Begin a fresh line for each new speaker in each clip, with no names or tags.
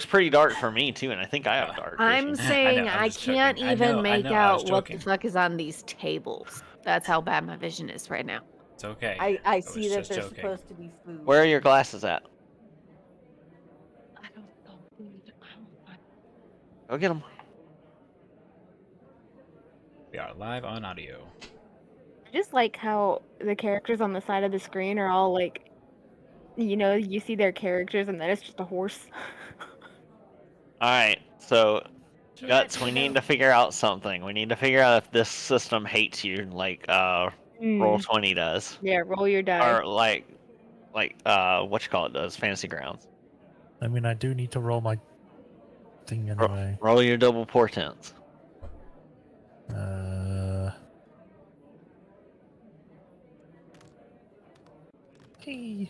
pretty dark for me too, and I think I have dark vision.
I'm saying
I'm
I
just
can't
joking. I
even
know,
make
I was
out what the
joking.
fuck is on these tables. That's how bad my vision is right now.
It's okay.
I
was
see that
just
they're
joking.
supposed to be food.
Where are your glasses at?
I don't know.
Go get them.
We are live on audio.
I just like how the characters on the side of the screen are all like, you see their characters and then it's just a horse.
All right, so Guts, we need to figure out something. We need to figure out if this system hates you like Roll20 does,
Yeah, roll your die.
or like what you call it does, Fantasy Grounds.
I mean, I do need to roll my thing anyway.
Roll your double portents.
Hey.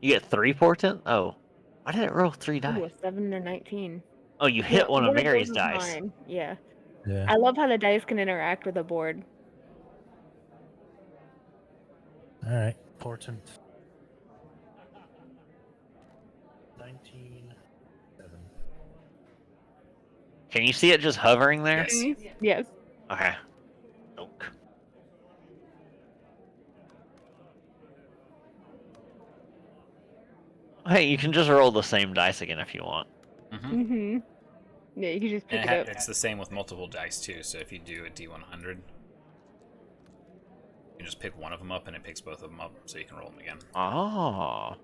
You get 3 portent? Oh, why did it roll 3
Ooh,
dice?
a 7 or 19.
Oh, you hit one of
those
Mary's
is
dice.
mine. Yeah.
Yeah.
I love how the dice can interact with the board.
All right. Portent. 19. 7.
Can you see it just hovering there?
Yes.
Yes.
Okay. Oak. Hey, you can just roll the same dice again if you want.
Mm-hmm. Yeah, you can just pick
And
it up.
it's the same with multiple dice too. So if you do a D100, you just pick one of them up, and it picks both of them up, so you can roll them again.
Oh.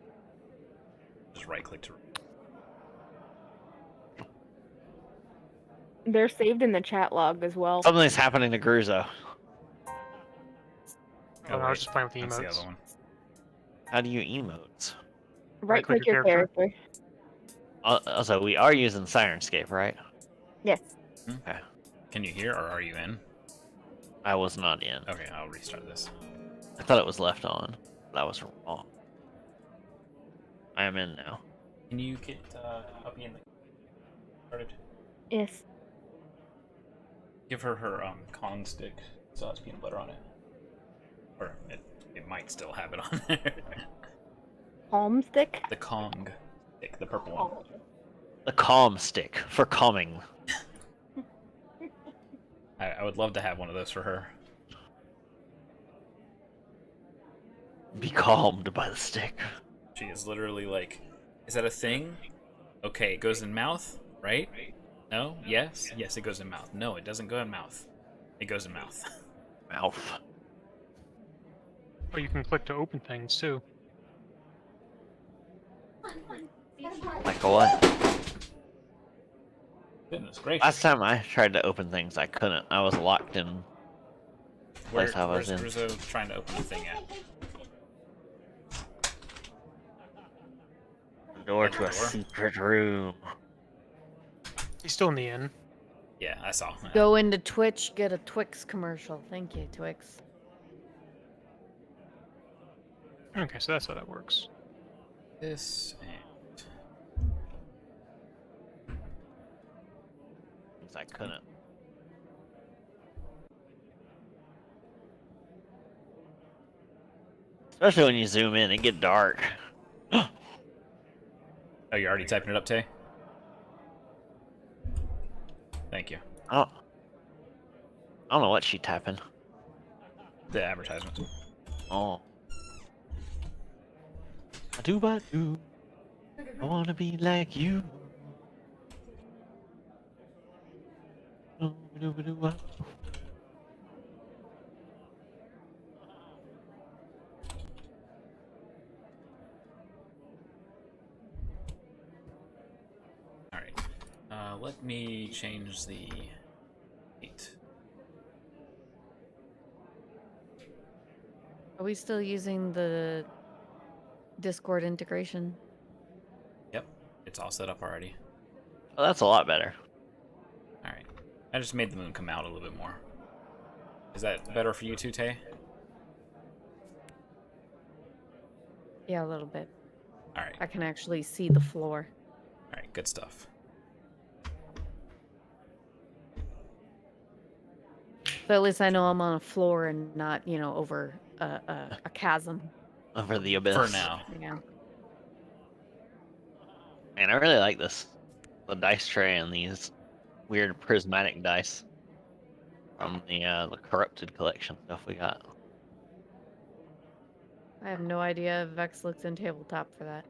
Just right click to.
They're saved in the chat log as well.
Something's happening to Gruzo.
Oh, I was just playing with the
That's the
emotes.
other one.
How do you emotes?
Right click your character.
Also, we are using Sirenscape, right?
Yes.
Okay.
Can you hear, or are you in?
I was not in.
Okay, I'll restart this.
I thought it was left on, but I was wrong. I am in now.
Can you get Puppy in the started?
Yes.
Give her her Kong stick, so it's peanut butter on it. Or it might still have it on there.
Palm stick?
The Kong stick, the purple one.
The calm stick for calming.
I would love to have one of those for her.
Be calmed by the stick.
She is literally like, is that a thing? Okay, it goes in mouth, right? No? Yes? Yes, it goes in mouth. No, it doesn't go in mouth. It goes in mouth.
Mouth.
Oh, you can click to open things too.
Like what?
Goodness gracious.
Last time I tried to open things, I couldn't. I was locked in.
Where's
Place I was in.
Rizzo trying to open the thing at?
Door to a secret room.
He's still in the inn.
Yeah, I saw.
Go into Twitch, get a Twix commercial. Thank you, Twix.
Okay, so that's how that works.
This and
I couldn't. Especially when you zoom in and get dark.
oh, you're already typing it up, Tay? Thank you.
I don't know what she tapping.
The advertisement.
Oh. I do. I wanna be like you.
Alright. Let me change the 8.
Are we still using the Discord integration?
Yep. It's all set up already.
Oh, that's a lot better.
Alright. I just made the moon come out a little bit more. Is that better for you too, Tay?
Yeah, a little bit.
Alright.
I can actually see the floor.
Alright, good stuff.
So at least I know I'm on a floor and not, over a chasm.
Over the abyss.
For now.
Yeah.
Man, I really like this the dice tray and these weird prismatic dice from the corrupted collection stuff we got.
I have no idea if Vex looks in tabletop for that.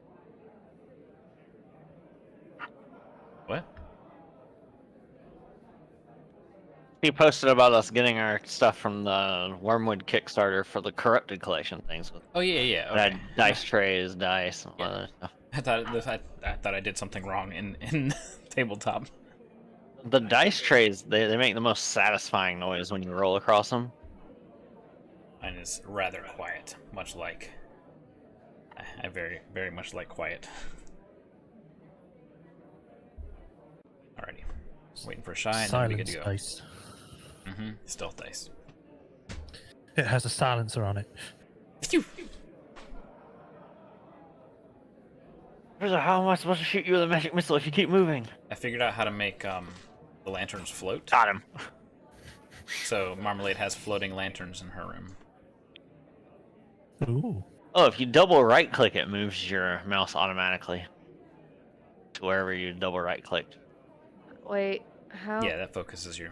What?
He posted about us getting our stuff from the Wormwood Kickstarter for the corrupted collection things with
Oh yeah.
that
Okay.
dice trays, dice, and all that stuff.
I thought I did something wrong in tabletop.
The dice trays, they make the most satisfying noise when you roll across them.
Mine is rather quiet, much like I very much like quiet. Alrighty, waiting for Shy and then we good
Silence
to go.
dice.
Stealth dice.
It has a silencer on it.
Phew.
How am I supposed to shoot you with a magic missile if you keep moving?
I figured out how to make the lanterns float.
Got him.
So Marmalade has floating lanterns in her room.
Ooh.
Oh, if you double right click, it moves your mouse automatically to wherever you double right clicked.
Wait, how?
Yeah, that focuses you.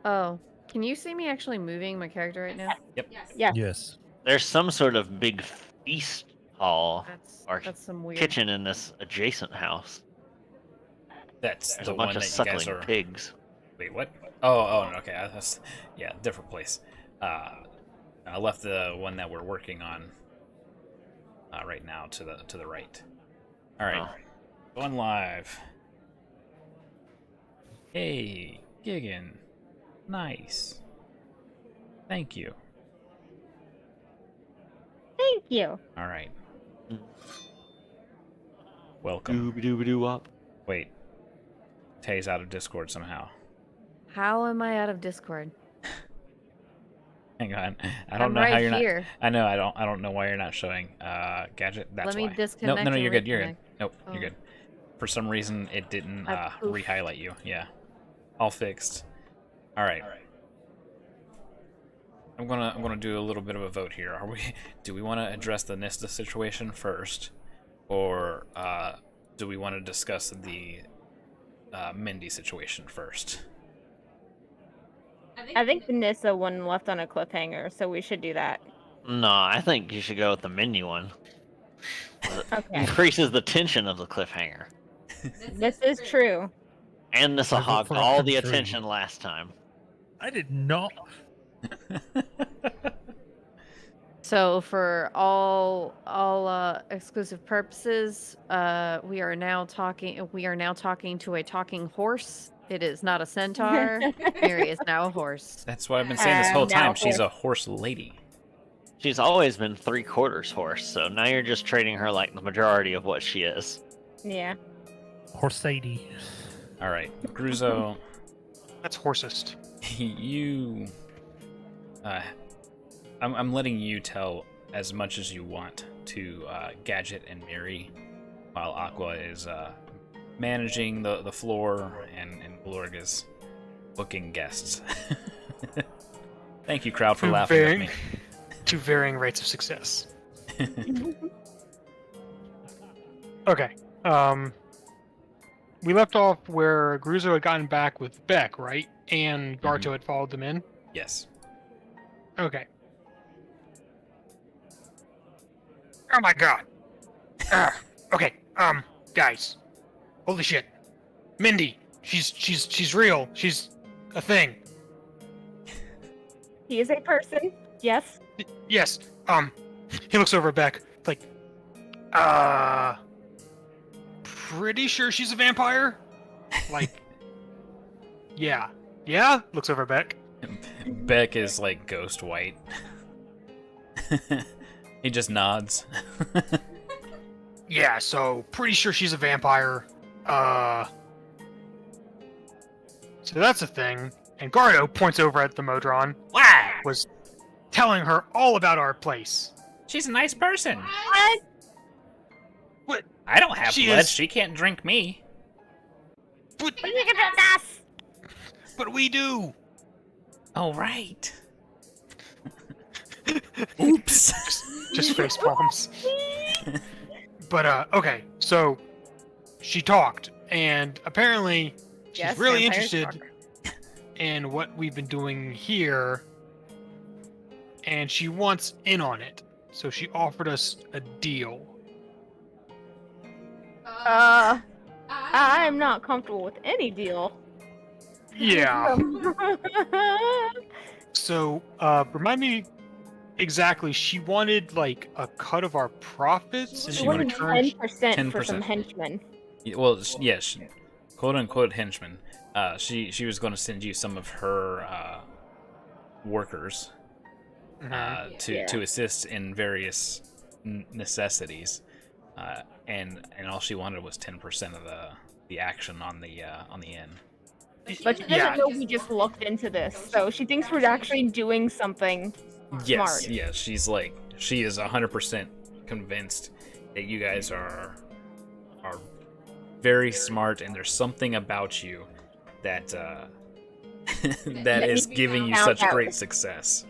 Oh, can you see me actually moving my character right now?
Yep.
Yeah.
Yes.
There's some sort of big feast hall or
That's some weird.
kitchen in this adjacent house.
That's
There's
the
a bunch
one
of
that you
suckling
guys are.
pigs.
Wait, what? Oh, okay. That's different place. I left the one that we're working on right now to the right. All right, going live. Hey, Gigan, nice. Thank you.
Thank you.
All right. Welcome.
Dooby-dooby-doo-wop.
Wait, Tay's out of Discord somehow.
How am I out of Discord?
Hang on. I don't
I'm
know
right
how you're
here.
not. I know. I don't know why you're not showing Gadget. That's
Let me
why.
disconnect
No,
and
you're good. You're good.
reconnect.
Nope,
Oh.
you're good. For some reason, it didn't
I poof.
re-highlight you. Yeah, all fixed. All right. I'm gonna do a little bit of a vote here. Do we want to address the Nista situation first, or do we want to discuss the Mindy situation first?
I think the Nissa one left on a cliffhanger, so we should do that.
No, I think you should go with the menu one. It
Okay.
increases the tension of the cliffhanger.
This is true.
And this
I vote
hogged
for
all
option
the
3.
attention last time.
I did not.
So for all exclusive purposes, we are now talking to a talking horse. It is not a centaur. Mary is now a horse.
That's what I've been saying this whole
now
time. She's a horse lady.
She's always been 3/4 horse, so now you're just treating her like the majority of what she is.
Yeah.
Horsady.
All right, Gruzo,
That's horsest.
you. I'm letting you tell as much as you want to Gadget and Miri, while Aqua is managing the floor and Blorg is booking guests. Thank you, crowd, for
Two
laughing at
varying-
me.
Two varying rates of success. Okay. We left off where Gruzo had gotten back with Beck, right? And Garto had followed them in.
Yes.
Okay. Oh my god. Okay. Guys. Holy shit. Mindy. She's real. She's a thing.
He is a person. Yes.
Yes. He looks over at Beck, like, pretty sure she's a vampire? Like, yeah. Yeah? Looks over at Beck.
Beck is like ghost white. He just nods.
Yeah, so pretty sure she's a vampire. So that's a thing. And Gardo points over at the Modron,
Wow!
was telling her all about our place.
She's a nice person.
What?
What?
I don't have
She
blood.
is-
She can't drink me.
But,
But you can drink us.
but we do.
Oh, right. Oops.
Just face palms. But okay, so she talked, And apparently, she's
Yes,
really
vampire
interested
truck.
in what we've been doing here, and she wants in on it. So she offered us a deal.
I'm not comfortable with any deal.
Yeah. So, remind me exactly. She wanted like a cut of our profits, and
She
in
wanted
return,
10% for some
10%.
henchmen.
Well, yes, quote unquote henchmen. She was going to send you some of her workers to assist in various necessities, and all she wanted was 10% of the action on the inn.
But she doesn't know we just looked into this, so she thinks we're actually doing something
Yes,
smart.
yes, she is 100% convinced that you guys are very smart, and there's something about you that that is giving you such great success.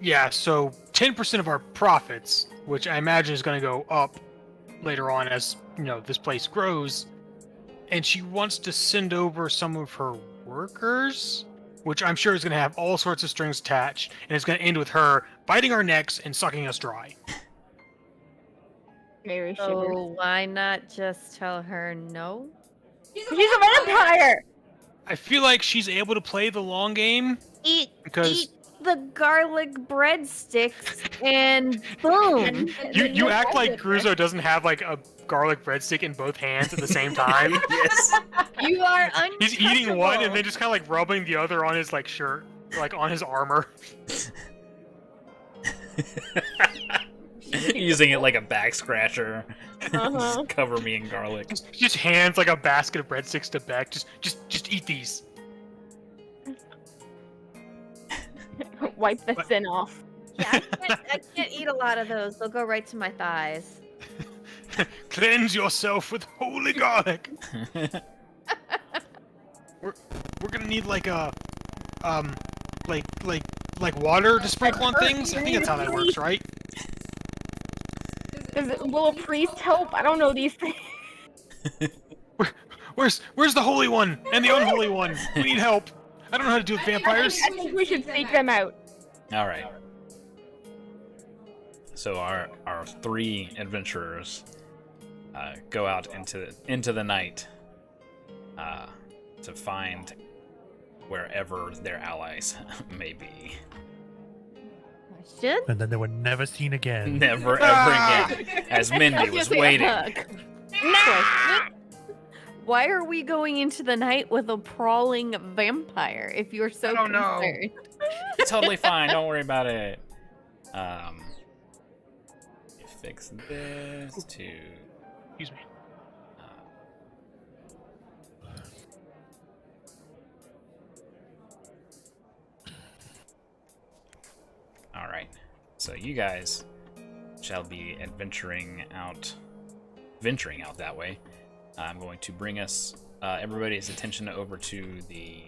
Yeah, so 10% of our profits, which I imagine is going to go up later on as, this place grows. And she wants to send over some of her workers, which I'm sure is going to have all sorts of strings attached. And it's going to end with her biting our necks and sucking us dry.
Mary shivers.
So why not just tell her no?
She's a vampire!
I feel like she's able to play the long game.
Eat
Because
the garlic breadsticks and boom.
you act like Gruzo doesn't have like a garlic breadstick in both hands at the same time.
Yes.
You are untouchable.
He's eating one and then just kind of like rubbing the other on his like shirt, like on his armor.
Using it like a back scratcher.
Uh-huh.
Just cover me in garlic.
Just hands like a basket of breadsticks to Beck. Just eat these.
Wipe the sin off.
Yeah, I can't eat a lot of those. They'll go right to my thighs.
Cleanse yourself with holy garlic. We're gonna need like a like water to sprinkle on things. I think that's how that works, right?
Will a priest help? I don't know these things.
Where's the holy one and the unholy one? We need help. I don't know how to deal with vampires.
I think we should seek them out.
All right. So our three adventurers go out into the night to find wherever their allies may be.
Question?
And then they were never seen again.
Never ever again, as Mindy was waiting.
Why are we going into the night with a prowling vampire if you're so
I don't know.
concerned?
Totally fine. Don't worry about it. Fix this to.
Excuse me.
All right. So you guys shall be venturing out that way. I'm going to bring us everybody's attention over to the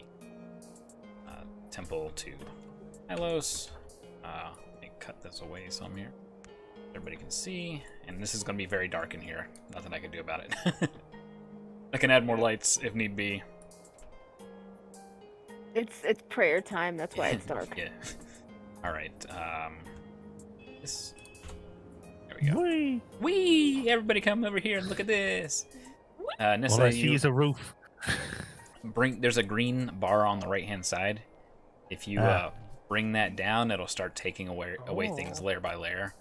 temple to Hylos. Let me cut this away some here. Everybody can see, and this is going to be very dark in here. Nothing I can do about it. I can add more lights if need be.
It's prayer time. That's why it's dark.
Yeah. All right. This. There we go.
Whee!
Whee! Everybody come over here and look at this. Nissa,
All I see is a roof.
there's a green bar on the right-hand side. If you bring that down, it'll start taking away things layer by layer.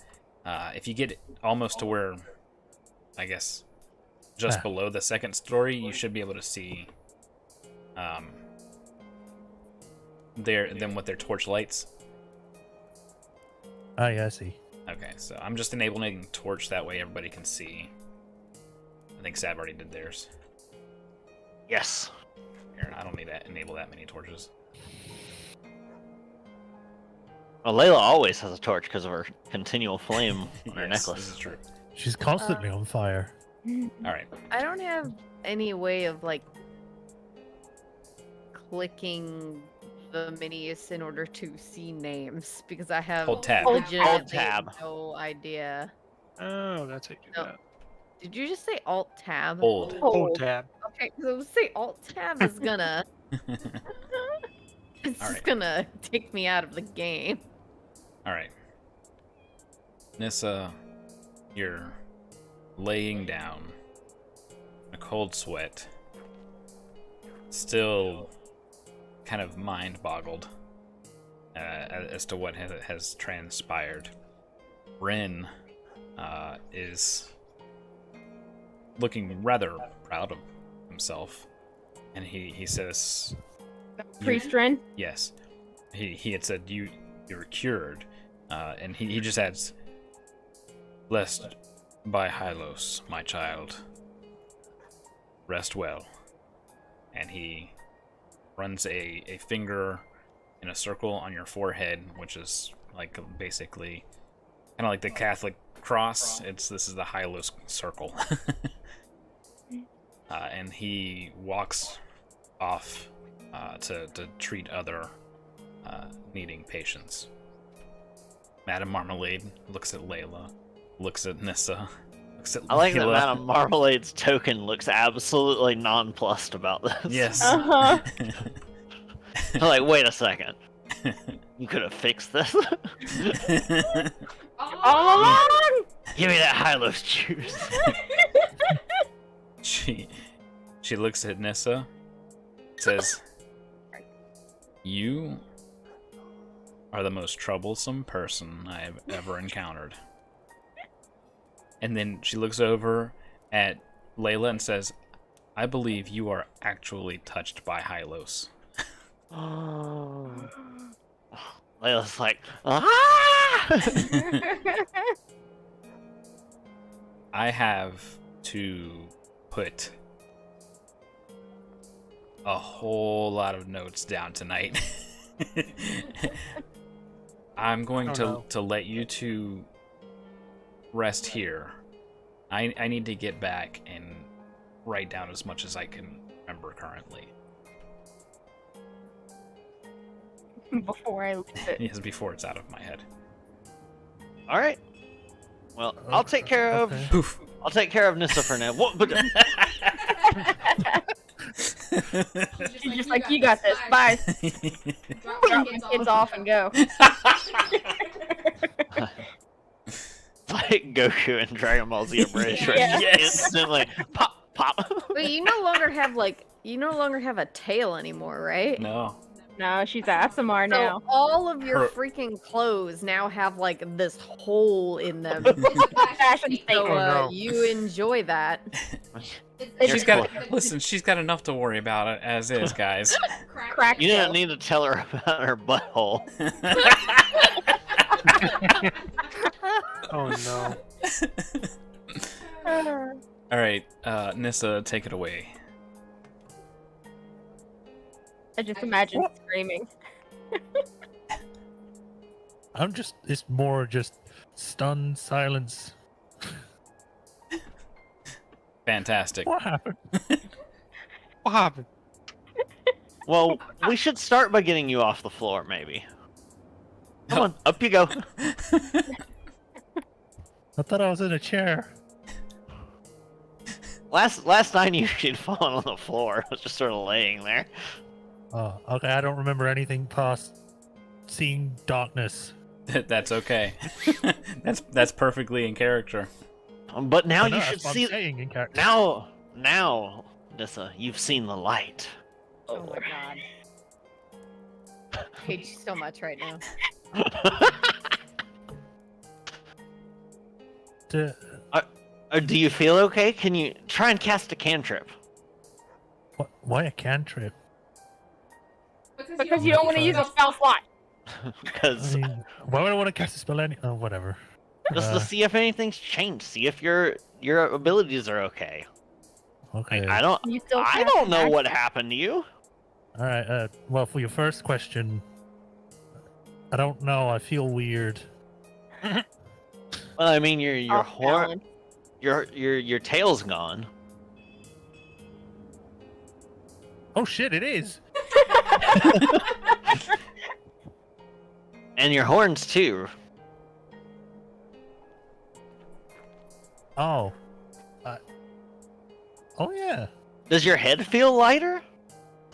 If you get what to I guess, just below the second story, you should be able to see them with their torch lights.
Oh, yeah, I see.
Okay, so I'm just enabling torch, that way everybody can see. I think Sab already did theirs.
Yes.
Here, I don't need to enable that many torches.
Well, Layla always has a torch because of her continual flame on her
Yes,
necklace.
this is true.
She's constantly on fire.
All right.
I don't have any way of like clicking the minis in order to see names because I have
Hold tab.
legitimately
Hold tab.
no idea.
Oh, that's how you do
No.
that.
Did you just say Alt Tab?
Hold.
Hold tab.
Okay, so say Alt Tab is gonna. It's
All
just
right.
gonna take me out of the game.
All right. Nissa, you're laying down, a cold sweat, still kind of mind-boggled as to what has transpired. Ren is looking rather proud of himself, and he says,
Priest Ren?
yes, he had said you were cured, and he just adds, blessed by Hylos, my child. Rest well. And he runs a finger in a circle on your forehead, which is like basically kind of like the Catholic cross. This is the Hylos circle. And he walks off to treat other needing patients. Madame Marmalade looks at Layla, looks at Nissa, looks at
I like that
Layla.
Madame Marmalade's token looks absolutely nonplussed about this.
Yes.
Uh-huh.
I'm like, wait a second. You could have fixed this.
All along!
Give me that Hylos juice.
She looks at Nissa, says, "You are the most troublesome person I have ever encountered." And then she looks over at Layla and says, "I believe you are actually touched by Hylos."
Oh. Layla's like, ah!
I have to put a whole lot of notes down tonight. I'm going to let you two rest here. I need to get back and write down as much as I can remember currently.
Before I leave it.
Yes, before it's out of my head.
All right. Well, I'll take care of.
Okay.
Poof.
I'll take care of Nissa for now. What? But,
She's just like, you got this. Bye. Drop the kids off and go.
like Goku and Dragon Ball Z Bridge, where
Yeah.
you
Yes.
instantly pop, pop.
But you no longer have a tail anymore, right?
No.
No, she's Asimar
So
now.
all of your
Her-
freaking clothes now have like this hole in them.
Fashion
So
statement.
no.
you enjoy that.
She's got listen. She's got enough to worry about it as is, guys.
Crack
You
tail.
didn't need to tell her about her butthole.
Oh no.
All right, Nissa, take it away.
I just imagine screaming.
It's more just stunned silence.
Fantastic.
What happened?
What happened?
Well, we should start by getting you off the floor, maybe. Come on, up you go.
I thought I was in a chair.
Last night you'd fallen on the floor. I was just sort of laying there.
Oh, okay. I don't remember anything past seeing darkness.
That's okay. that's perfectly in character.
But now
I know,
you
that's
should
what I'm
see.
saying in character.
Now, Nissa, you've seen the light.
Oh my god. I hate you so much right now.
Do you feel okay? Can you try and cast a cantrip?
Why a cantrip?
Because you don't want to use a spell slot.
Because
I mean, why would I want to cast a spell? Oh, whatever.
just to see if anything's changed. See if your abilities are okay.
Okay.
Like, I
You still
don't
cast
know what
magic.
happened to you.
All right. Well, for your first question, I don't know. I feel weird.
Well, I mean, your
Off
horn,
balance.
your tail's gone.
Oh shit! It is.
And your horns too.
Oh. Oh yeah.
Does your head feel lighter?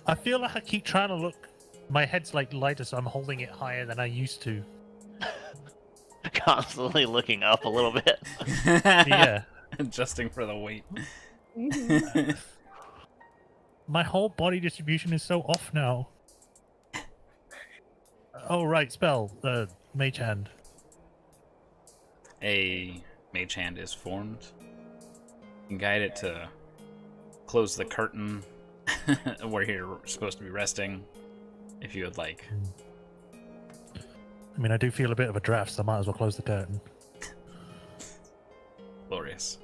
I feel like I keep trying to look. My head's like lighter, so I'm holding it higher than I used to.
Constantly looking up a little bit.
Yeah.
Adjusting for the weight.
My whole body distribution is so off now. Oh right, spell. Mage hand.
A mage hand is formed. You can guide it to close the curtain where you're supposed to be resting, if you would like.
I mean, I do feel a bit of a draft, so I might as well close the curtain.
Glorious.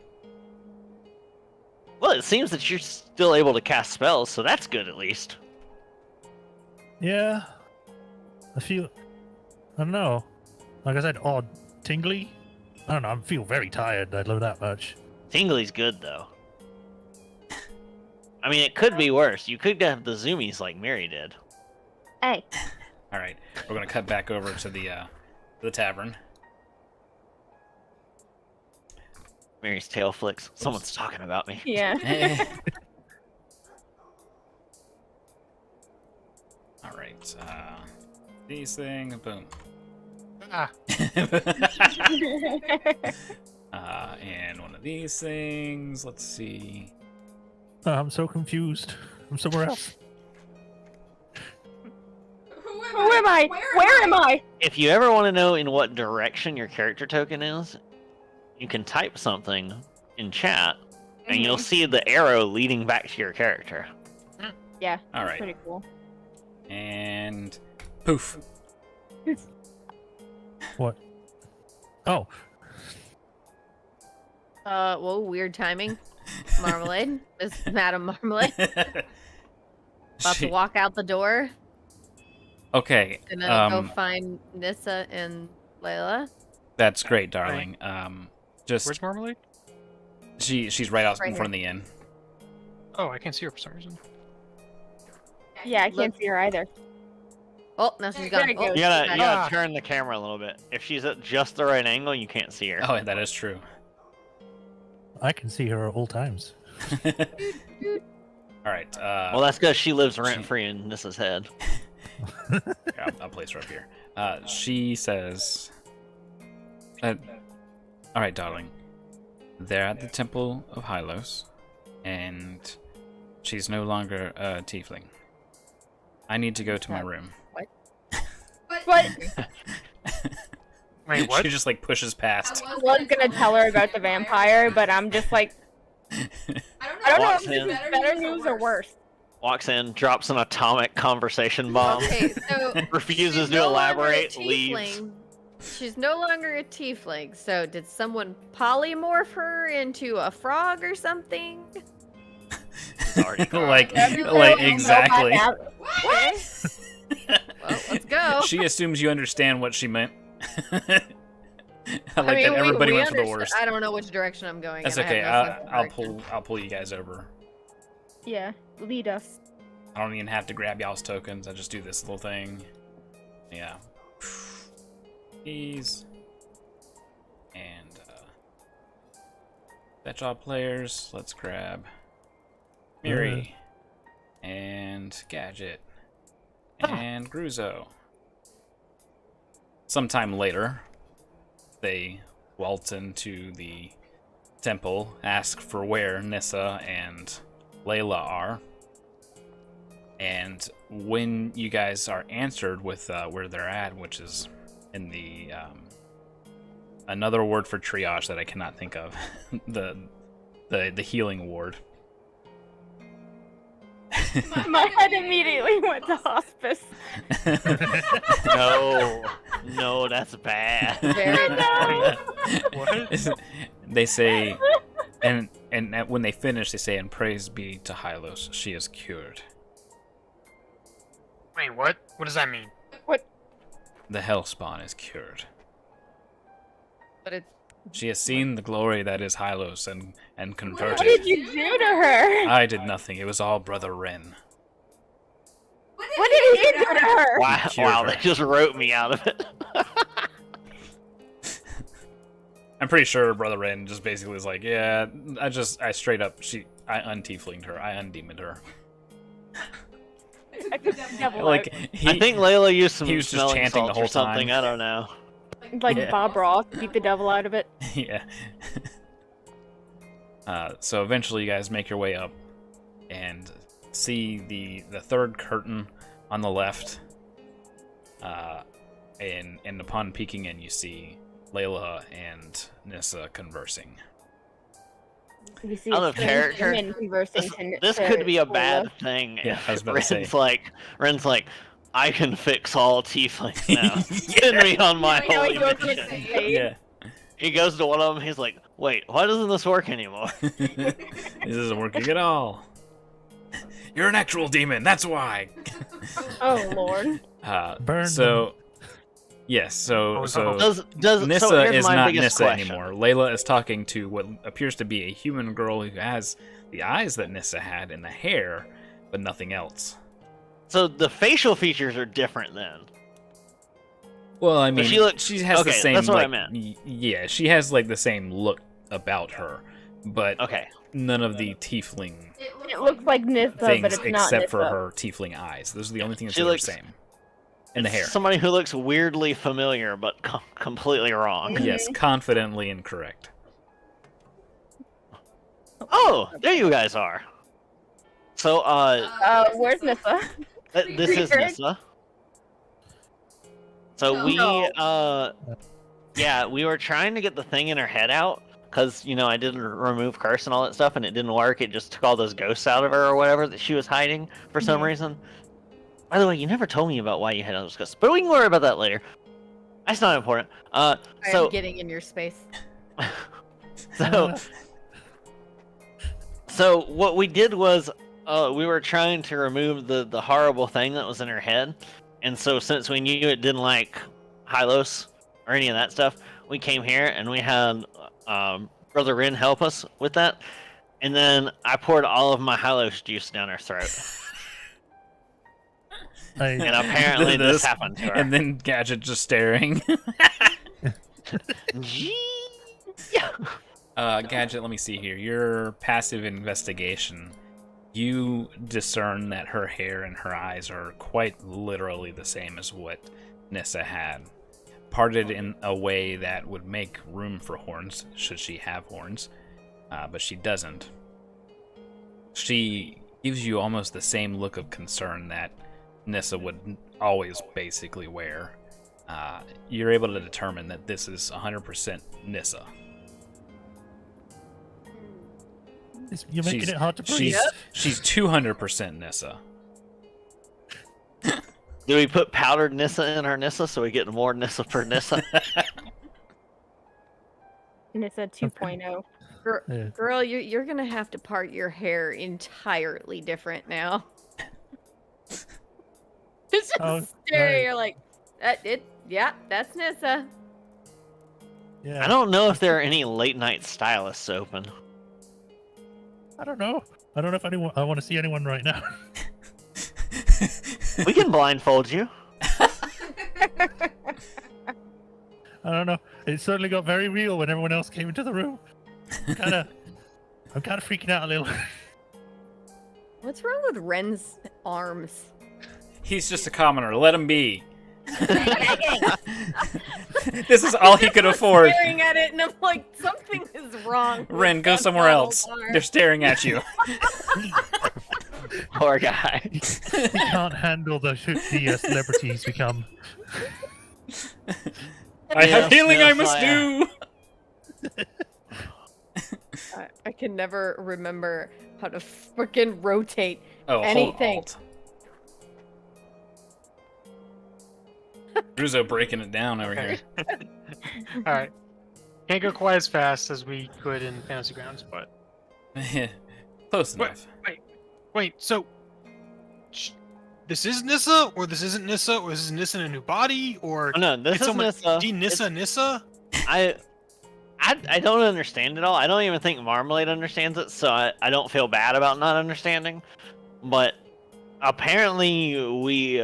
Well, it seems that you're still able to cast spells, so that's good at least.
Yeah. I don't know. Like I said, odd, tingly. I don't know. I feel very tired. I know that much.
Tingly's good though. I mean, it could be worse. You could have the zoomies like Mary did.
Hey.
All right, we're gonna cut back over to the tavern.
Mary's tail flicks. Someone's talking about me.
Yeah.
All right, these things, boom.
Ah,
And one of these things. Let's see.
I'm so confused. I'm somewhere else.
Who am I? Where am I?
If you ever want to know in what direction your character token is, you can type something in chat, and you'll see the arrow leading back to your character.
Yeah.
All
that's
right,
pretty cool.
and poof.
What? Oh,
Whoa, weird timing. Marmalade. Miss Madam Marmalade. About to walk out the door.
Okay.
And then go find Nissa and Layla.
That's great, darling. Just
where's Marmalade?
she's right out
Right
in front of the inn.
Oh, I can't see her for some reason.
Yeah, I can't see her either.
Oh, now she's
There
gone.
it
Oh,
goes.
You gotta
Ah.
turn the camera a little bit. If she's at just the right angle, you can't see her.
Oh, that is true.
I can see her at all times.
All right.
Well, that's because she lives rent free in Nissa's head.
Here, I'll place her up here. She says, all right, darling. They're at the Temple of Hylos, and she's no longer a tiefling. I need to go to my room.
What?
Wait, what?
She just like pushes past.
I was gonna tell her about the vampire, but I'm just like, I don't know
Walks
if this
in.
is better news or worse.
Walks in, drops an atomic conversation bomb,
Okay, so
refuses
she's
to
no longer a
elaborate, leaves.
tiefling. She's no longer a tiefling. So did someone polymorph her into a frog or something?
like exactly.
What? Well, let's go.
She assumes you understand what she meant.
I
Like
mean,
that everybody
we
went for the
understand-
worst.
I don't know which direction I'm going.
That's
and I
okay.
have no sense of
I'll
direction.
pull you guys over.
Yeah, lead us.
I don't even have to grab y'all's tokens. I just do this little thing. Yeah. Ease. And fetch all players. Let's grab Miri and Gadget and Gruzo. Sometime later, they waltz into the temple, ask for where Nissa and Layla are. And when you guys are answered with where they're at, which is in the another word for triage that I cannot think of, the healing ward.
My head immediately went to hospice.
No, that's bad.
Very bad.
What?
They say, and when they finish, they say, "And praise be to Hylos, she is cured.
Wait, what? What does that mean?
The Hellspawn is cured.
But it's
She has seen the glory that is Hylos and
What
converted.
did you do to her?
I did nothing. It was all Brother Ren.
What did you do to her?
Wow,
Cured her.
they just wrote me out of it.
I'm pretty sure Brother Ren just basically was like, yeah, I straight up, I untieflinged her. I undemoned her.
I took the devil
Like
I think Layla used some
he was just
smelling
chanting the
salts
whole
or something.
time.
I don't know.
out, like
Yeah.
Bob Ross, beat the devil out of it.
Yeah. So eventually you guys make your way up and see the third curtain on the left. And upon peeking in, you see Layla and Nissa conversing.
You see
Out
a
of
strange
character,
woman conversing
This
to
could be a
Layla.
bad thing.
Yeah,
if
I was about to
Ren's
say.
like, I can fix all tieflings now. Send me on my
You know, he
holy
goes on a
mission.
crusade.
Yeah.
He goes to one of them. He's like, "Wait, why doesn't this work anymore?"
This isn't working at all. You're an actual demon, that's why.
Oh Lord.
Burn
So yes, so
Does
Nissa
so here's
is
my
not
biggest
Nissa
question.
anymore. Layla is talking to what appears to be a human girl who has the eyes that Nissa had and the hair, but nothing else.
So the facial features are different then.
Well, I mean,
she looks-
she has the
okay,
same.
that's what I
like,
meant.
Yeah, she has like the same look about her, but
Okay.
none of the tiefling
It looks like Nissa, but
things
it's not
except
Nissa.
for her tiefling eyes. Those are the only things
She
that are the
looks-
same. And the hair.
Somebody who looks weirdly familiar but completely wrong.
Yes, confidently incorrect.
Oh, there you guys are. So
Where's Nissa?
this is
Weird.
Nissa. So we
No.
yeah, we were trying to get the thing in her head out because I didn't remove curse and all that stuff, and it didn't work. It just took all those ghosts out of her or whatever that she was hiding for some reason. By the way, you never told me about why you had those ghosts, but we can worry about that later. That's not important. So
I'm getting in your space.
so what we did was we were trying to remove the horrible thing that was in her head, and so since we knew it didn't like Hylos or any of that stuff, we came here and we had Brother Rin help us with that, and then I poured all of my Hylos juice down her throat. And apparently this happened to her.
And then Gadget just staring. Gadget, let me see here. Your passive investigation. You discern that her hair and her eyes are quite literally the same as what Nissa had. Parted in a way that would make room for horns, should she have horns. But she doesn't. She gives you almost the same look of concern that Nissa would always basically wear. You're able to determine that this is 100% Nissa.
You're making it hard to breathe.
She's 200% Nissa.
Do we put powdered Nissa in our Nissa so we get more Nissa per Nissa?
Nissa 2.0.
Yeah.
Girl, you're gonna have to part your hair entirely different now. It's just
Oh,
staring.
right.
You're like, yeah, that's Nissa.
Yeah.
I don't know if there are any late night stylists open.
I don't know. I don't know if I want to see anyone right now.
We can blindfold you.
I don't know. It certainly got very real when everyone else came into the room. I'm kind of freaking out a little.
What's wrong with Ren's arms?
He's just a commoner. Let him be. This is all he could afford.
Staring at it, and I'm like, something is wrong. with
Ren, go
that
somewhere else.
arm.
They're staring at you.
Poor guy.
We can't handle the celebrities become.
I have
Yes,
healing I
yes,
must
I
do.
I can never remember how to freaking rotate.
Oh,
Anything.
hold Alt. Ruzo breaking it down over here.
All right. Can't go quite as fast as we could in Fantasy Grounds, but
Close
What?
enough.
wait. So this is Nissa, or this isn't Nissa, or this is Nissa in a new body, or
Oh, no, this
did
is
someone
Nissa.
de-Nissa Nissa?
I don't understand it all. I don't even think Marmalade understands it, so I don't feel bad about not understanding. But apparently we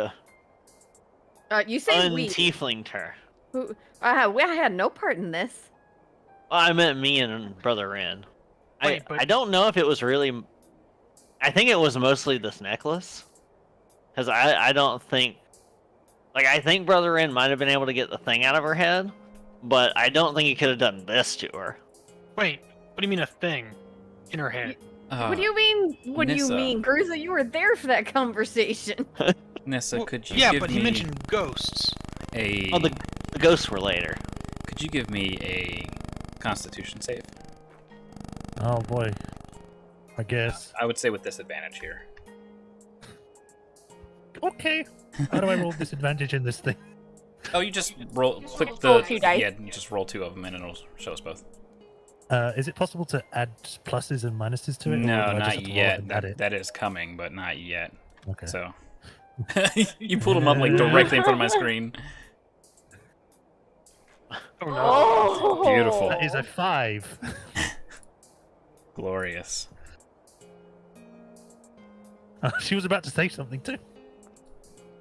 You say we?
untieflinged her.
Who? I had no part in this.
Well, I meant me and Brother Ren.
Wait, but-
I don't know if it was really I think it was mostly this necklace, because I don't think, like, I think Brother Rin might have been able to get the thing out of her head, but I don't think he could have done this to her.
Wait, what do you mean a thing in her head?
What do you mean? What do you
Nissa.
mean, Gruza? You were there for that conversation.
Nissa,
Well,
could you
yeah,
give
but
me
he mentioned ghosts.
a...
Oh, the ghosts were later.
Could you give me a Constitution save?
Oh boy. I guess.
I would say with disadvantage here.
Okay. How do I roll disadvantage in this thing?
Oh, you just click
Just
the...
roll 2 dice.
Yeah, you just roll 2 of them and it'll show us both.
Is it possible to add pluses and minuses to it? or do
No,
I just have
not
to roll it
yet.
and add it?
That is coming, but not yet.
Okay.
So... you pulled them up like directly in front of my screen.
Oh no.
Oh,
Beautiful.
That is a 5.
Glorious.
She was about to say something too.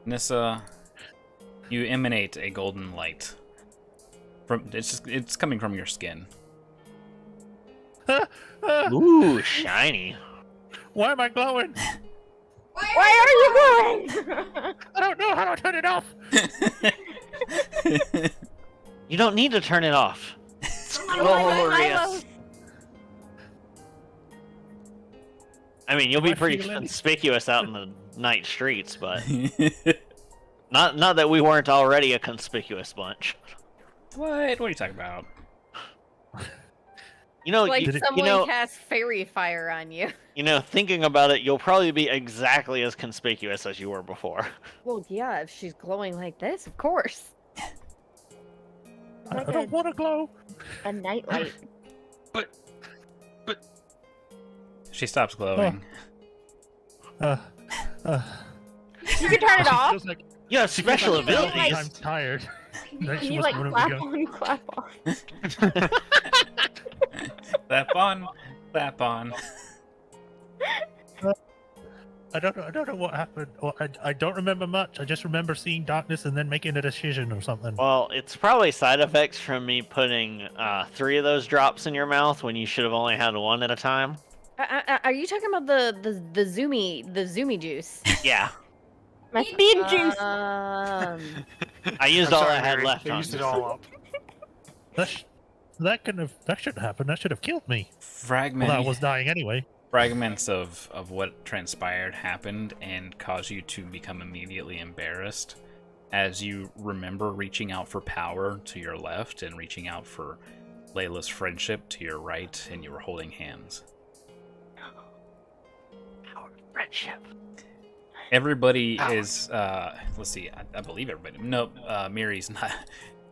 Nissa, you emanate a golden light. It's coming from your skin.
Ooh, shiny.
Why am I glowing?
why are you going?
I don't know how to turn it off.
You don't need to turn it off. Glorious. I mean, you'll be
I
pretty
feel it?
conspicuous out in the night streets, but not that we weren't already a conspicuous bunch.
What are you talking about?
You know,
Like
you,
someone
you know,
cast fairy fire on you.
thinking about it, you'll probably be exactly as conspicuous as you were before.
Well, yeah, if she's glowing like this, of course.
I
Like
don't want to glow.
a nightlight.
But
She stops glowing.
Uh,
You can turn it
she
off.
feels like,
You have
she feels
special
like
abilities.
I'm tired. Like,
Can
she
you
must
like
wanna
clap
go.
on, clap off?
Clap on, clap on.
I don't know what happened. Well, I don't remember much. I just remember seeing darkness and then making a decision or something.
Well, it's probably side effects from me putting 3 of those drops in your mouth when you should have only had 1 at a time.
Are you talking about the zoomy juice?
Yeah,
My speed juice.
I
I'm
used all
sorry,
I had
Mary,
left
they
on
used it
this.
all up.
That shouldn't happen. That should have killed me. Well,
Fragment.
I was dying anyway.
Fragments of what transpired happened and cause you to become immediately embarrassed as you remember reaching out for power to your left and reaching out for Layla's friendship to your right, and you were holding hands.
Our friendship.
Everybody
Power.
is let's see, I believe everybody. Nope, Miri's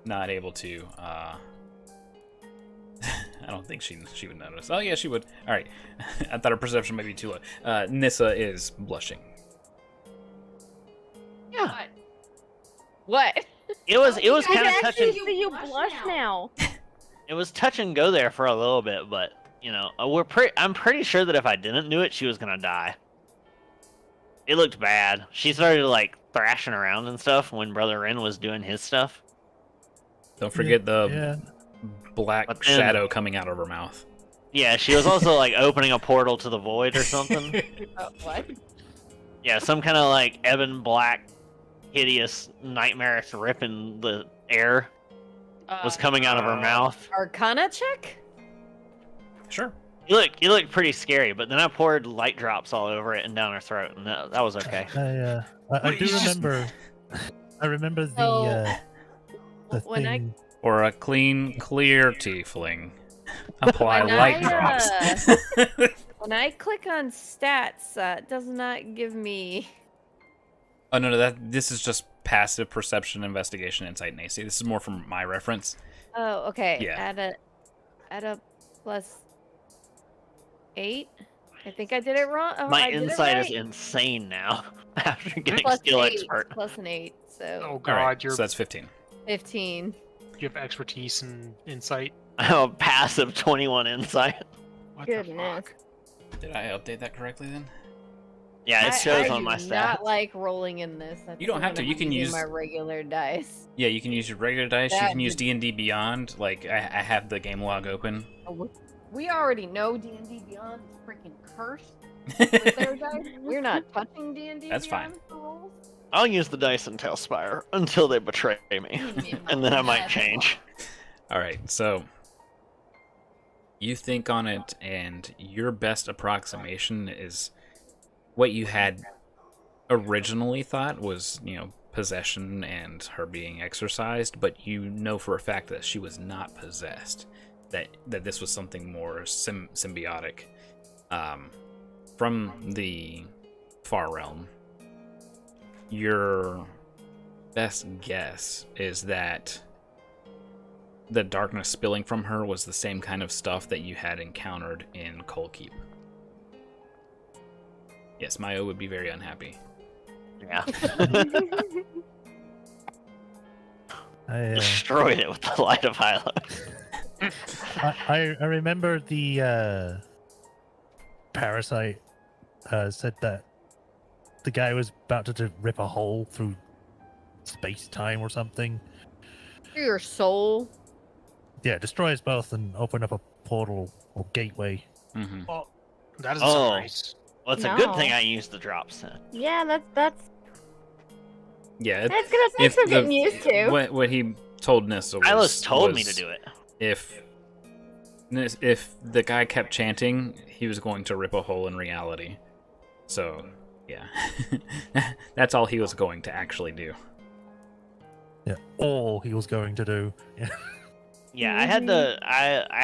not able to I don't think she would notice. Oh yeah, she would. All right. I thought her perception might be too low. Nissa is blushing.
Yeah,
What?
it was
I
kind
can
of
actually
touch and
see you blush now.
it was touch and go there for a little bit, but I'm pretty sure that if I didn't do it, she was gonna die. It looked bad. She started like thrashing around and stuff when Brother Rin was doing his stuff.
Don't forget the
Yeah.
black
But then-
shadow coming out of her mouth.
Yeah, she was also like opening a portal to the void or something.
What?
Yeah, some kind of like ebon black, hideous, nightmarish rip in the air was coming out of her mouth.
Arcana check?
Sure.
You look pretty scary, but then I poured light drops all over it and down her throat, and that was okay.
I
Wait,
do
you just-
remember. I remember the
So,
the
when I-
thing.
Or a clean, clear tiefling. Apply
When
light
I,
drops.
When I click on stats, it does not give me.
Oh no, this is just passive perception, investigation, insight, and AC. This is more from my reference.
Oh, okay.
Yeah.
Add a plus 8. I think I did it wrong. Oh,
My
I did it
insight is
right.
insane now after getting
Plus
skill
8,
expert.
plus an 8, so
Oh
All
god,
right,
you're
so that's 15.
15.
you have expertise and insight.
I have a passive 21 insight.
What
Goodness.
the fuck?
Did I update that correctly then?
Yeah, it shows
I
on my
do
stats.
not like rolling in this. I
You
think
don't
I'm
have to,
gonna
you can
use
use-
my regular dice.
Yeah, you can use your regular dice. You
That
can use
would-
D&D Beyond. Like I have the game log open.
We already know D&D Beyond is freaking cursed. With their dice. We're not touching D&D.
That's fine.
I'll use the dice and Tailspire until they betray me, and then I might change.
All right, so you think on it, and your best approximation is what you had originally thought was, possession and her being exorcised, but you know for a fact that she was not possessed. That this was something more symbiotic from the far realm. Your best guess is that the darkness spilling from her was the same kind of stuff that you had encountered in Coal Keep. Yes, Mayo would be very unhappy.
Yeah.
I
Destroyed it with the light of Hylos.
I remember the parasite said that the guy was about to rip a hole through space-time or something.
Through your soul.
Yeah, destroy us both and open up a portal or gateway.
Mm-hmm.
Well, that doesn't sound nice.
Well, it's a good
No.
thing I used the drop set.
Yeah, that's
Yeah,
that's gonna take some getting used to.
What he told Nissa was,
Hylos told me
was
to do it.
if the guy kept chanting, he was going to rip a hole in reality. So, yeah. That's all he was going to actually do.
Yeah, all he was going to do. Yeah.
Yeah, I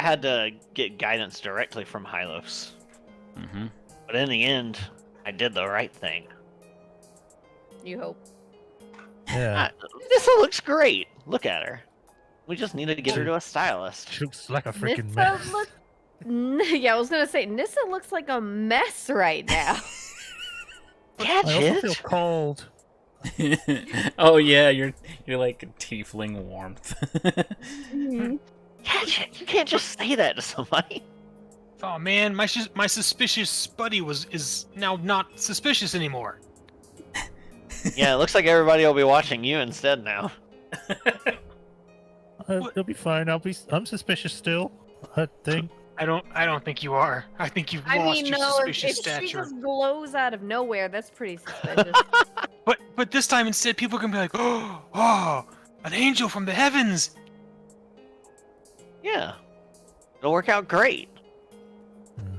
had to get guidance directly from Hylos.
Mm-hmm.
But in the end, I did the right thing.
You hope.
Yeah,
Nissa looks great. Look at her. We just need to get her to a stylist.
she looks like a freaking
Nissa
mess.
Yeah, I was gonna say Nissa looks like a mess right now.
Catch
I also
it.
feel cold.
Oh yeah, you're like a tiefling warmth.
Mhm.
Catch it. You can't just say that to somebody.
Oh man, my suspicious buddy is now not suspicious anymore.
Yeah, it looks like everybody will be watching you instead now.
It'll be fine. I'm suspicious still. I think.
I don't think you are. I think you've
I
lost
mean,
your
no, if
suspicious
she
stature.
just glows out of nowhere, that's pretty suspicious.
But this time instead, people can be like, oh, an angel from the heavens.
Yeah. It'll work out great.
Hmm.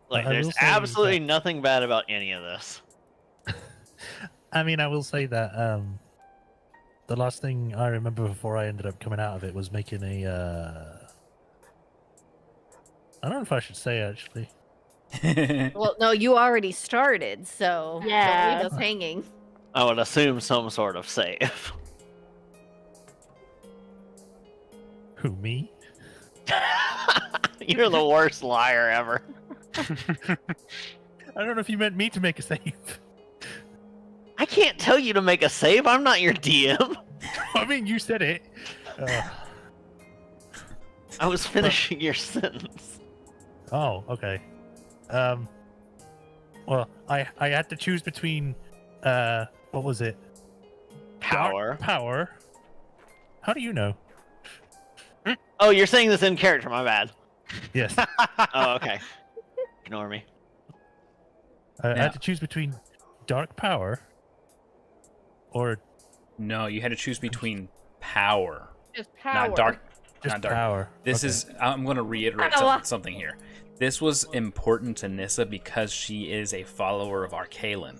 Like,
I will
there's
say
absolutely
that-
nothing bad about any of this.
I mean, I will say that the last thing I remember before I ended up coming out of it was making a. I don't know if I should say actually.
Well, no, you already started, so don't
Yeah.
leave us hanging.
I would assume some sort of save.
Who, me?
You're the worst liar ever.
I don't know if you meant me to make a save.
I can't tell you to make a save. I'm not your DM.
I mean, you said it.
I was finishing your sentence.
Oh, okay. Well, I had to choose between what was it?
Power.
Dark power. How do you know?
Oh, you're saying this in character. My bad.
Yes.
Oh, okay. Ignore me.
I
Yeah.
had to choose between dark power or
No, you had to choose between power,
Just power.
not dark.
just
Not dark.
power.
This
Okay.
is. I'm going to reiterate something here. This was important to Nissa because she is a follower of Arcalen.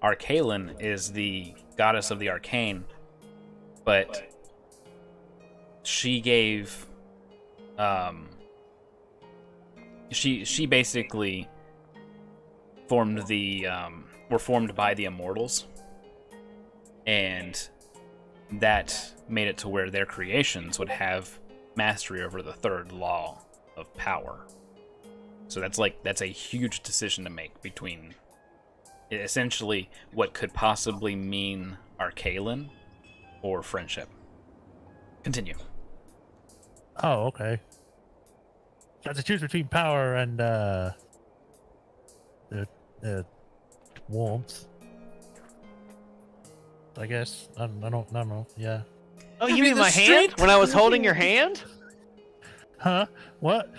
Arcalen is the goddess of the arcane, but she gave. She basically formed the were formed by the immortals, and that made it to where their creations would have mastery over the third law of power. So that's a huge decision to make between essentially what could possibly mean Arcalen or friendship. Continue.
Oh, okay. I had to choose between power and warmth. I guess. I don't know. Yeah.
Oh,
I
you
mean,
mean
the
my hand?
strength-
When I was holding your hand?
Huh? What?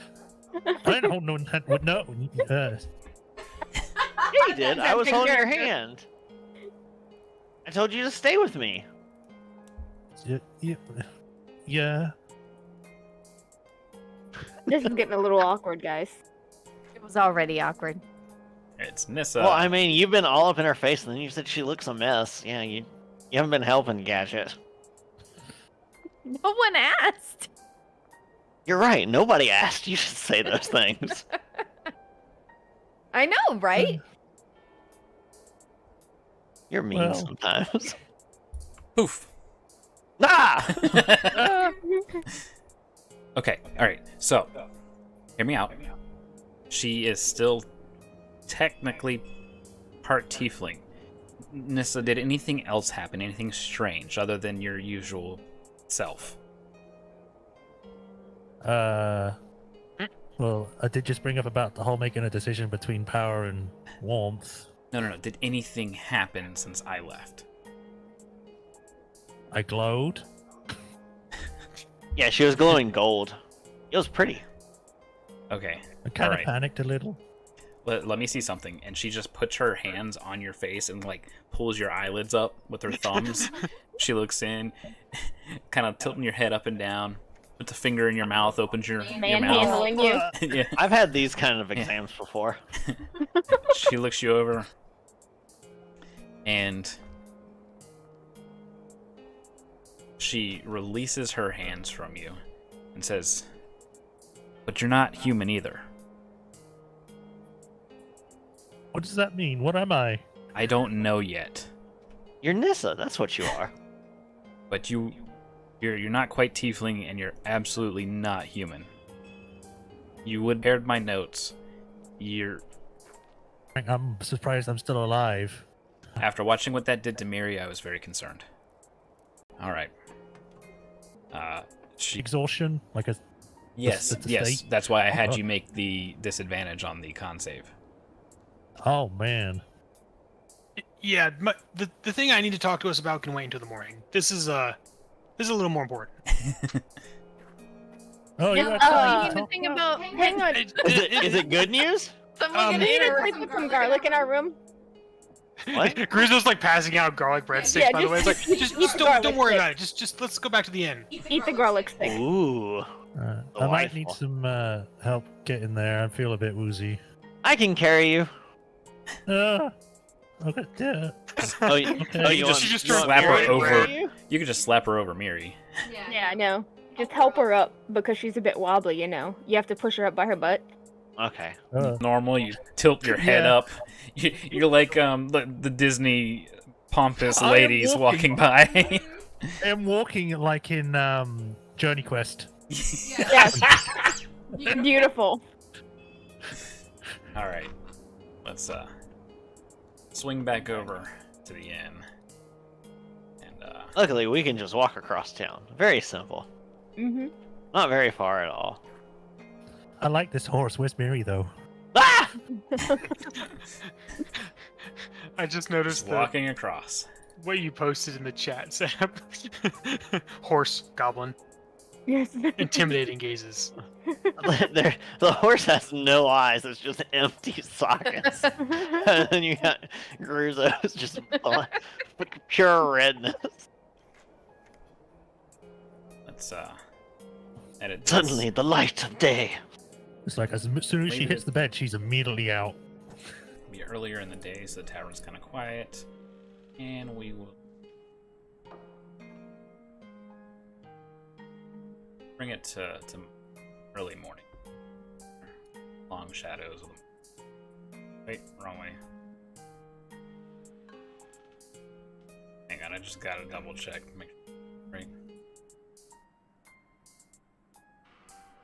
I didn't hold no hand. No.
Yeah, you did. I was
Big
holding your
character.
hand. I told you to stay with me.
Yeah.
This is getting a little awkward, guys.
It was already awkward.
It's Nissa.
Well, I mean, you've been all up in her face, and then you said she looks a mess. Yeah, you haven't been helping, Gadget.
No one asked.
You're right. Nobody asked. You should say those things.
I know, right?
You're mean
Well.
sometimes.
Poof.
Ah!
Okay, alright, so, hear me out. She is still technically part tiefling. Nissa, did anything else happen? Anything strange other than your usual self?
Well, I did just bring up about the whole making a decision between power and warmth.
No. Did anything happen since I left?
I glowed.
Yeah, she was glowing gold. It was pretty.
Okay,
I kind of
Alright.
panicked a little.
let me see something. And she just puts her hands on your face and, like, pulls your eyelids up with her thumbs. She looks in, kind of tilting your head up and down, puts a finger in your mouth, opens your mouth.
Manhandling you.
Yeah.
I've had these kind of exams before.
She looks you over and she releases her hands from you and says, "But you're not human either."
What does that mean? What am I?
I don't know yet,
You're Nissa. That's what you are.
but you're not quite tiefling and you're absolutely not human. You would paired my notes.
I'm surprised I'm still alive.
After watching what that did to Miri, I was very concerned. All right. She
Exhaustion? Like a
yes,
the
yes.
state?
That's why I had
Oh.
you make the disadvantage on the con save.
oh man.
Yeah, the thing I need to talk to us about can wait until the morning. This is a little more important.
Oh,
Yeah,
you
you
actually
even
talked
think
about-
about
Hang on.
Is it good news?
someone
Um,
getting
Can
in
you
a
just put some garlic in our room?
What?
Gruzo's like passing out garlic breadsticks.
Yeah,
by the way, it's like
just
just
eat the
don't
garlic
worry
stick.
about it. Just let's go back to the inn.
Eat the garlic stick.
Ooh.
I might need
Delightful.
some help getting there. I feel a bit woozy.
I can carry you.
Okay, yeah.
Oh, you,
Okay.
oh,
You
you
just
want,
just
you want
slap her
Mary to
over.
carry you?
You could just slap her over Miri.
Yeah, I know. Just help her up because she's a bit wobbly, you know. You have to push her up by her butt.
Okay.
Normal, you tilt your head
Yeah.
up. You're like the Disney pompous
I am
ladies walking by.
I'm walking like in Journey Quest.
Yes. Beautiful.
All right, let's swing back over to the inn. And
Luckily, we can just walk across town. Very simple.
Mm-hmm.
Not very far at all.
I like this horse. Where's Mary though?
Ah!
I just
just
noticed
walking across.
what you posted in the chat, Sam. Horse goblin,
Yes.
intimidating gazes.
The horse has no eyes. It's just empty sockets. And then you got Gruzo's just pure redness.
Let's edit this.
Suddenly, the light of day.
It's like as soon as she hits the bed, she's immediately out.
Be earlier in the day, so the tavern's kind of quiet, and we will bring it to early morning. Long shadows. Wait, wrong way. Hang on, I just gotta double check. Make sure, right?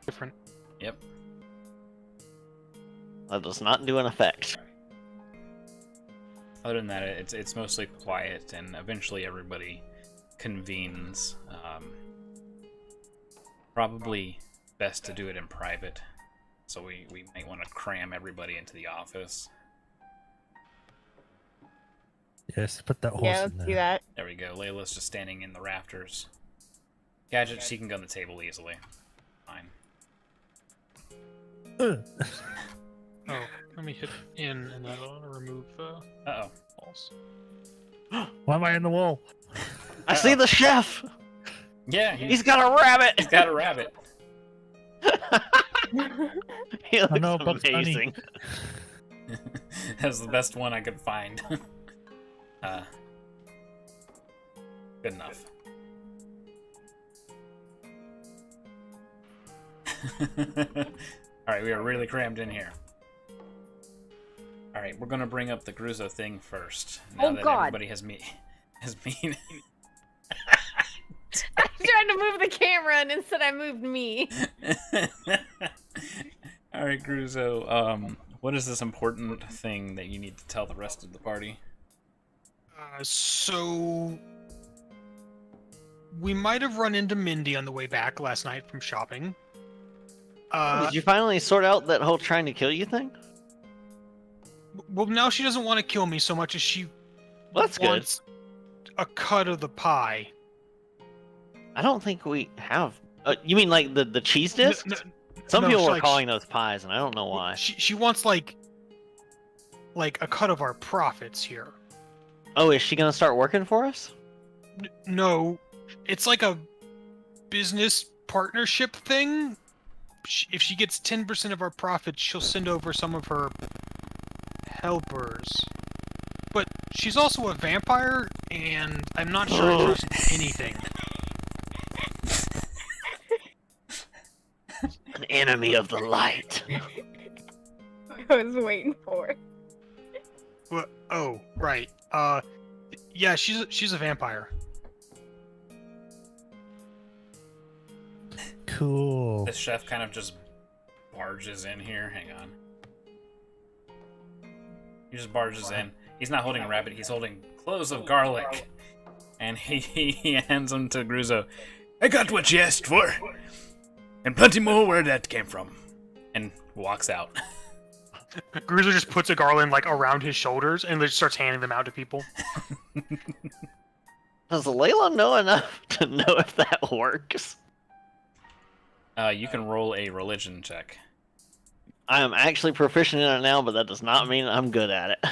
Different.
Yep.
That does not do an effect.
Other than that, it's mostly quiet, and eventually everybody convenes. Probably best to do it in private, so we might want to cram everybody into the office.
Yes, put that horse
Yeah,
in
let's
there.
do that.
There we go. Layla's just standing in the rafters. Gadget, she can go on the table easily. Fine.
Ugh.
Oh, Let me hit in and that'll remove
Uh-oh.
walls.
Why am I in the wall?
I see the chef.
Yeah,
He's got a rabbit.
he's got a rabbit.
He looks
know, Bugs Bunny.
amazing.
That's the best one I could find. Good enough. Alright, we are really crammed in here. Alright, we're gonna bring up the Gruzo thing first. Now
Oh,
that
God.
everybody has me.
I tried to move the camera and instead I moved me.
Alright, Gruzo, what is this important thing that you need to tell the rest of the party?
So we might have run into Mindy on the way back last night from shopping.
Did you finally sort out that whole trying to kill you thing?
Well, now she doesn't want to kill me so much as she
Well, that's good.
wants a cut of the pie.
I don't think we have. You mean like the cheese discs? Some
no,
people
she,
were
like,
calling those pies, and I don't know why.
She wants like a cut of our profits here.
Oh, is she gonna start working for us?
No, it's like a business partnership thing. If she gets 10% of our profits, she'll send over some of her helpers. But she's also a vampire, and I'm not sure I trust anything.
An enemy of the light.
I was waiting for it.
But, oh, right. Yeah, she's a vampire.
Cool.
The chef kind of just barges in here. Hang on. He just barges in. He's not holding a rabbit, he's holding cloves of garlic. And he hands them to Gruzo. I got what you asked for. And plenty more where that came from. And walks out.
Gruzo just puts a garland like around his shoulders and just starts handing them out to people.
Does Layla know enough to know if that works?
You can roll a religion check.
I am actually proficient in it now, but that does not mean I'm good at it.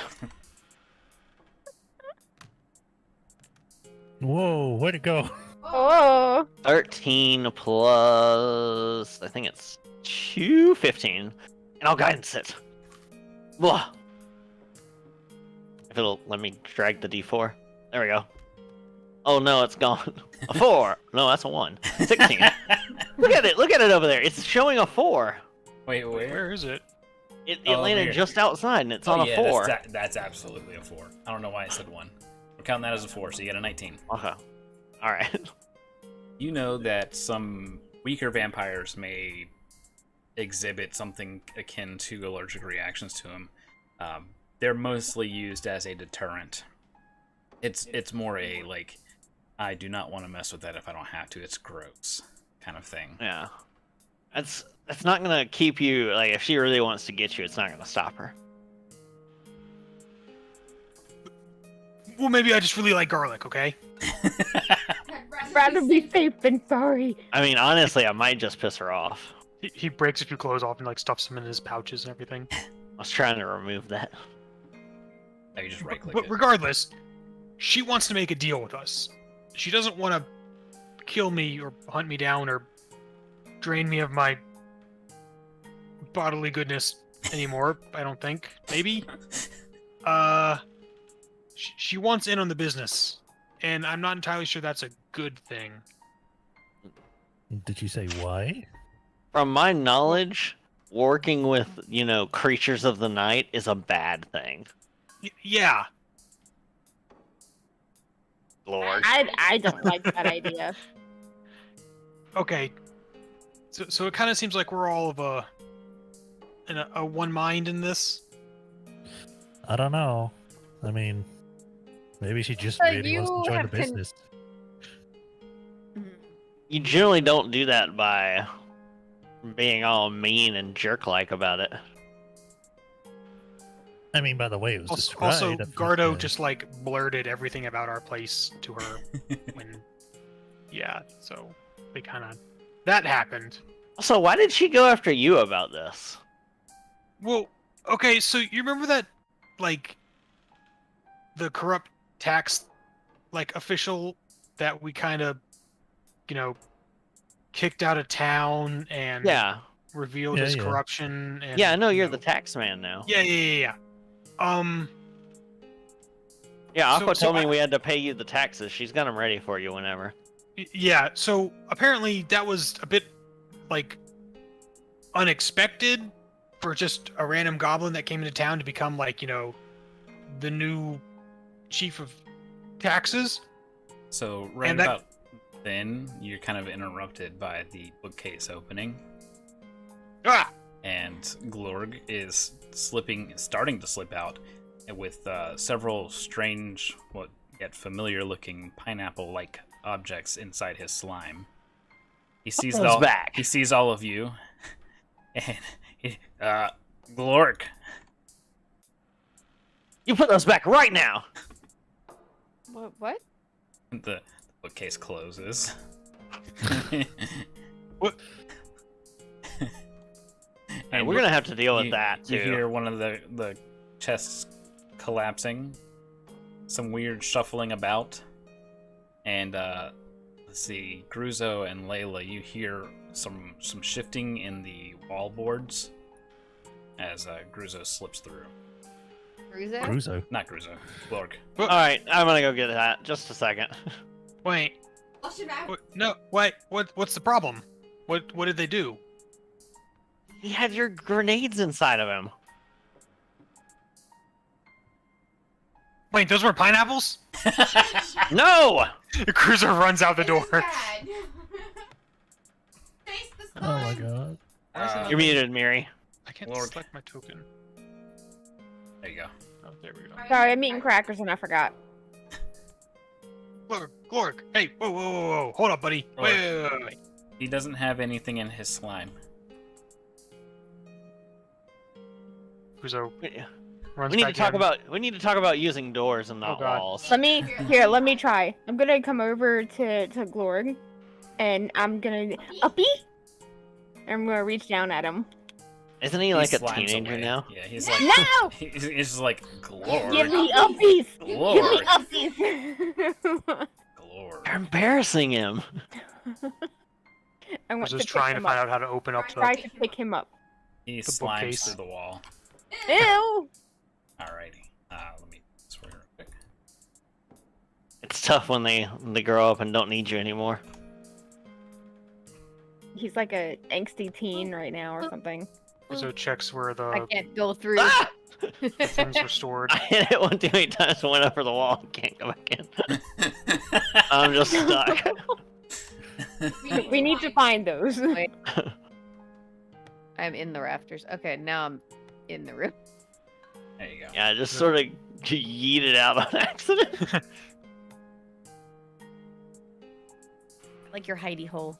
Whoa, way to go.
Oh,
13 plus... I think it's 15. And I'll guidance it. Blah. If it'll let me drag the d4. There we go. Oh no, it's gone. A 4. No, that's a 1. 16. Look at it over there. It's showing a 4.
Wait, where?
Where is it?
It
Oh,
landed
here.
just outside and it's on a
yeah,
4.
That's absolutely a 4. I don't know why I said 1. We're counting that as a 4, so you get a 19.
Okay. Alright.
You know that some weaker vampires may exhibit something akin to allergic reactions to them. They're mostly used as a deterrent. It's more a, like, I do not want to mess with that if I don't have to. It's gross kind of thing.
Yeah. It's not gonna keep you, like, if she really wants to get you, it's not gonna stop her.
Well, maybe I just really like garlic, okay?
rather be safe than sorry.
I mean, honestly, I might just piss her off.
He breaks a few clothes off and like stuffs them in his pouches and everything.
I was trying to remove that.
Oh, you just right click
But
it.
regardless, she wants to make a deal with us. She doesn't want to kill me or hunt me down or drain me of my bodily goodness anymore. I don't think. Maybe. She wants in on the business, and I'm not entirely sure that's a good thing.
Did you say why?
From my knowledge, working with, creatures of the night is a bad thing.
Yeah.
Lord.
I don't like that idea.
Okay. So it kind of seems like we're all of a one mind in this.
I don't know. I mean, maybe she just
So
really wants to
you
join the
have
business.
You generally don't do that by being all mean and jerk-like about it.
I mean, by the way, it was
Also,
described. I think,
Gardo just like blurted everything about our place to her when, yeah. So they kind of that happened.
So why did she go after you about this?
Well, Okay, so you remember that, like, the corrupt tax, like, official that we kind of, kicked out of town and
Yeah.
revealed
Yeah,
his
yeah.
corruption and
Yeah, I know you're the tax man now.
Yeah.
Yeah, Aqua
So
told me
I-
we had to pay you the taxes. She's got them ready for you whenever.
Yeah, so apparently that was a bit, like, unexpected for just a random goblin that came into town to become, like, the new chief of taxes.
So right
And that-
about then, you're kind of interrupted by the bookcase opening,
Ah!
and Glorg is starting to slip out, with several strange, yet familiar-looking pineapple-like objects inside his slime. He sees
those back.
He sees all of you, and Glorg.
You put those back right now.
What?
The bookcase closes.
What?
And we're gonna have to deal with that too.
You hear one of the chests collapsing, some weird shuffling about, and let's see, Gruzo and Layla, you hear some shifting in the wall boards as Gruzo slips through.
Cruzo?
Cruzo.
Not Gruzo, Glorg.
All right, I'm gonna go get that. Just a second.
Wait.
Flush him out.
No, wait. What's the problem? What did they do?
He had your grenades inside of him.
Wait, those were pineapples?
No!
The cruiser runs out the
This
door.
is bad. Face the
Oh my
slime.
god.
You're muted, Miri.
I can't
Lord.
select my token.
There you go.
Oh, there we go.
Sorry, I'm eating crackers and I forgot.
Glorg. Hey, whoa. Hold up, buddy. Wait.
He doesn't have anything in his slime.
Cruzo
We
runs
need to
back
talk
in.
about using doors and not
Oh, God.
walls.
Let me try. I'm gonna come over to Glorg, and I'm gonna uppy. I'm gonna reach down at him.
Isn't he like a
slimes
teenager
away.
now?
Yeah, he's like
No!
he's just like Glorg.
Give me uppies! Give me
Glorg.
uppies!
Glorg.
You're embarrassing him.
I
I
want
was
to
just
pick
trying to
him
find
up.
out how to open up
Try
the.
to pick him up.
He
The
slimes
bookcase.
through the wall.
Ew!
Alrighty. Let me swear real quick.
It's tough when they grow up and don't need you anymore.
He's like a angsty teen right now or something.
Cruzo checks where
I
the
can't go through.
Ah!
things were stored.
I hit it one too many times and went over the wall and can't go back in. I'm just stuck.
We need to find those.
Wait. I'm in the rafters. Okay, now I'm in the room.
There you go.
Yeah, I just sort of yeeted out on accident.
Like your hidey hole.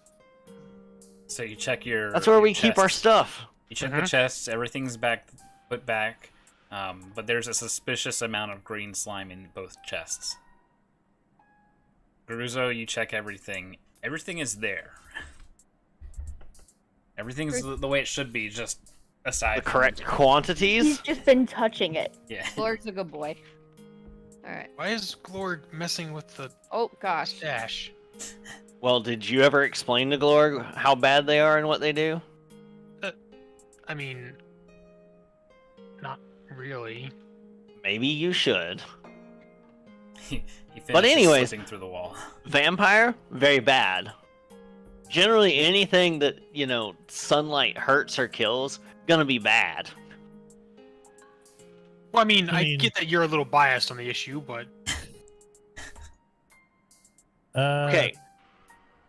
So you check your.
That's where
your
we keep our
chests.
stuff.
You check the chests. Everything's put back. But there's a suspicious amount of green slime in both chests. Gruzo, you check everything. Everything is there. Everything's the way it should be, just aside.
The
from-
correct quantities.
He's just been touching it.
Yeah.
Lord's a good boy. Alright.
Why is Glorg messing with the
Oh gosh.
stash?
Well, did you ever explain to Glorg how bad they are and what they do?
I mean, not really.
Maybe you should.
He
But
finishes
anyways-
slipping through the wall.
Vampire, very bad. Generally, anything that, sunlight hurts or kills, gonna be bad.
Well, I mean, I
mean-
get that you're a little biased on the issue, but
Okay.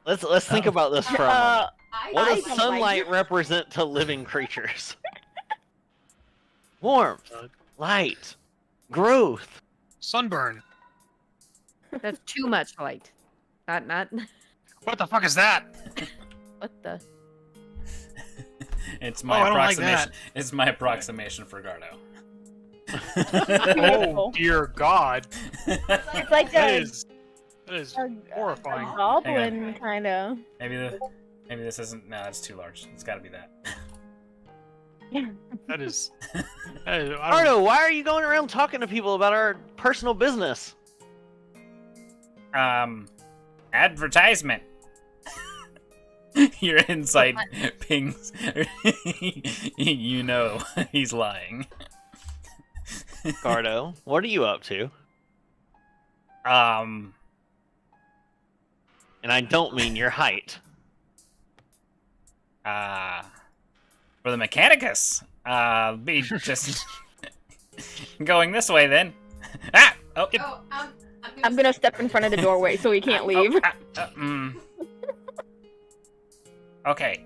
Let's think about this for a moment. What
I
does
don't
sunlight represent to living creatures? Warmth, light, growth.
sunburn.
That's too much light. Not
What the fuck is that?
what the
It's
Oh,
my
I don't like
approximation.
that.
It's my approximation for Gardo.
Oh dear God,
It's like
that
a,
is
a
horrifying.
goblin kind of.
maybe this isn't. No, it's too large. It's got to be that.
That is. I don't-
Ardo, why are you going around talking to people about our personal business?
Advertisement. Your insight pings. You know he's lying.
Gardo, what are you up to?
Um,
And I don't mean your height.
for the Mechanicus, be just going this way then. Ah! Oh,
I'm gonna step in front of the doorway so he can't leave.
Okay.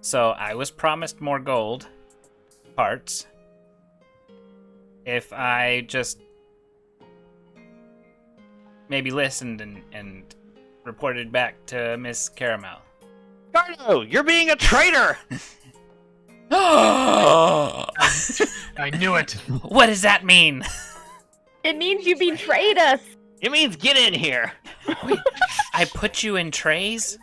So I was promised more gold parts if I just maybe listened and reported back to Miss Caramel.
Gardo, you're being a traitor!
What
I knew it.
does that mean?
It means you betrayed us.
It means get in here!
I put you in trays?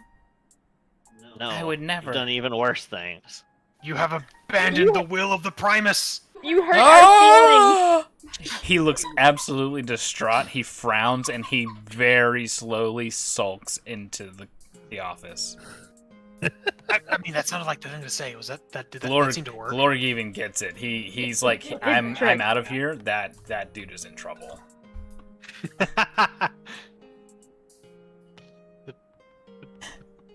No,
I would never.
You've done even worse things.
You have abandoned the will of the Primus.
You hurt our feelings.
He looks absolutely distraught. He frowns and he very slowly sulks into the office.
I mean, that sounded like the thing to say. Was that did that seem to work?
Glorg even gets it. He's like, I'm out of here. That dude is in trouble.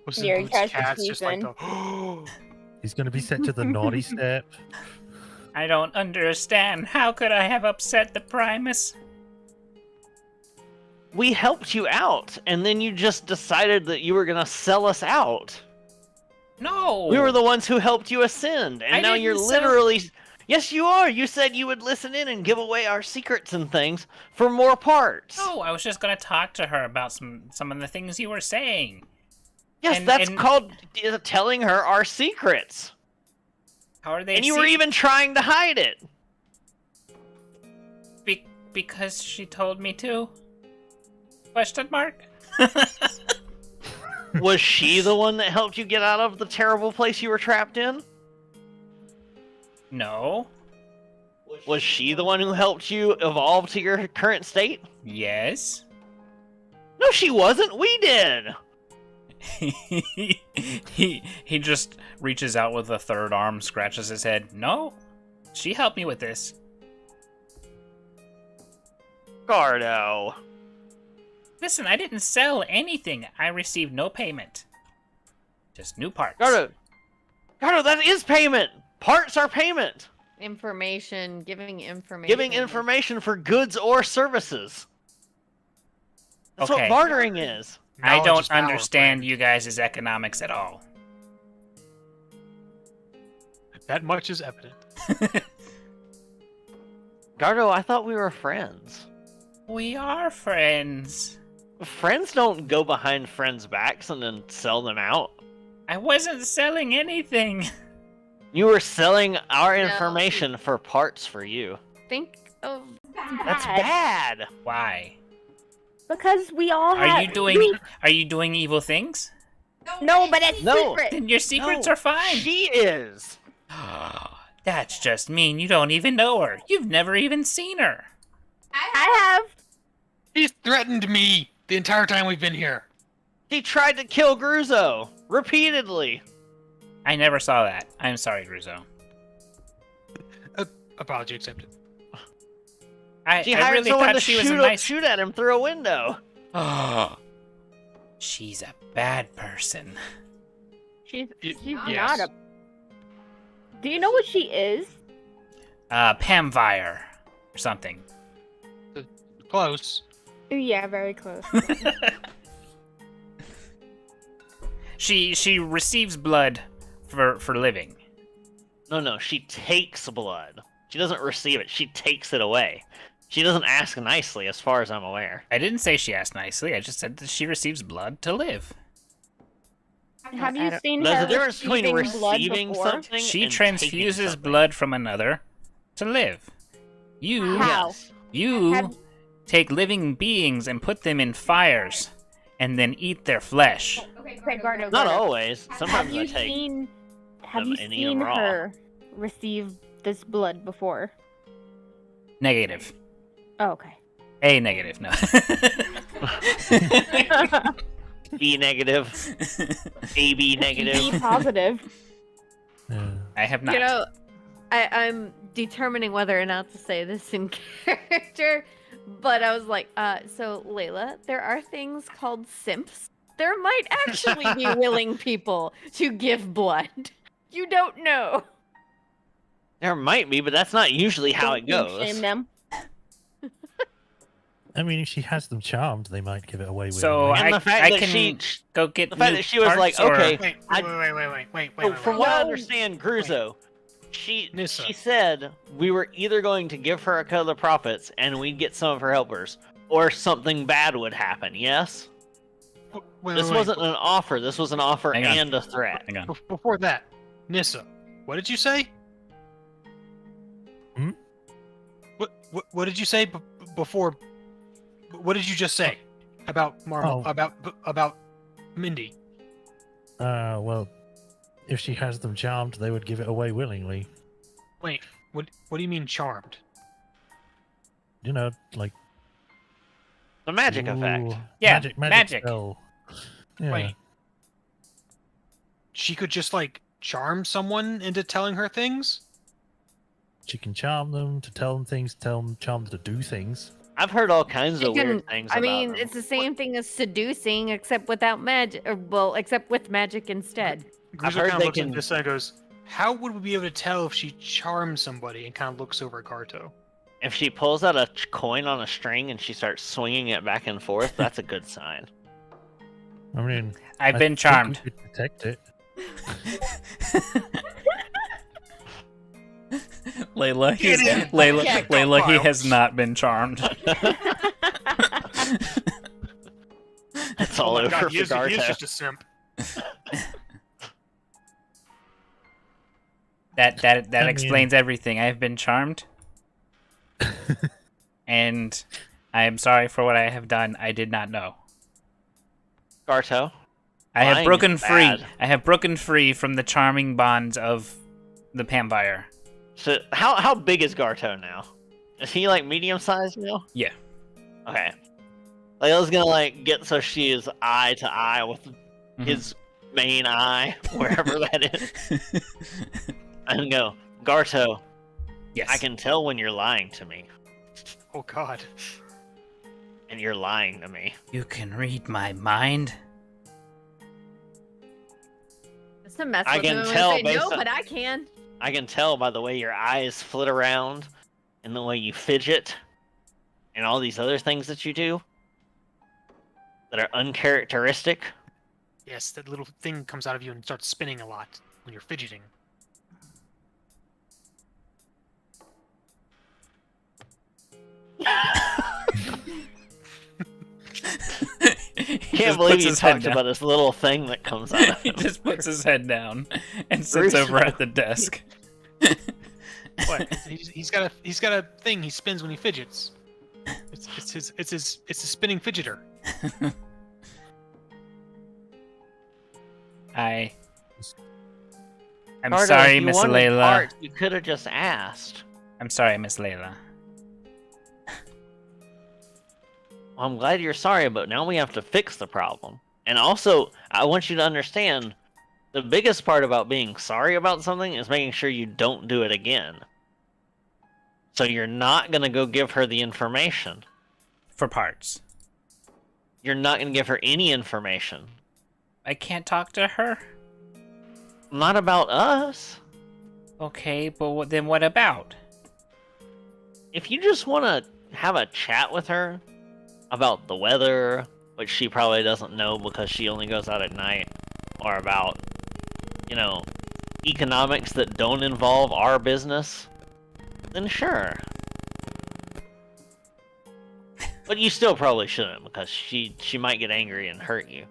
Was
Yeah,
it
he
Boots
tries to
Cats
sneak
just like
in.
the
He's gonna be sent to the naughty step.
I don't understand. How could I have upset the Primus?
We helped you out, and then you just decided that you were gonna sell us out.
No.
We were the ones who helped you ascend, and
I
now
didn't
you're
sell-
literally... Yes, you are! You said you would listen in and give away our secrets and things for more parts!
No, I was just gonna talk to her about some of the things you were saying.
Yes,
and-
that's
and-
called telling her our secrets!
How are they?
And you were even trying to hide it!
because she told me to? Question mark?
Was she the one that helped you get out of the terrible place you were trapped in?
No.
Was she the one who helped you evolve to your current state?
Yes.
No, she wasn't! We did!
he just reaches out with a third arm, scratches his head. No, she helped me with this.
Gardo.
Listen, I didn't sell anything. I received no payment. Just new parts.
Gardo, that is payment! Parts are payment!
Information, giving information.
Giving information for goods or services. That's
Okay.
what bartering is.
I
knowledge is
don't
power,
understand
friend.
you guys' economics at all.
That much is evident.
Gardo, I thought we were friends.
We are friends.
Friends don't go behind friends' backs and then sell them out.
I wasn't selling anything.
You were selling our
No.
information for parts for you.
Think of
That's bad!
Why?
Because we all have.
Are you doing evil things?
No, but it's
No.
secret.
Then your secrets
No,
are fine.
She is!
That's just mean. You don't even know her. You've never even seen her.
I have.
He's threatened me the entire time we've been here.
She tried to kill Gruzo! Repeatedly!
I never saw that. I'm sorry, Gruzo.
Apology accepted.
She
I
hired
really
someone
thought
to
she was a
shoot,
nice.
shoot at him through a window.
She's a bad person.
She's
Y-
not
yes.
a. Do you know what she is?
Pamvire or something.
Close.
Yeah, very close.
She receives blood for living.
No, she takes blood. She doesn't receive it, she takes it away. She doesn't ask nicely, as far as I'm aware.
I didn't say she asked nicely. I just said that she receives blood to live.
Have you seen
There's
her
a difference between
receiving blood
receiving
before?
something
She
and taking
transfuses
something.
blood from another to live. You
How?
Yes.
You
Have-
take living beings and put them in fires, and then eat their flesh.
Okay, Gardo,
Not
Gardo.
always.
Have
Sometimes
you
I take.
seen? Have
them
you
and eat 'em
seen
raw.
her received this blood before?
Negative.
Oh, okay.
A negative, no.
B negative. AB negative.
B positive.
Yeah.
I have not.
You know, I'm determining whether or not to say this in character, but I was like, so Layla, there are things called simps. There might actually be willing people to give blood. You don't know.
There might be, but that's not usually how it
Don't
goes.
shame them.
I mean, if she has them charmed, they might give it away.
So
willingly.
And
I,
the fact
I
that
can
she-
go get
the fact
new
that she was like,
parts, or-
okay,
Wait,
I-
wait.
So from what I
No.
understand, Gruzo, she
Nissa.
said we were either going to give her a cut of the profits and we'd get some of her helpers, or something bad would happen. Yes. This wasn't an offer. This was an offer
Hang on.
and a threat.
Hang on.
Before that, Nissa, what did you say?
Hmm?
What did you say before? What did you just say about Marvel?
Oh.
About Mindy?
Well, if she has them charmed, they would give it away willingly.
Wait, what do you mean charmed?
You know, like
The magic effect.
ooh,
Yeah,
magic.
magic.
Spell. Yeah.
Wait. She could just like charm someone into telling her things?
She can charm them to tell them things, charm them to do things.
I've heard all kinds
She
of weird
can-
things.
I
about
mean,
them.
it's the same thing as seducing, except without magic. Well, except with magic instead.
I've
Grizzle
heard
kind
they
of looks at
can-
this and goes, "How would we be able to tell if she charms somebody?" And kind of looks over at Garto.
If she pulls out a coin on a string and she starts swinging it back and forth, that's a good sign.
I mean,
I've
I
been
think we
charmed.
could detect it.
Layla,
Get
he's,
in.
Layla,
Get
Layla, he
wild.
has not been charmed.
It's all
Oh my
over
God,
for
he is
Garto.
just a simp.
That
I mean-
explains everything. I've been charmed, and I am sorry for what I have done. I did not know.
Garto.
I have
Lying
broken
is
free.
bad.
I have broken free from the charming bonds of the Pampire.
So how big is Garto now? Is he like medium sized now?
Yeah.
Okay. Layla's gonna like get so she is eye to eye with
Mhm.
his main eye, wherever that is, and go, Garto,
Yes.
I can tell when you're lying to me,
Oh God.
and you're lying to me.
You can read my mind.
It's a mess
I
with
can
them and
tell
say,
based
no,
on-
but I can.
I can tell by the way your eyes flit around, and the way you fidget, and all these other things that you do that are uncharacteristic.
Yes, that little thing comes out of you and starts spinning a lot when you're fidgeting.
He
Can't
just
believe
puts
you
his head
talked
down.
about this little thing that comes out of
He
him.
just puts his head down and sits
Bruce-
over at the desk.
What? he's got a thing he spins when he fidgets. It's a spinning fidgeter.
I'm
Garto,
sorry,
if you
Miss
wanted
Layla.
parts, you could have just asked.
I'm sorry, Miss Layla.
Well, I'm glad you're sorry, but now we have to fix the problem. And also, I want you to understand, the biggest part about being sorry about something is making sure you don't do it again. So you're not going to go give her the information.
For parts.
You're not going to give her any information.
I can't talk to her?
Not about us.
Okay, but then what about?
If you just want to have a chat with her about the weather, which she probably doesn't know because she only goes out at night, or about, economics that don't involve our business, then sure. But you still probably shouldn't, because she might get angry and hurt you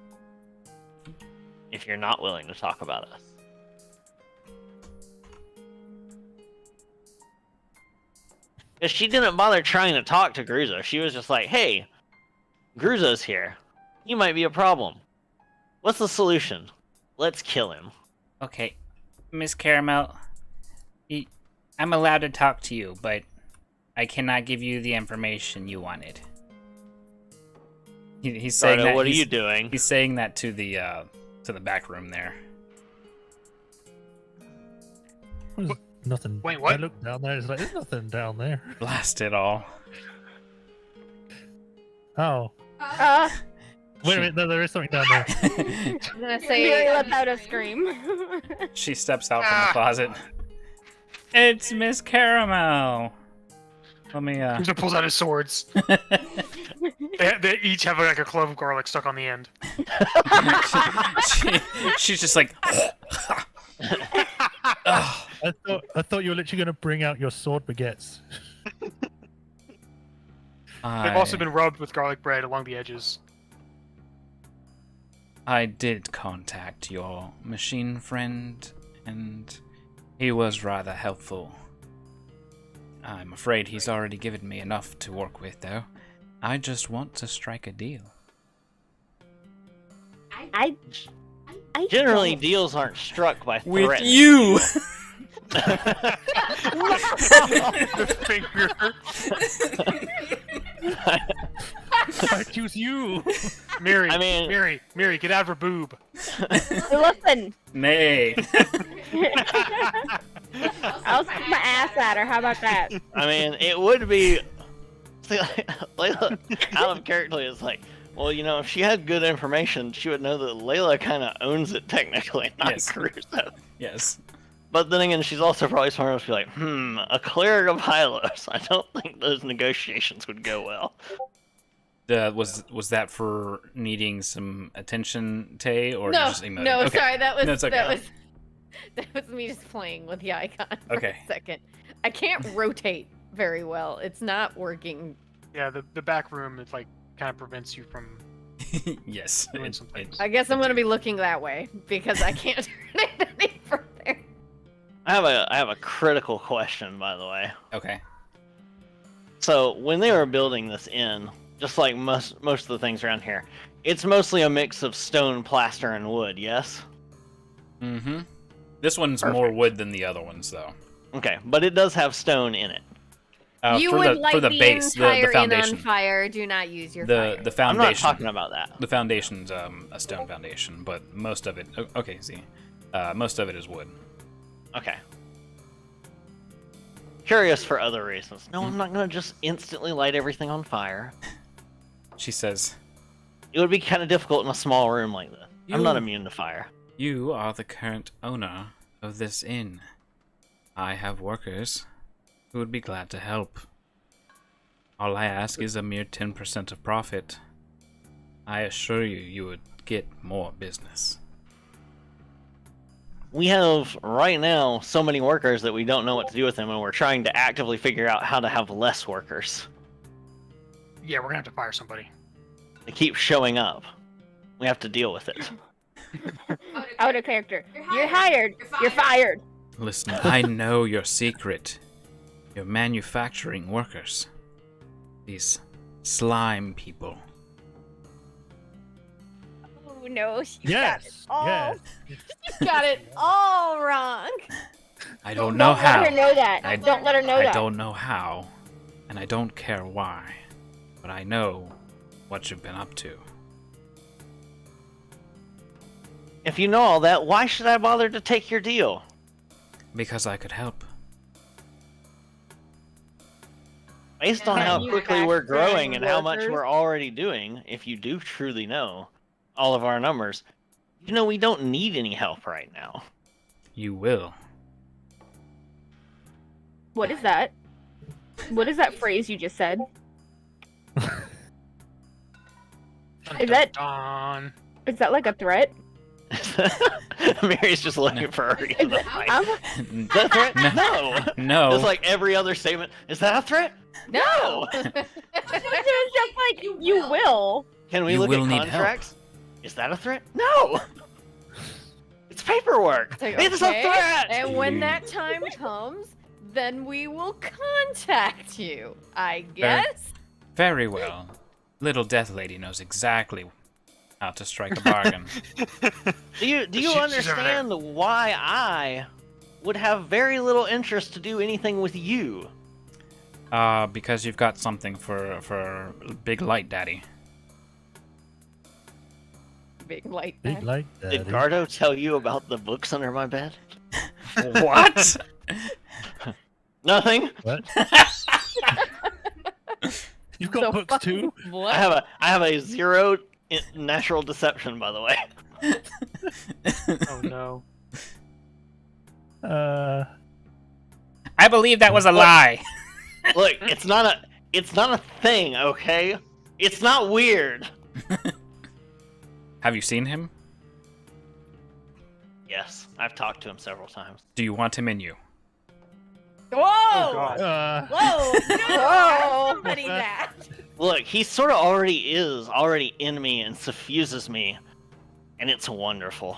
if you're not willing to talk about us. Because she didn't bother trying to talk to Gruzo. She was just like, hey, Gruzo's here. You might be a problem. What's the solution? Let's kill him.
Okay, Miss Caramel, I'm allowed to talk to you, but I cannot give you the information you wanted. He's saying
Gardo,
that.
what are you doing?
He's saying that to the back room there.
There's nothing.
Wait, what?
I look down there. It's like there's nothing down there.
Blast it all.
Oh,
Uh,
wait a minute. No, there is something down there.
I'm gonna
Mary
say
lets out a scream.
She steps out from the closet. It's Miss Caramel. Let me.
He pulls out his swords. They each have like a clove of garlic stuck on the end.
She's just like.
I thought you were literally going to bring out your sword baguettes.
They've also been rubbed with garlic bread along the edges.
I did contact your machine friend, and he was rather helpful. I'm afraid he's already given me enough to work with, though. I just want to strike a deal.
I
Generally,
don't-
deals aren't struck by
With
threats.
you!
The finger.
I choose you.
Mary,
I mean-
Mary, get out of her boob.
Listen,
Nay.
I'll stick my ass at her. How about that?
I mean, it would be. Layla, out of character, is like, well, you know, if she had good information, she would know that Layla kind of owns it technically, not
Yes.
Caruso.
Yes.
But then again, she's also probably smart enough to be like, a cleric of Hylos. I don't think those negotiations would go well.
Was that for needing some attention, Tay, or
no,
just emoting?
no,
Okay.
sorry, that was
No, it's okay.
that was me just playing with the icon for
Okay.
a second. I can't rotate very well. It's not working.
Yeah, the back room is like kind of prevents you from.
Yes.
Doing some things.
I guess I'm gonna be looking that way because I can't turn it any further.
I have a critical question, by the way.
Okay.
So when they were building this inn, just like most of the things around here, it's mostly a mix of stone, plaster, and wood. Yes.
Mm-hmm. This one's more wood than the other ones, though.
Okay, but it does have stone in it.
You
for
would
the,
light
for the
the
base,
entire
the foundation.
inn on fire. Do not use your
the
fire.
the
I'm
foundation.
not talking about that.
The foundation's a stone foundation, but most of it. Okay, see, most of it is wood.
Okay. Curious for other reasons. No, I'm not gonna just instantly light everything on fire.
She says,
It would be kind of difficult in a small room like this. I'm not
You-
immune to fire.
"You are the current owner of this inn. I have workers who would be glad to help. All I ask is a mere 10% of profit. I assure you, you would get more business."
We have, right now, so many workers that we don't know what to do with them, and we're trying to actively figure out how to have less workers.
Yeah, we're gonna have to fire somebody.
They keep showing up. We have to deal with it.
Out of character. You're hired. You're fired.
Listen, I know your secret. You're manufacturing workers. These slime people.
Oh no, she
Yes.
got it all.
Yes.
Got it all wrong.
I don't know
Don't let
how.
her know that.
I-
Don't let her know
I
that.
don't know how, and I don't care why, but I know what you've been up to.
If you know all that, why should I bother to take your deal?
Because I could help.
Based on how quickly we're growing and how much
workers.
we're already doing, if you do truly know all of our numbers, you know we don't need any help right now.
You will.
What is that? What is that phrase you just said?
Dun,
Is that-
dun,
Is that like a threat?
Mary's just looking for a reason to fight.
I'm,
Is that a threat? No.
No.
Just like every other statement. Is that a threat? No.
it's just like you will.
Can we
You
look
will
at
need help.
contracts? Is that a threat? No. It's paperwork.
It's like,
It's
okay,
a threat.
And when that time comes, then we will contact you. I guess.
Very well. Little Death Lady knows exactly how to strike a bargain.
Do you
She's over there.
understand why I would have very little interest to do anything with you.
Because you've got something for Big Light Daddy.
Big light.
Big like that.
Did Gardo tell you about the books under my bed?
What?
Nothing.
What? You've got
So
books too?
What?
I have a 0 in natural deception, by the way.
Oh no.
I believe that was a lie.
Look, it's not a thing, okay? It's not weird.
Have you seen him?
Yes, I've talked to him several times.
Do you want him in you?
Whoa!
Oh god.
Whoa!
Whoa.
Somebody that.
Look, he sort of already in me and suffuses me, and it's wonderful.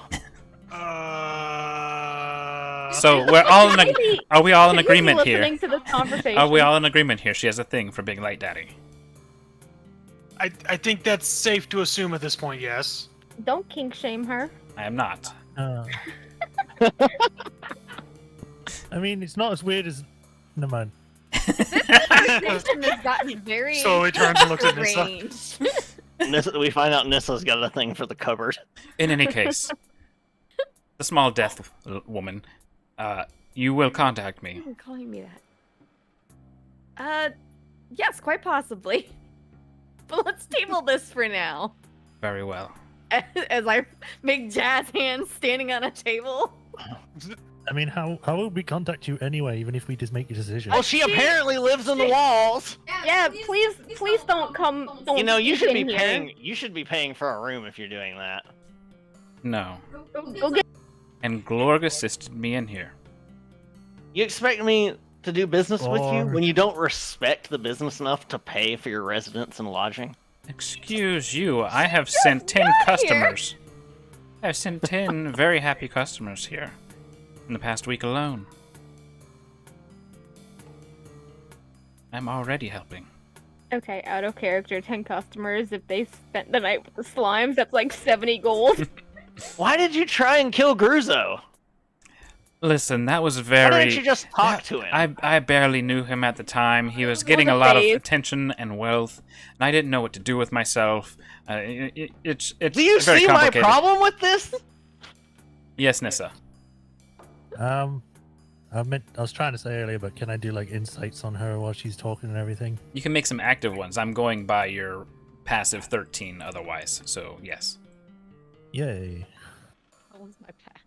So we're all in
Maybe-
are we all in
Could he be
agreement here?
listening to this conversation?
Are we all in agreement here? She has a thing for Big Light Daddy.
I think that's safe to assume at this point, yes.
Don't kink shame her.
I am not.
I mean, it's not as weird as. Never mind.
Conversation has gotten very
Slowly turns and looks at Nissa.
strange.
We find out Nissa's got a thing for the cupboard.
In any case, the small death woman, you will contact me.
You're calling me that. Yes, quite possibly. But let's table this for now.
Very well.
As I make jazz hands standing on a table.
I mean, how would we contact you anyway, even if we just make a decision?
Well, she apparently lives in the walls.
Yeah, please don't come. Don't
You know, you
sneak
should be
in here.
paying. You should be paying for a room if you're doing that.
No.
Go get.
And Glorg assisted me in here.
You expect me to do business with you
Or-
when you don't respect the business enough to pay for your residence and lodging?
Excuse you, I have sent 10 customers. I've sent 10 very happy customers here in the past week alone. I'm already helping.
Okay, out of character, 10 customers. If they spent the night with the slimes, that's like 70 gold.
Why did you try and kill Gruzo?
Listen, that was
Why
very...
didn't you just talk to him?
I barely knew him at the time. He was
It
getting a
was a
lot of
phase.
attention and wealth, and I didn't know what to do with myself. It's
Do you
very
see my
complicated.
problem with this?
Yes, Nissa.
I was trying to say earlier, but can I do like insights on her while she's talking and everything?
You can make some active ones. I'm going by your passive 13 otherwise, so yes.
Yay!
What was my path?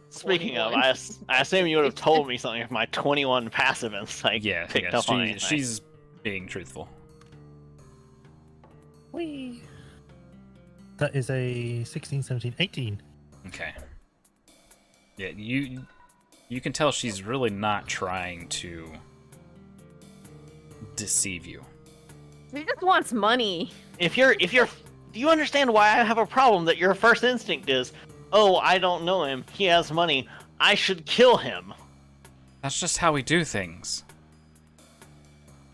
Speaking of,
21.
I assume you would have told me something if my 21 passive insight
Yeah,
picked up on anything.
she's being truthful.
Whee! That is a 16, 17, 18.
Okay. Yeah, you can tell she's really not trying to deceive you.
He just wants money.
If you're, do you understand why I have a problem that your first instinct is, oh, I don't know him, he has money, I should kill him?
That's just how we do things.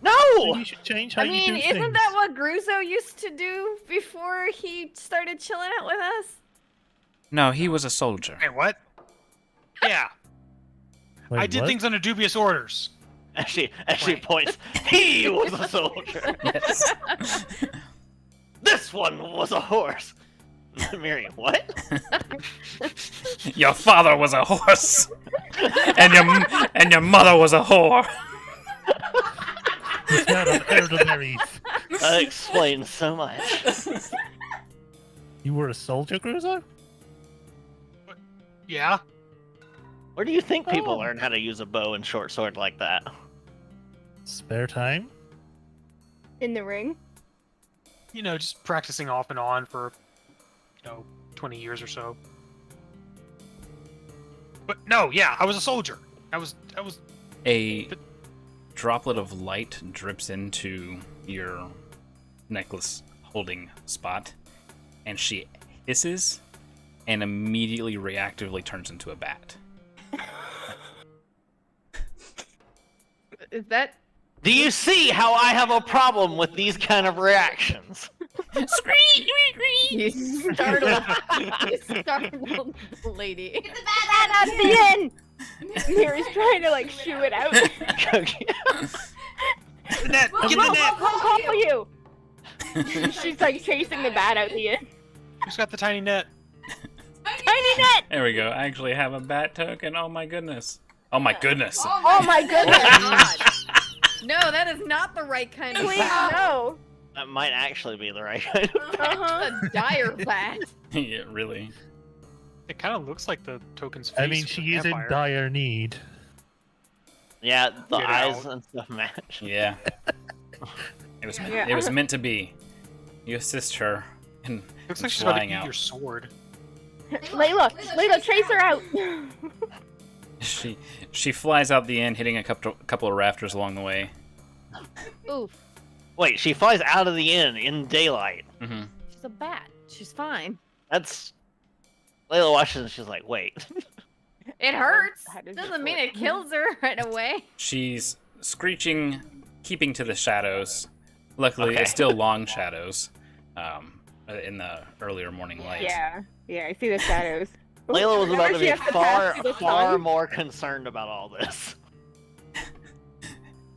No!
You should change how
I mean,
you do
isn't
things.
that what Gruzo used to do before he started chilling out with us?
No, he was a soldier.
Hey, what? Yeah,
Wait,
I did
what?
things under dubious orders.
Actually
Wait.
points. He was a soldier.
Yes.
This one was a horse. Miriam, what?
Your father was a horse, and your mother was a whore.
It's not an elderberries.
That explains so much.
You were a soldier, Cruiser?
Yeah.
Where do you think people
Oh.
learn how to use a bow and short sword like that?
Spare time?
In the ring.
You know, just practicing off and on for, 20 years or so. But no, yeah, I was a soldier. I was.
A droplet of light drips into your necklace holding spot, and she hisses and immediately reactively turns into a bat.
Is that
Do you see how I have a problem with these kind of reactions?
you startled? You startled the lady.
At the end! Mary's trying to like shoo it out.
The net! Get the net!
Call for you. She's like chasing the bat out the end.
Who's got the tiny net?
Tiny net.
There we go. I actually have a bat token. Oh my goodness. Oh my goodness.
Oh my goodness.
No, that is not the right kind of
Please
bat.
no.
That might actually be the right kind of
Uh-huh.
A dire bat.
Yeah, really.
It kind of looks like the token's face.
I mean,
for
she
the
is in
vampire.
dire need.
Yeah, the
Get
eyes
out.
and stuff match.
Yeah. It was meant to be. You assist her in
Looks like she's about to
flying
eat
out.
your sword.
Layla, chase her out.
She flies out the end, hitting a couple of rafters along the way.
Oof.
Wait, she flies out of the inn in daylight.
Hmm
She's a bat. She's fine.
That's... Layla watches and she's like, wait.
It hurts.
How does
Doesn't
it
mean
work?
it kills her right away.
She's screeching, keeping to the shadows. Luckily,
Okay.
it's still long shadows in the earlier morning light.
Yeah, I see the shadows.
Layla was about
Remember
to
she
be
has to
far,
pass through the
far
sun?
more concerned about all this.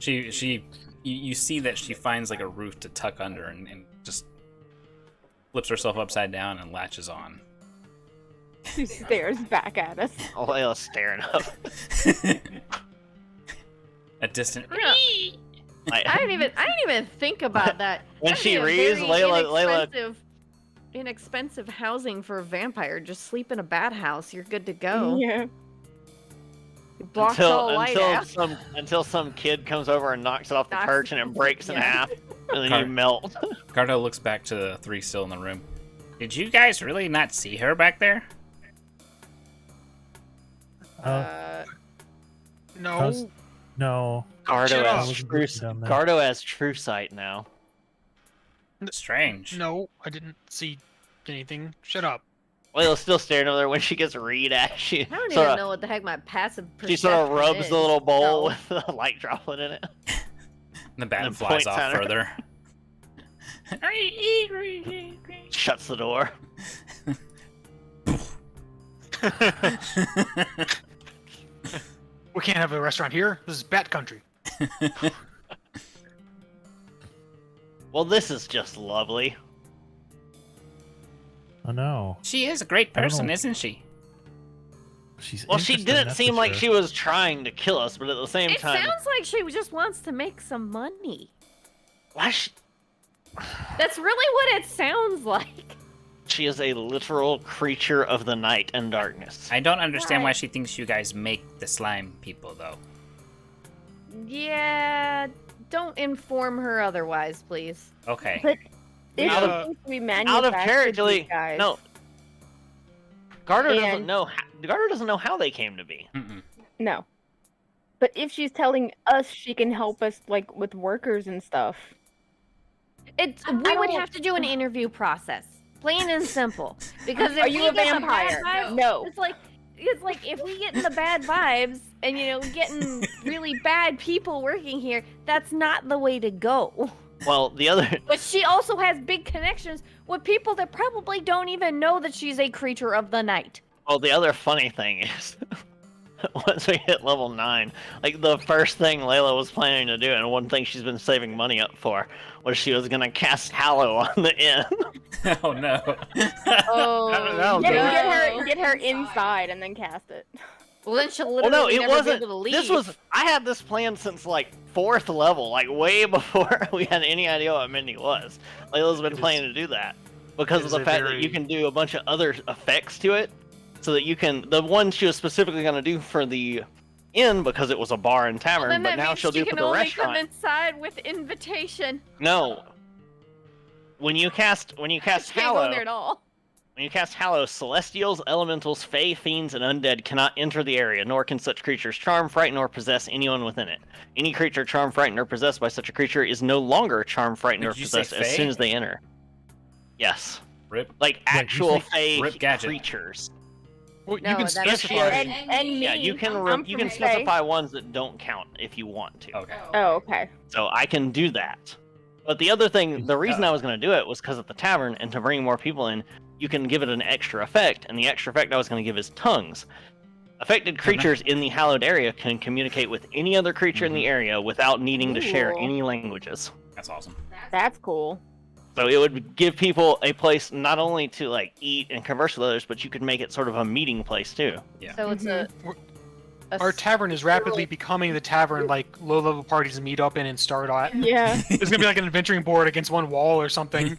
You see that she finds like a roof to tuck under and just flips herself upside down and latches on.
She stares back at us.
Layla's staring up.
A distant.
Like,
I didn't even think about that.
When
That'd
she
be a
reads,
very
Layla-
inexpensive housing for a vampire. Just sleep in a bat house. You're good to go.
Yeah.
You blocked all light out.
until some kid comes over and knocks it off the
Knocks
perch and
it-
it breaks in
yeah.
half, and then
Car-
you melt.
Gardo looks back to the three still in the room. Did you guys really not see her back there?
No.
How's- No.
Gardo
Shut up.
has true,
Down there.
Gardo has true sight now.
Strange.
No, I didn't see anything. Shut up.
Layla's still staring over there when she gets read at she.
I don't
sorta-
even know what the heck my passive
She sort of
perception
rubs
is,
the little bowl
so-
with the light droplet in it.
The bat
And
flies
points
off
at her.
further.
Shuts the door.
We can't have a restaurant here. This is bat country.
Well, this is just lovely.
I know.
She is a great
I don't
person,
know.
isn't she?
She's
Well, she
interesting,
didn't
that's
seem
for
like
sure.
she was trying to kill us, but at the same
It
time,
sounds like she just wants to make some money.
why she
That's really what it sounds like.
is a literal creature of the night and darkness.
I don't understand why
Right.
she thinks you guys make the slime people, though.
Yeah, don't inform her otherwise, please.
Okay.
But if
Out
of-
she thinks we
Out of
manufactured
character,
these guys,
no. Gardo doesn't
And-
know. Gardo doesn't know how they came to be.
Mm-mm.
no. But if she's telling us she can help us like with workers and stuff,
We would
don't-
have to do an interview process, plain and simple. Because if
are you
we
a
get the
vampire?
bad vibes-
No.
it's like if we get the bad vibes and getting really bad people working here, that's not the way to go.
Well, the other
But she also has big connections with people that probably don't even know that she's a creature of the night.
funny thing is, once we hit level 9, like the first thing Layla was planning to do, and one thing she's been saving money up for, was she was gonna cast Hallow on the inn.
Oh no.
Oh,
that'll do it.
get her inside and then cast it.
Well, then she'll
Well,
literally
no, it
never
wasn't.
be able to leave.
This was. I had this plan since like 4th level, like way before we had any idea what Mindy was. Layla's been
It is-
planning to do that because
it
of
is
the
a
fact that
very-
you can do a bunch of other effects to it, so that you can. The one she was specifically going to do for the inn because it was a bar and
Well,
tavern,
then
but
that
now
means
she'll
she
do
can
for the
only
restaurant.
come inside with invitation.
No. When you cast
She can't go
Hallow,
in there at all.
when you cast Hallow, Celestials, Elementals, Fae, Fiends, and Undead cannot enter the area, nor can such creatures charm, frighten, or possess anyone within it. Any creature charmed, frightened, or possessed by such a creature is no longer charmed, frightened, or
Did you say
possessed as
Fae?
soon as they enter. Yes.
Rip.
Like
you
actual
say
Fae
Rip Gadget.
creatures.
Well,
No,
you can
that's
specify.
And me.
Yeah, you can
I'm
you can
from Fae.
specify ones that don't count if you want to.
Okay.
Oh, okay.
So I can do that. But the other thing, the reason I was going to do it was because at the tavern, and to bring more people in, you can give it an extra effect, and the extra effect I was going to give is tongues. Affected creatures in the hallowed area can communicate with any other creature in the area without needing to share
Cool.
any languages.
That's awesome.
That's cool.
So it would give people a place not only to like eat and converse with others, but you could make it sort of a meeting place too.
Yeah.
So it's a
Our tavern is rapidly becoming the tavern like low-level parties meet up in and start at.
Yeah.
There's gonna be like an adventuring board against one wall or something.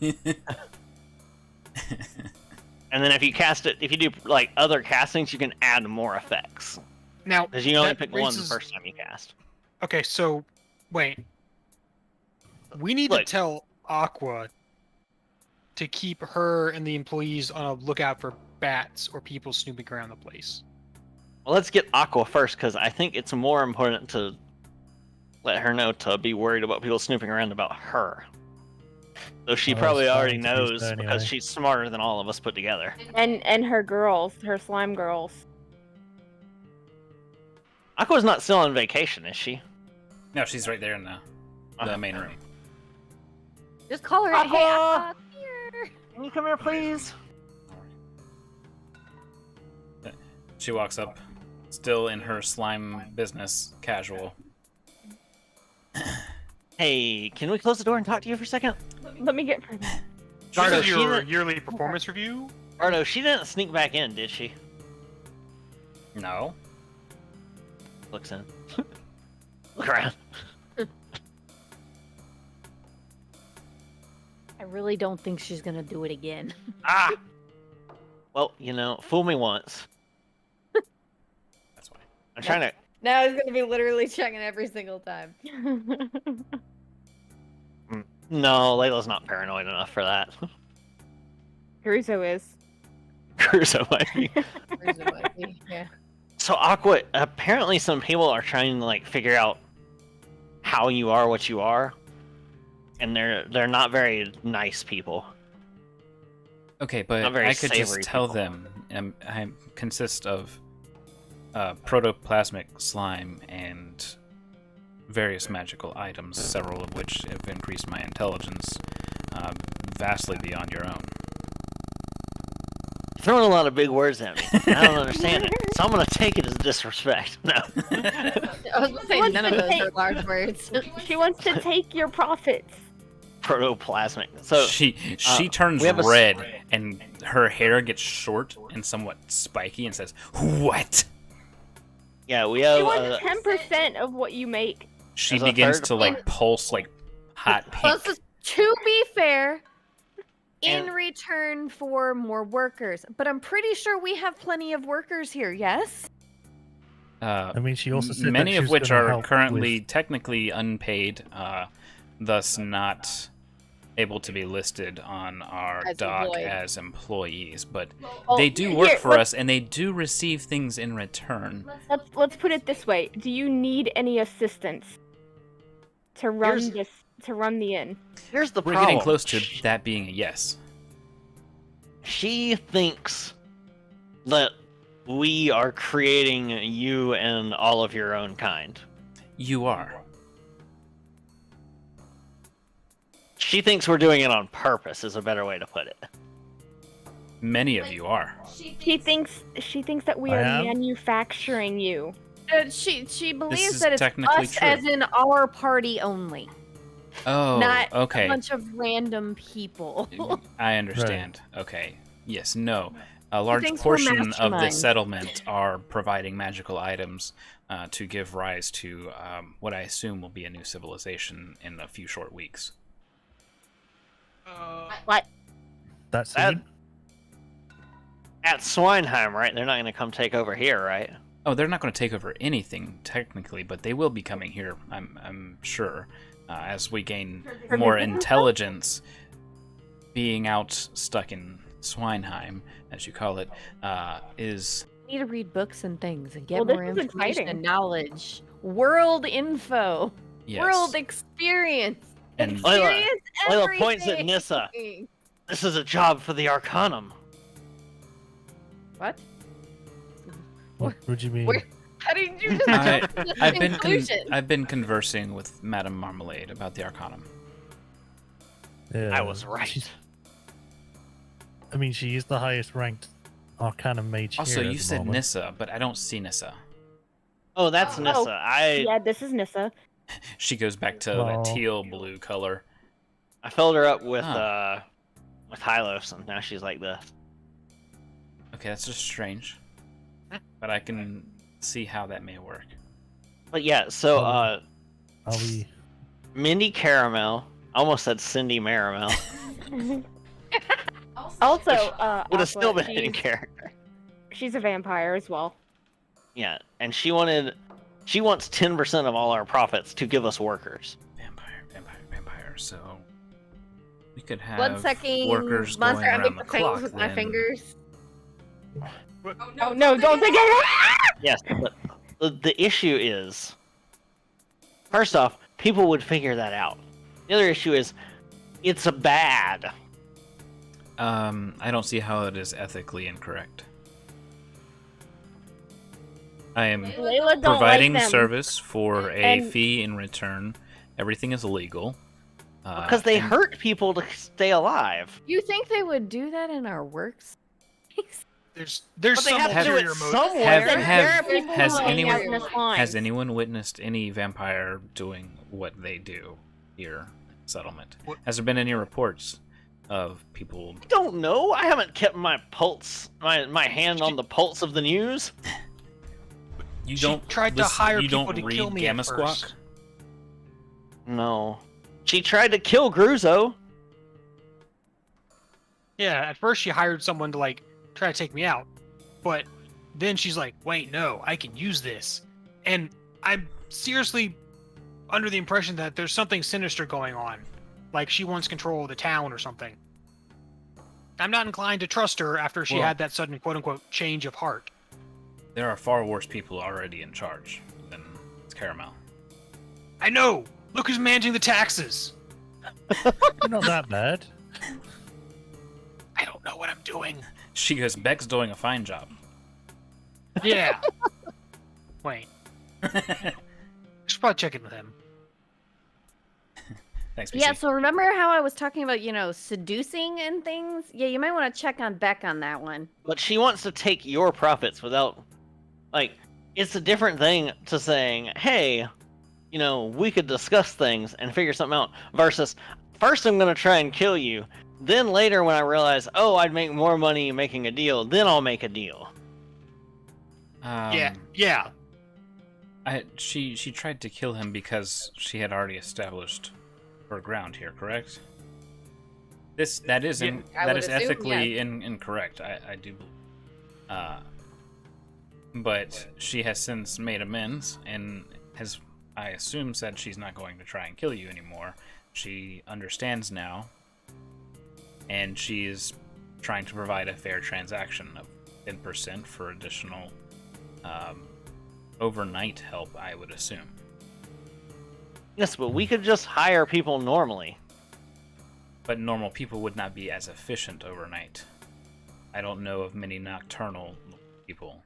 And then if you cast it, if you do like other castings, you can add more effects.
Now,
Because you only
that
pick one the
raises-
first time you cast.
Okay, so wait. We need to
Look.
tell Aqua to keep her and the employees on a lookout for bats or people snooping around the place.
Well, let's get Aqua first, because I think it's more important to let her know to be worried about people snooping around about her. Though she
Well,
probably
it's
already
fine to do
knows
so anyway.
because she's smarter than all of us put together.
And her girls, her slime girls.
Aqua's not still on vacation, is she?
No, she's right there in the
Okay.
main room.
just call her.
Aqua!
Hey, Aqua, here.
Can you come here, please?
She walks up, still in her slime business, casual.
Hey, can we close the door and talk to you for a second?
Let me get.
Gardo,
This is
she
your
didn't-
yearly performance review?
Bardo, she didn't sneak back in, did she?
No.
Looks in. Look around.
I really don't think she's gonna do it again.
Ah! Well, you know, fool me once.
That's why.
I'm trying to...
Now he's gonna be literally checking every single time.
No, Layla's not paranoid enough for that.
Caruso is.
Crusoe might be.
Yeah.
So Aqua, apparently some people are trying to like figure out how you are what you are, and they're not very nice people.
Okay, but
Not very
I could just
savory
tell
people.
them I consist of protoplasmic slime and various magical items, several of which have increased my intelligence vastly beyond your own.
Throwing a lot of big words at me. I don't understand it, so I'm gonna take it as disrespect. No.
I was gonna say
What's
none of
the
those
thing?
are large words.
She wants to take your profits.
Protoplasmic. So
she turns
we have a s-
red and her hair gets short and somewhat spiky and says, "What?"
yeah, we
She
have.
wants 10% of what you make.
She
As a
begins
third-
to like pulse like hot
Well,
pink.
to be fair, in
And-
return for more workers, but I'm pretty sure we have plenty of workers here. Yes.
I mean, she also said that
many
she
of
was
which
gonna
are
help
currently
with-
technically unpaid, thus not able to be listed on our
As
dock
employed.
as employees. But
Well,
they do
here-
work
here,
for us, and they do receive things in return.
Let's put it this way. Do you need any assistance to run
Here's-
the inn?
Here's the
We're
problem.
getting close to that being a yes.
She thinks that we are creating you and all of your own kind.
You are.
She thinks we're doing it on purpose, is a better way to put it.
Many of you are.
She thinks that we
I
are
am?
manufacturing you.
She believes
is
that it's
technically
us
true.
as in our party only,
Oh,
not a
okay.
bunch of random people.
I understand. Okay. Yes, no. A large
thinks we're
portion of the
masterminds.
settlement are providing magical items to give rise to what I assume will be a new civilization in a few short weeks.
What?
That's
That- At Swineheim, right? They're not going to come take over here, right?
Oh, they're not going to take over anything technically, but they will be coming here. I'm sure, as we gain
For
more
business?
intelligence. Being out stuck in Swineheim, as you call it, is
Need to read books and things and get
Well, this
more
is
information
exciting.
and knowledge. World info,
yes.
world experience,
And
experience
Layla points at
everything.
Nissa. This is a job for the Arcanum.
What?
What would you mean?
Where- How did you just
I-
jump to this
I've been
conclusion?
I've been conversing with Madame Marmalade about the Arcanum.
Yeah,
I was right.
I mean, she is the highest ranked Arcana Mage
Also,
here at
you
the
said
moment.
Nissa, but I don't see Nissa.
Oh, that's Nissa.
Yeah, this is Nissa.
She goes back to
Oh.
that teal blue color.
I filled her up with
Huh.
Hylos, and now she's like this.
Okay, that's just strange. But I can see how that may work.
But yeah, so
Are we?
Mindy Caramel, I almost said Cindy Maramel,
Also,
would have still
Aqua,
been in character.
she's a vampire as well.
Yeah, and she wants 10% of all our profits to give us workers.
Vampire. So we could have
Blood-sucking
workers
monster.
going
I
around
make
the
the
clock.
things with my
then.
fingers.
Oh no, don't take it!
Yes, but the issue is, first off, people would figure that out. The other issue is, it's a bad.
I don't see how it is ethically incorrect. I am
Layla don't
providing
like them.
service for a
And-
fee in return. Everything is legal.
Because they
and
hurt people to stay alive.
You think they would do that in our works?
There's
But they
some
have to do
ulterior
it
motive.
somewhere.
There are people
has
who hang
anyone-
out in this line.
Has anyone witnessed any vampire doing what they do here in settlement?
What-
Has there been any reports of people?
I don't know. I haven't kept my pulse, my hand on the pulse of the news.
You
She
don't
tried to
listen-
hire
you
people
don't
to
read
kill me at
Gamma Squawk?
first.
No. She tried to kill Gruzo.
Yeah, at first she hired someone to like try to take me out, but then she's like, "Wait, no, I can use this," and I'm seriously under the impression that there's something sinister going on, like she wants control of the town or something. I'm not inclined to trust her after she
Well-
had that sudden quote-unquote change of heart.
There are far worse people already in charge than Caramel.
I know. Look who's managing the taxes.
You're not that bad.
I don't know what I'm doing.
She goes, Beck's doing a fine job.
Yeah. Wait. I should probably check in with him.
Thanks, PC.
Yeah, so remember how I was talking about, seducing and things? Yeah, you might want to check on Beck on that one.
But she wants to take your profits without, it's a different thing to saying, hey, we could discuss things and figure something out, versus, first I'm going to try and kill you, then later when I realize, oh, I'd make more money making a deal, then I'll make a deal.
Yeah.
She tried to kill him because she had already established her ground here, correct? That is
I would assume,
ethically incorrect. I do believe. But she has since made amends and has, I assume, said she's not going to try and kill you anymore. She understands now, and she is trying to provide a fair transaction of 10% for additional overnight help, I would assume.
Yes, but we could just hire people normally.
But normal people would not be as efficient overnight. I don't know of many nocturnal people.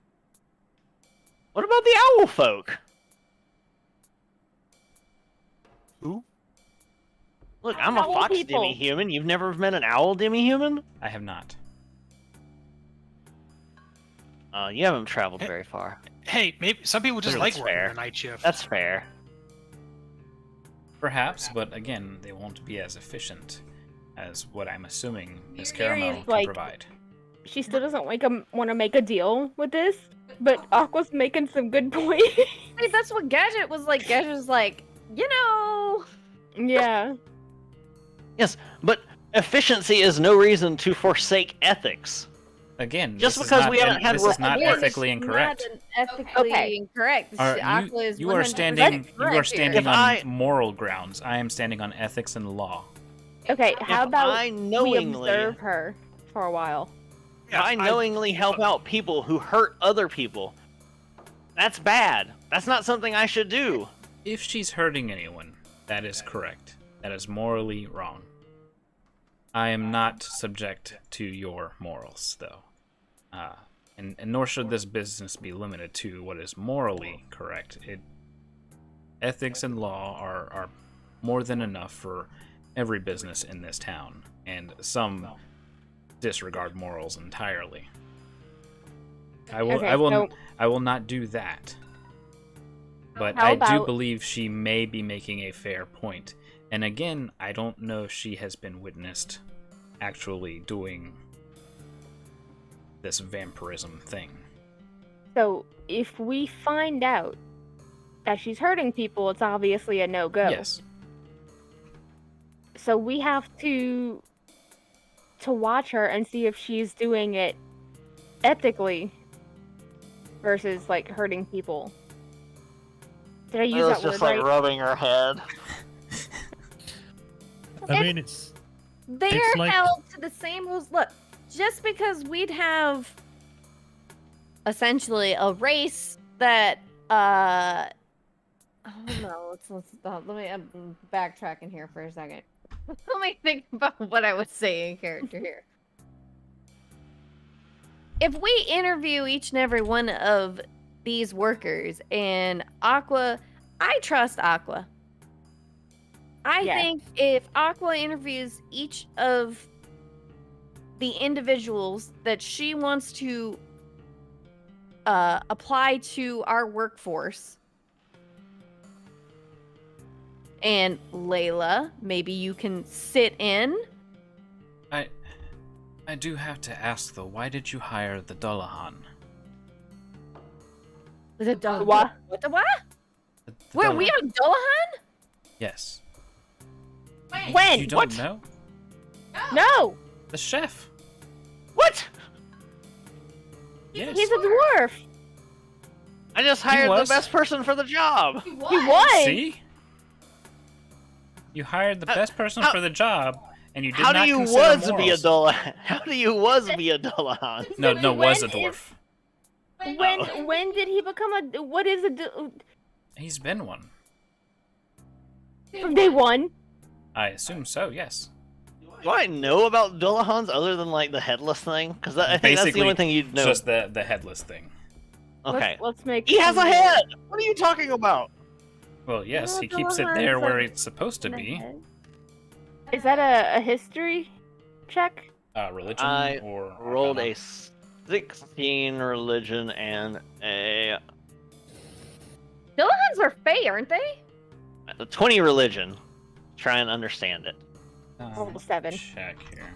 What about the owl folk?
Who?
Look, I'm a
Owl
fox
people.
demi-human. You've never met an owl demi-human?
I have not.
You haven't traveled very far.
Hey, maybe some people just
That's
like working
fair.
the night shift.
That's fair.
Perhaps, but again, they won't be as efficient as what I'm assuming Miss
Here
Caramel
is,
can
like-
provide.
She still doesn't want to make a deal with this, but Aqua's making some good points.
Hey, that's what Gadget was like. Gadget was like,
Yeah.
Yes, but efficiency is no reason to forsake ethics.
Again,
Just
this is
because
not
we haven't had
this is not
Yeah,
ethically incorrect.
Not an ethically
Okay.
incorrect. Aqua is
You are
100%
standing
correct
standing
here.
on
If
moral grounds. I am standing on ethics and law.
Okay, how
If
about
I
we
knowingly,
observe her for a while?
if I knowingly help out people who hurt other people, that's bad. That's not something I should do.
If she's hurting anyone, that is correct. That is morally wrong. I am not subject to your morals, though. And nor should this business be limited to what is morally correct. Ethics and law are more than enough for every business in this town, and some disregard morals entirely. I will.
Okay,
I will.
so-
I will not do that. But
How
I do
about-
believe she may be making a fair point. And again, I don't know if she has been witnessed actually doing this vampirism thing.
So if we find out that she's hurting people, it's obviously a no-go.
Yes.
So we have to watch her and see if she's doing it ethically versus like hurting people. Did I use
It was
that word
just like
right?
rubbing her head.
I mean, it's
They're
It's like-
held to the same rules. Look, just because we'd have essentially a race that oh no, let's stop. Let me I'm backtracking here for a second. Let me think about what I would say in character here. If we interview each and every one of these workers and Aqua, I trust Aqua. I
Yes.
think if Aqua interviews each of the individuals that she wants to apply to our workforce, and Layla, maybe you can sit in.
I do have to ask though, why did you hire the Dullahan?
The
What?
What the what?
The
Where we have Dullahan?
Yes.
When?
You don't
What?
know?
No!
The chef.
What?
Yes.
He's a dwarf!
I just hired the
was.
best person for the job.
He was!
See? You hired the best person
how-
for the job, and you did
How
not
do you
consider
was be a
morals.
Dullahan? How do you was be a Dullahan?
No,
So
was a
when
dwarf.
When did he become a... What is a...
He's been one.
From day one?
I assume so, yes.
Do I know about Dullahans other than like the headless thing? Because I think that's the
Basically,
only thing you'd know.
Just the headless thing.
Okay.
Let's make...
He has a
some-
head. What are you talking about?
Well, yes,
Oh,
he keeps it
Dullahan's
there where
a-
it's supposed to be.
Is that a history check?
Religion
I
or
Rolled
arcana?
a 16 religion and a
Dullahans are Fae, aren't they?
20 religion. Try and understand it.
Rolled a 7.
Check here.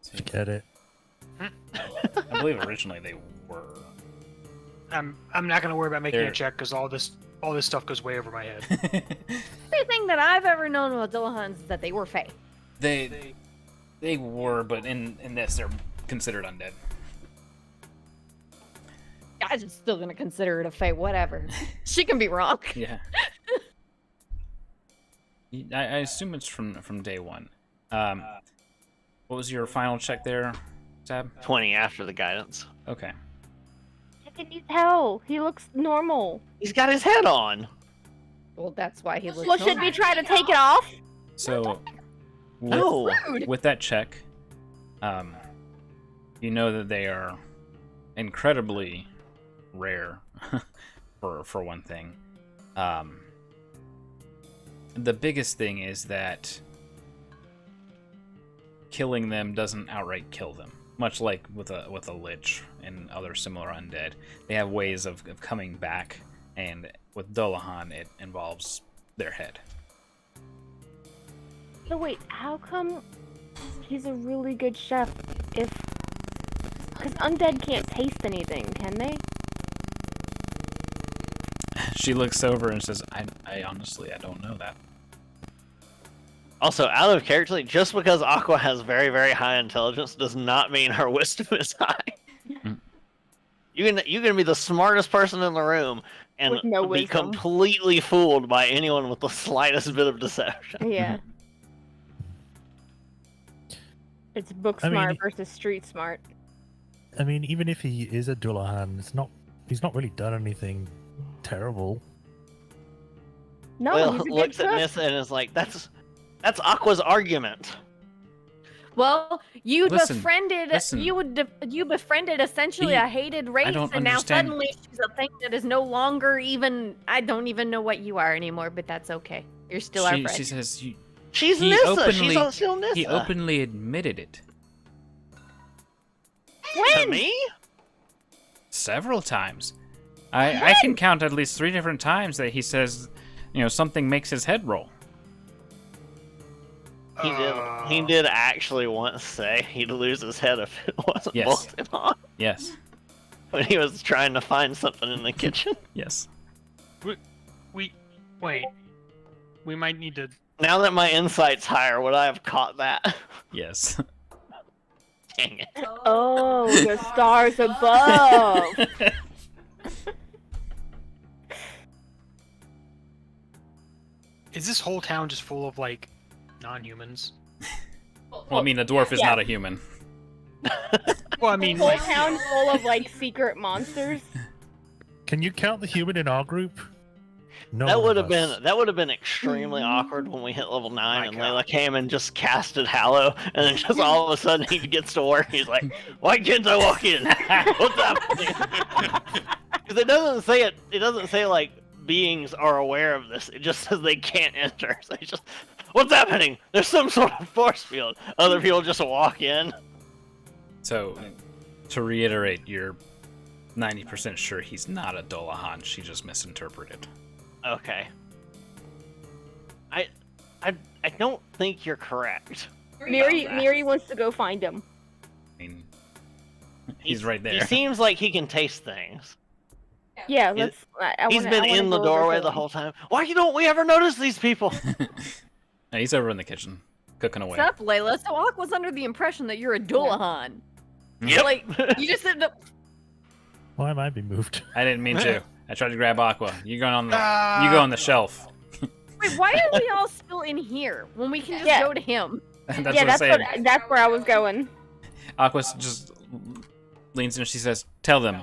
See,
get it.
I believe originally they were.
I'm not gonna worry about making
There-
a check because all this stuff goes way over my head.
Everything that I've ever known about Dullahans is that they were Fae.
they were, but in this they're considered undead.
Guys are still gonna consider it a Fae, whatever. She can be wrong.
Yeah. I assume it's from day one. What was your final check there, Sab?
20 after the guidance.
Okay.
How can you tell? He looks normal.
He's got his head on.
Well, that's why he looks.
Well, should
normal.
we try to take it off?
So
No.
with that check, you know that they are incredibly rare, for one thing. The biggest thing is that killing them doesn't outright kill them. Much like with a lich and other similar undead, they have ways of coming back, and with Dullahan, it involves their head.
So wait, how come he's a really good chef if... Because undead can't taste anything, can they?
She looks over and says, I honestly, I don't know that.
Also, out of character, just because Aqua has very, very high intelligence does not mean her wisdom is high.
Mm.
You can be the smartest person in the room and
With no
be
wisdom.
completely fooled by anyone with the slightest bit of deception.
Yeah. It's book
I mean-
smart versus street smart.
I mean, even if he is a Dullahan, he's not really done anything terrible.
No,
Will
he's a good
looks at
cook.
Nissa and is like, "That's Aqua's argument."
Well, you
Listen,
befriended.
listen.
You befriended essentially
He-
a hated race,
don't
and now
understand.
suddenly she's a thing that is no longer even. I don't even know what you are anymore, but that's okay. You're still our friend.
She says
She's
He
Nissa.
openly-
She's still Nissa.
he openly admitted it.
To
When?
me?
Several times. I can count at least 3 different times that he says, something makes his head roll.
He did actually once say he'd lose his head if it wasn't
Yes.
bolted on.
Yes.
When he was trying to find something in the kitchen.
Yes.
Wait. We might need to.
Now that my insight's higher, would I have caught that?
Yes.
Dang it.
Oh, the stars above.
Is this whole town just full of like non-humans?
Well, I mean, a dwarf is
Yeah.
not a human.
Well, I mean,
Whole
like,
town full of like secret monsters.
Can you count the human in our group? No.
That
one
would
of
have
us.
been extremely awkward when we hit level 9
My
and
God.
Layla came and just casted Hallow, and then just all of a sudden he gets to work. He's like, "Why can't I walk in? What's up?" Because it doesn't say it. It doesn't say like beings are aware of this. It just says they can't enter. So he's just, "What's happening? There's some sort of force field." Other people just walk in.
So, to reiterate, you're 90% sure he's not a Dolahan. She just misinterpreted.
Okay. I don't think you're correct.
Miri wants to go find him.
I mean, he's right there.
He seems like he can taste things.
Yeah, let's.
He's been in the doorway the whole time. Why don't we ever notice these people?
No, he's over in the kitchen, cooking away.
What's up, Layla? So Aqua's under the impression that you're a Dullahan.
Yep.
Like, you just ended up.
Why am I being moved?
I didn't mean to. I tried to grab Aqua. You go on the shelf.
Wait, why are we all still in here when we can just
Yeah.
go to him?
That's
Yeah,
what I'm saying.
that's where I was going.
Aqua just leans in and she says, "Tell them."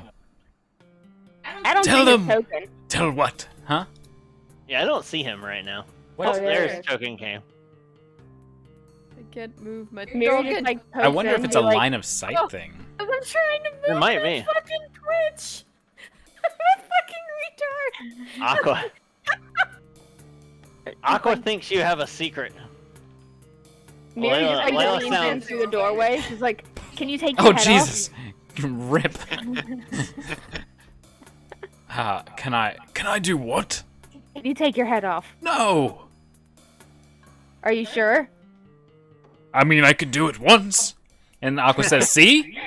I don't
Tell
think
them.
it's token.
Tell what? Huh?
Yeah, I don't see him right now.
What?
Oh, there
There's
it is.
Token came.
I can't move my
Miri just like.
I wonder if
pokes
it's
in,
a
be like,
line of sight
Oh.
thing.
I'm trying to move
It might
my
be.
fucking Twitch. I'm a fucking retard.
Aqua. Aqua thinks you have a secret.
Miri just like
Layla
leans in
sounds-
through the doorway. She's like, "Can you take your
Oh
head
Jesus! Rip. Can I do what?
off? Can you take your head off?
No.
Are you sure?"
I mean, I could do it once. And Aqua says, "See?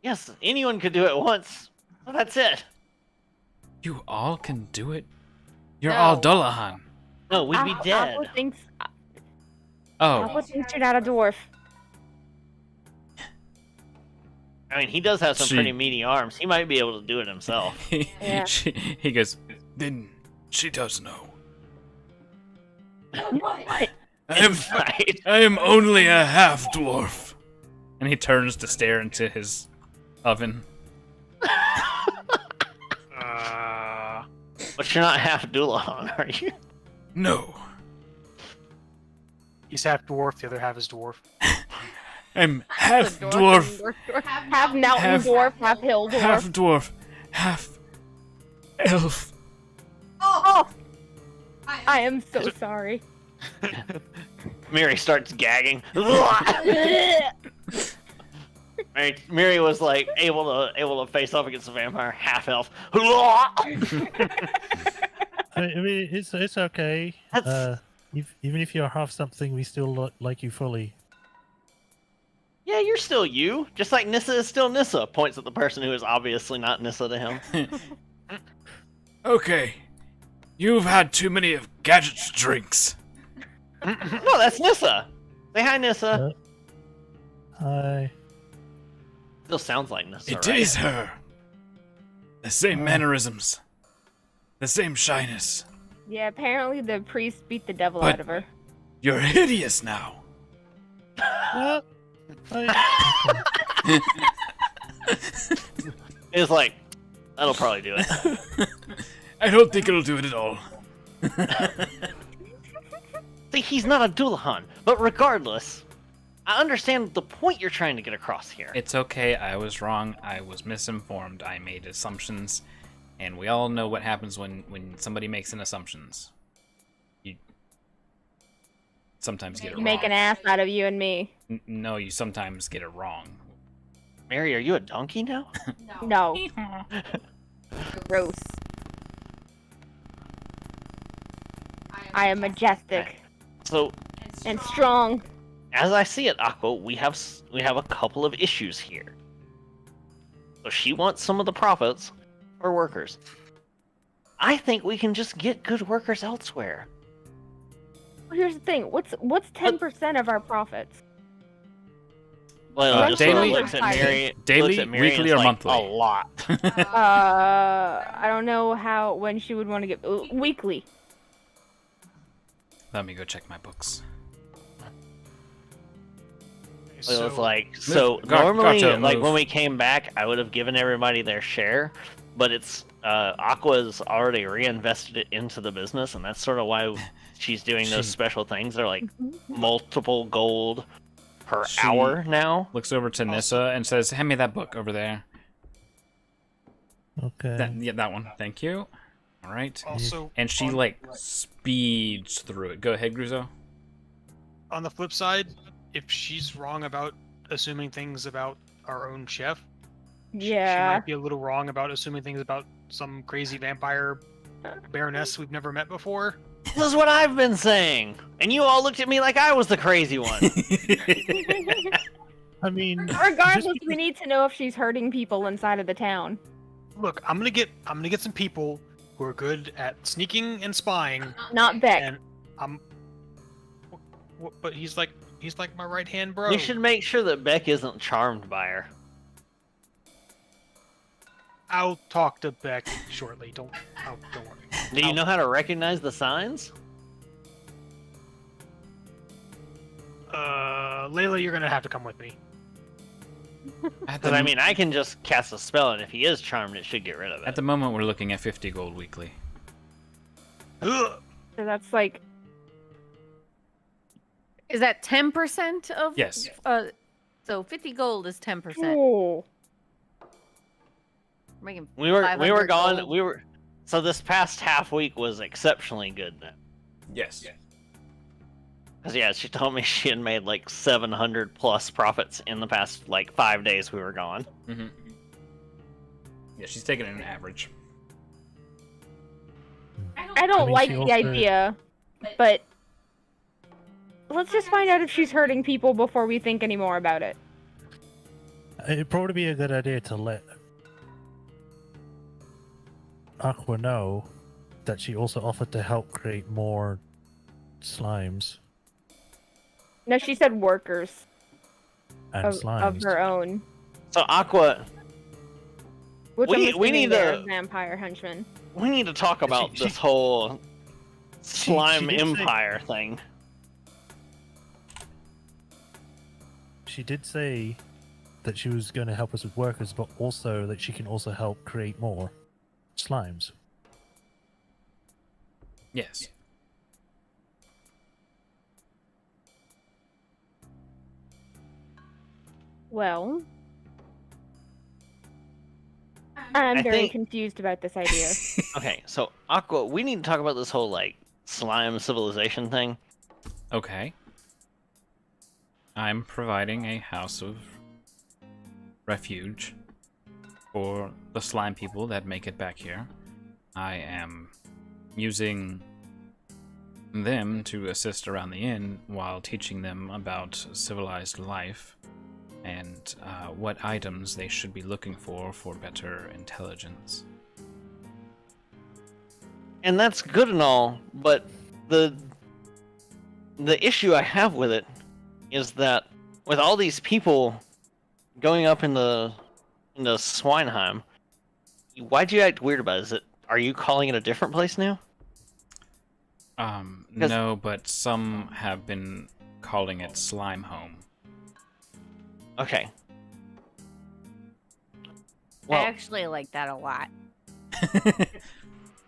Yes, anyone could do it once. Well, that's it.
You all can do it. You're all
No.
Dolahan."
No, we'd be dead.
Aqua thinks
Oh,
you're not a dwarf.
I mean, he does have some
She-
pretty meaty arms. He might be able to do it himself.
Yeah.
he goes, "Then she does know.
What?
Inside.
I am only a half dwarf." And he turns to stare into his oven.
But you're not half Dulahan, are you?
No,
he's half dwarf, the other half is dwarf.
I'm half
The
dwarf,
Half mountain
Half-
dwarf, half hill dwarf.
half dwarf, half elf.
Oh, I am so sorry.
Miri starts gagging. Miri was like able to face off against the vampire, half elf.
I mean, it's okay.
That's-
Even if you're half something, we still like you fully.
Yeah, you're still you. Just like Nissa is still Nissa. Points at the person who is obviously not Nissa to him.
Okay, you've had too many of Gadget's drinks.
No, that's Nissa. Say hi, Nissa.
Hi.
Still sounds like Nissa,
It
right?
is her. The same mannerisms, the same shyness.
Yeah, apparently the priest beat the devil
But-
out of her.
You're hideous now.
What?
It's like, that'll probably do it.
I don't think it'll do it at all.
See, he's not a Dulahan, but regardless, I understand the point you're trying to get across here.
It's okay, I was wrong, I was misinformed, I made assumptions, and we all know what happens when somebody makes an assumptions. You sometimes get it
Make
wrong.
an ass out of you and me.
No, you sometimes get it wrong.
Mary, are you a donkey now?
No. Gross. I am majestic
So,
and strong.
as I see it, Aqua, we have a couple of issues here. So she wants some of the profits for workers. I think we can just get good workers elsewhere.
Well, here's the thing. What's 10% of our profits?
Well, just
daily?
looks at Mary,
Daily,
looks at Mary
weekly,
and
or
it's like,
monthly?
A lot.
I don't know when she would want to get weekly.
Let me go check my books.
Well, it's like, so
Gar-
normally,
Gato,
like
move.
when we came back, I would have given everybody their share, but it's Aqua's already reinvested it into the business, and that's sort of why she's doing those
She-
special things. They're like multiple gold per
She-
hour now.
Looks over to Nissa and says, "Hand me that book over there."
Okay.
That one. Thank you. All right.
Also,
And she
on,
like speeds through it. Go ahead, Gruzo.
on the flip side, if she's wrong about assuming things about our own chef, she
Yeah.
might be a little wrong about assuming things about some crazy vampire baroness we've never met before.
This is what I've been saying, and you all looked at me like I was the crazy one.
I mean,
Regardless,
just
we need to know if she's hurting people inside of the town.
Look, I'm gonna get some people who are good at sneaking and spying,
Not Beck.
and but he's like my right hand bro.
We should make sure that Beck isn't charmed by her.
I'll talk to Beck shortly. Don't worry.
Do you know how to recognize the signs?
Layla, you're gonna have to come with me.
Because I mean, I can just cast a spell, and if he is charmed, it should get rid of
At
it.
the moment, we're looking at 50 gold weekly.
Ugh.
So that's like
Is that 10% of?
Yes.
So 50 gold is 10%.
oh,
Making
We were
500
gone.
gold.
So this past half week was exceptionally good then.
Yes.
Because yeah, she told me she had made like 700 plus profits in the past like 5 days we were gone.
Mm-hmm. Yeah, she's taking an average.
I don't
mean,
like
she
the
also-
idea, but let's just find out if she's hurting people before we think any more about it.
it'd probably be a good idea to let Aqua know that she also offered to help create more slimes
No, she said workers
and
of
slimes.
her own.
So Aqua,
Which
We-
I'm
we
assuming
need
they're
to-
vampire henchmen.
we need to talk about
She-
this whole slime
did say-
empire thing.
She did say that she was going to help us with workers, but also that she can also help create more slimes.
Yes.
Well, I'm
I
very
think-
confused about this idea.
Okay, so Aqua, we need to talk about this whole like slime civilization thing.
Okay. I'm providing a house of refuge for the slime people that make it back here. I am using them to assist around the inn while teaching them about civilized life and what items they should be looking for better intelligence.
And that's good and all, but the issue I have with it is that with all these people going up into Swineheim, why'd you act weird about it? Are you calling it a different place now? 'Cause-
No, but some have been calling it Slime Home.
Okay.
I
Well,
actually like that a lot.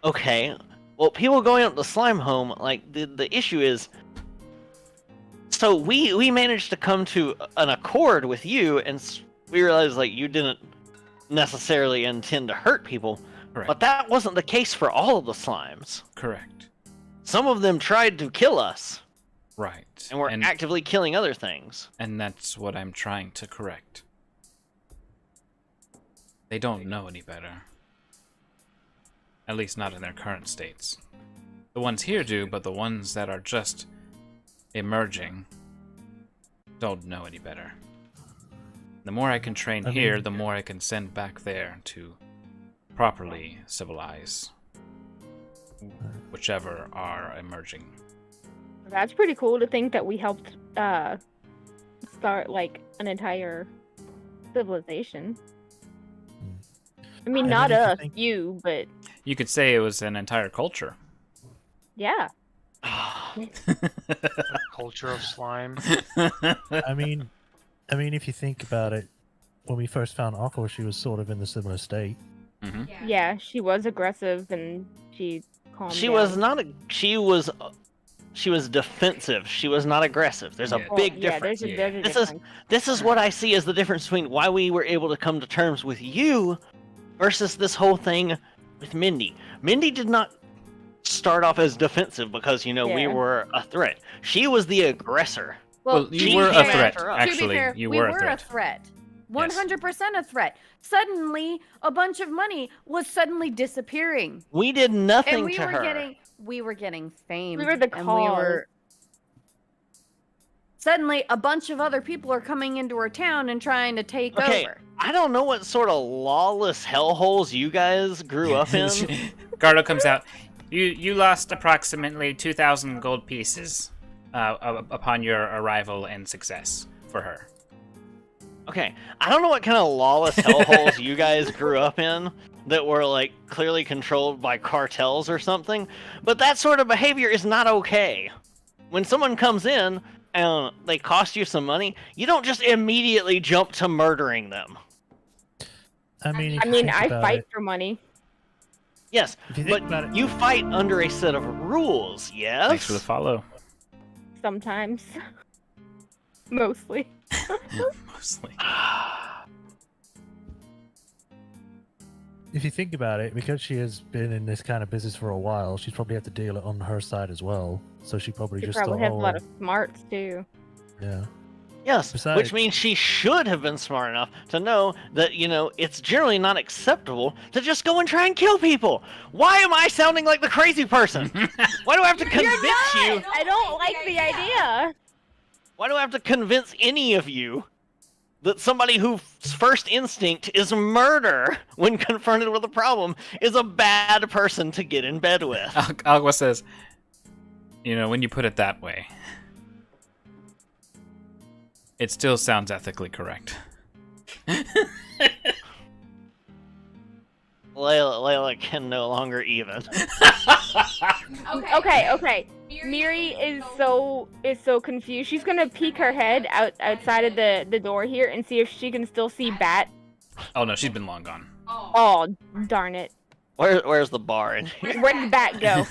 okay. Well, people going up the slime home, like the issue is, so we managed to come to an accord with you, and we realized like you didn't necessarily intend to hurt people,
Correct.
but that wasn't the case for all of the slimes.
Correct.
Some of them tried to kill us,
Right.
and were actively killing other things.
And that's what I'm trying to correct. they don't know any better. At least not in their current states. The ones here do, but the ones that are just emerging don't know any better. The more I can train here, the more I can send back there to properly civilize whichever are emerging.
That's pretty cool to think that we helped start like an entire civilization. I mean, not us, you, but
You could say it was an entire culture.
yeah.
Culture of slime.
I mean, if you think about it, when we first found Aqua, she was sort of in the similar state.
Hmm.
Yeah, she was aggressive and she calmed
She
down.
was not. She was defensive. She was not aggressive. There's a
Yeah.
big
Yeah,
difference.
there's a
Yeah.
difference.
This is what I see as the difference between why we were able to come to terms with you versus this whole thing with Mindy. Mindy did not start off as defensive because, we
Yeah.
were a threat. She was the aggressor.
Well, you
she
were a
came
threat,
after us.
To be
actually.
fair,
You
we
were
were
a threat.
100% a threat. Suddenly, a bunch of money was suddenly disappearing.
We did nothing
And we
to
were
her.
getting fame.
We were the
and
cause.
Suddenly, a bunch of other people are coming into our town and trying to take
Okay,
over.
I don't know what sort of lawless hellholes you guys grew up in.
Gardo comes out. You lost approximately 2,000 gold pieces upon your arrival and success for her.
Okay, I don't know what kind of lawless hellholes you guys grew up in that were like clearly controlled by cartels or something, but that sort of behavior is not okay. When someone comes in and they cost you some money, you don't just immediately jump to murdering them.
I mean,
I fight for money.
Yes,
If you think
but
about it-
you fight under a set of rules, yes?
Thanks for the follow.
Sometimes. Mostly.
Mostly.
If you think about it, because she has been in this kind of business for a while, she's probably had to deal it on her side as well. So she probably
She
just
probably
thought,
has a lot of smarts too.
yeah.
Yes,
Besides-
which means she should have been smart enough to know that, it's generally not acceptable to just go and try and kill people. Why am I sounding like the crazy person? Why do I have to convince you?
I don't like the idea.
Why do I have to convince any of you that somebody whose first instinct is murder when confronted with a problem is a bad person to get in bed with?
Agua says, when you put it that way, it still sounds ethically correct.
Layla can no longer even.
Okay. Miri is so confused. She's gonna peek her head outside of the door here and see if she can still see Bat.
Oh no, she's been long gone.
Oh, darn it.
Where's the bar in here?
Where did Bat go?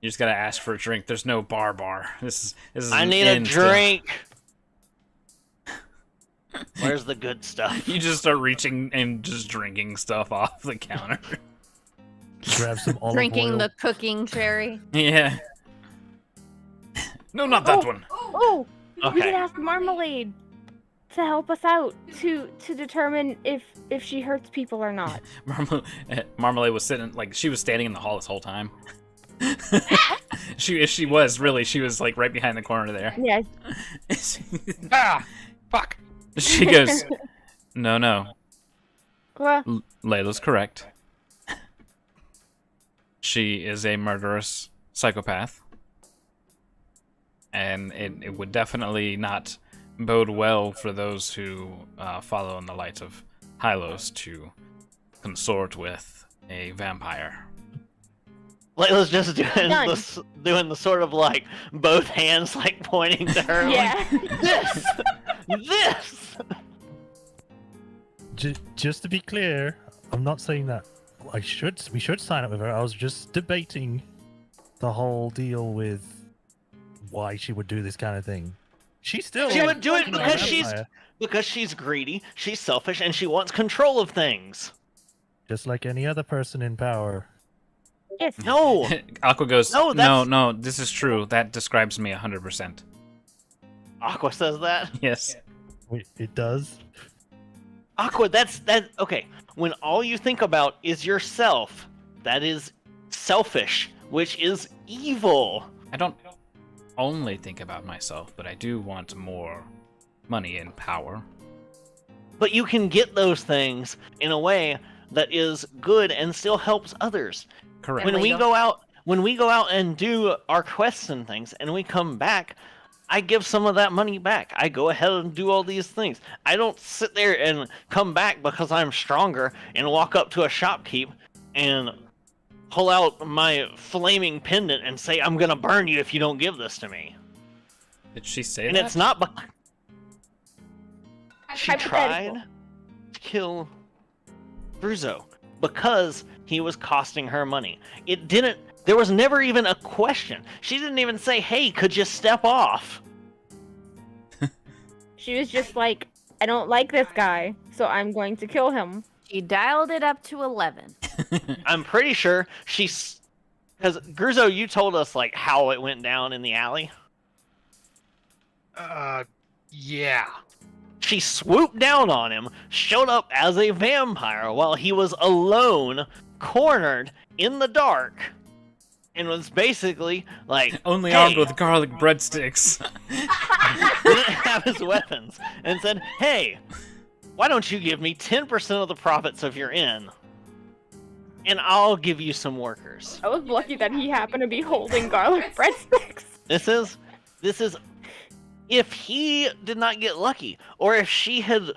You just gotta ask for a drink. There's no bar. This is
I
an
need a
inn still.
drink. Where's the good stuff?
You just start reaching and just drinking stuff off the counter.
Grab some olive
Drinking
oil.
the cooking cherry.
Yeah. No, not that one.
Oh, we
Okay.
could ask Marmalade to help us out to determine if she hurts people or not.
Marmalade was sitting she was standing in the hall this whole time. she was like right behind the corner there.
Yes.
Ah, fuck.
She goes, no.
Well,
Layla's correct. She is a murderous psychopath. And it would definitely not bode well for those who follow in the light of Hylos to consort with a vampire.
Layla's just
Done.
doing the sort of both hands pointing to her.
yeah.
This.
Just to be clear, I'm not saying that we should sign up with her. I was just debating the whole deal with why she would do this kind of thing. She
would do it
a
because
vampire,
she's greedy, she's selfish, and she wants control of things.
just like any other person in power.
Yes.
No.
Aqua goes,
No, that's-
no, this is true. That describes me 100%.
Aqua says that.
Yes.
Wait, it does?
Aqua, that's okay. When all you think about is yourself, that is selfish, which is evil.
I don't only think about myself, but I do want more money and power.
But you can get those things in a way that is good and still helps others.
Correct.
When we
legal.
go out and do our quests and things, and we come back, I give some of that money back. I go ahead and do all these things. I don't sit there and come back because I'm stronger and walk up to a shopkeep and pull out my flaming pendant and say, I'm gonna burn you if you don't give this to me.
Did she say
And
that?
it's not she
Hypothetical.
tried to kill Bruzo because he was costing her money. There was never even a question. She didn't even say, hey, could you step off?
She was just like, I don't like this guy, so I'm going to kill him.
She dialed it up to 11.
I'm pretty sure because Gruzo, you told us like how it went down in the alley.
Yeah.
She swooped down on him, showed up as a vampire while he was alone, cornered in the dark, and was basically like,
Only
hey,
armed with garlic breadsticks.
didn't have his weapons, and said, hey, why don't you give me 10% of the profits of your inn, and I'll give you some workers.
I was lucky that he happened to be holding garlic breadsticks.
This is if he did not get lucky, or if she had,